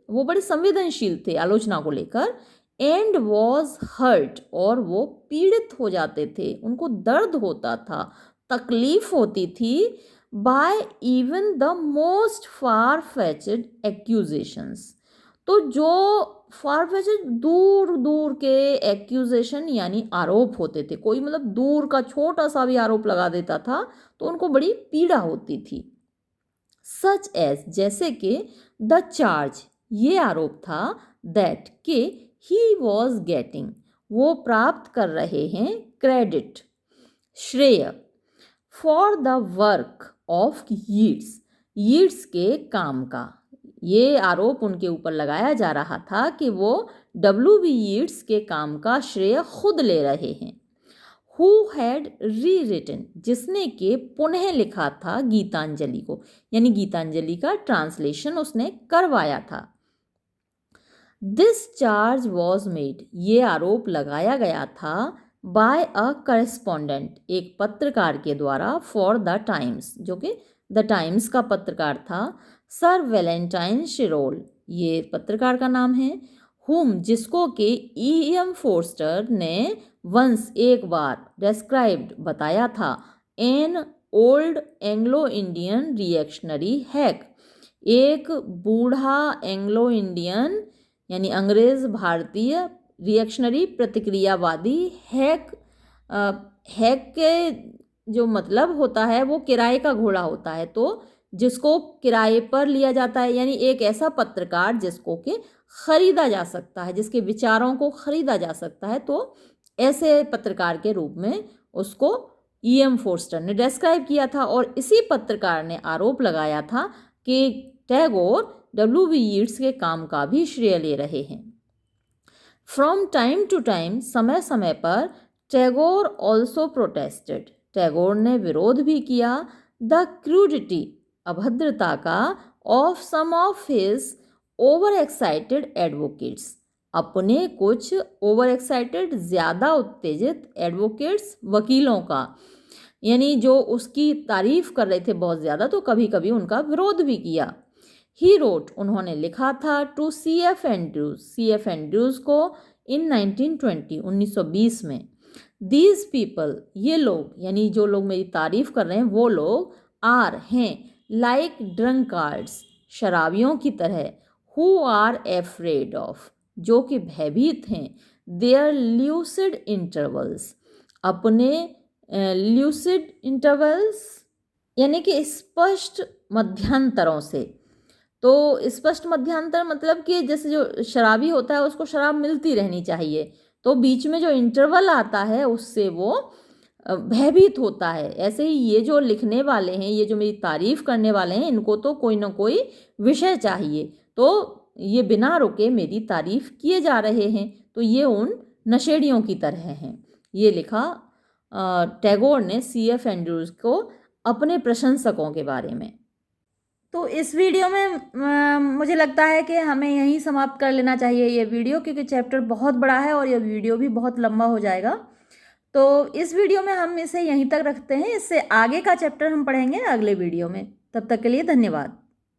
वो बड़े संवेदनशील थे आलोचना को लेकर। एंड वॉज हर्ट, और वो पीड़ित हो जाते थे, उनको दर्द होता था, तकलीफ होती थी, by even the most far fetched accusations. तो जो फार फेचड, दूर दूर के एक्यूजेशन यानी आरोप होते थे, कोई मतलब दूर का छोटा सा भी आरोप लगा देता था तो उनको बड़ी पीड़ा होती थी। सच एज, जैसे कि द चार्ज, ये आरोप था, दैट के ही वॉज गेटिंग, वो प्राप्त कर रहे हैं, क्रेडिट, श्रेय, for the work of Yeats, Yeats के काम का। ये आरोप उनके ऊपर लगाया जा रहा था कि वो W.B. यीट्स के काम का श्रेय खुद ले रहे हैं। हु हैड री रिटन, जिसने के पुनः लिखा था गीतांजलि को, यानी गीतांजलि का ट्रांसलेशन उसने करवाया था। दिस चार्ज वॉज मेड, ये आरोप लगाया गया था, बाय अ करेस्पॉन्डेंट, एक पत्रकार के द्वारा, फॉर द टाइम्स, जो कि द टाइम्स का पत्रकार था, सर वैलेंटाइन शिरोल, ये पत्रकार का नाम है। हुम, जिसको कि E.M. फोर्स्टर ने वंस, एक बार, डिस्क्राइब्ड, बताया था, an old Anglo Indian reactionary hack, एक बूढ़ा एंग्लो इंडियन यानी अंग्रेज भारतीय रिएक्शनरी प्रतिक्रियावादी हैक। हैक के जो मतलब होता है वो किराए का घोड़ा होता है, तो जिसको किराए पर लिया जाता है, यानी एक ऐसा पत्रकार जिसको कि खरीदा जा सकता है, जिसके विचारों को खरीदा जा सकता है, तो ऐसे पत्रकार के रूप में उसको E.M. फोर्स्टर ने डिस्क्राइब किया था। और इसी पत्रकार ने आरोप लगाया था कि टैगोर W.B. यीट्स के काम का भी श्रेय ले रहे हैं। फ्रॉम टाइम टू टाइम, समय समय पर, टैगोर ऑल्सो प्रोटेस्टेड, टैगोर ने विरोध भी किया, द क्रूडिटी, अभद्रता का, of some of his over excited advocates, अपने कुछ ओवर एक्साइटेड, ज़्यादा उत्तेजित एडवोकेट्स, वकीलों का, यानी जो उसकी तारीफ कर रहे थे बहुत ज़्यादा, तो कभी कभी उनका विरोध भी किया। ही रोट, उन्होंने लिखा था, to C.F. Andrews, C.F. Andrews को, इन 1920, 1920 में, दीज पीपल, ये लोग, यानी जो लोग मेरी तारीफ कर रहे हैं वो लोग, आर, हैं, लाइक ड्रंकार्ड्स, शराबियों की तरह, हु आर एफ्रेड ऑफ, जो कि भयभीत हैं, देयर ल्यूसिड इंटरवल्स, अपने ल्यूसिड इंटरवल्स यानी कि स्पष्ट मध्यांतरों से। तो स्पष्ट मध्यांतर मतलब कि जैसे जो शराबी होता है उसको शराब मिलती रहनी चाहिए, तो बीच में जो इंटरवल आता है उससे वो भयभीत होता है। ऐसे ही ये जो लिखने वाले हैं, ये जो मेरी तारीफ करने वाले हैं, इनको तो कोई ना कोई विषय चाहिए, तो ये बिना रुके मेरी तारीफ किए जा रहे हैं, तो ये उन नशेड़ियों की तरह हैं। ये लिखा टैगोर ने C.F. एंड्रूज को अपने प्रशंसकों के बारे में। तो इस वीडियो में मुझे लगता है कि हमें यहीं समाप्त कर लेना चाहिए ये वीडियो, क्योंकि चैप्टर बहुत बड़ा है और ये वीडियो भी बहुत लंबा हो जाएगा। तो इस वीडियो में हम इसे यहीं तक रखते हैं, इससे आगे का चैप्टर हम पढ़ेंगे अगले वीडियो में। तब तक के लिए धन्यवाद।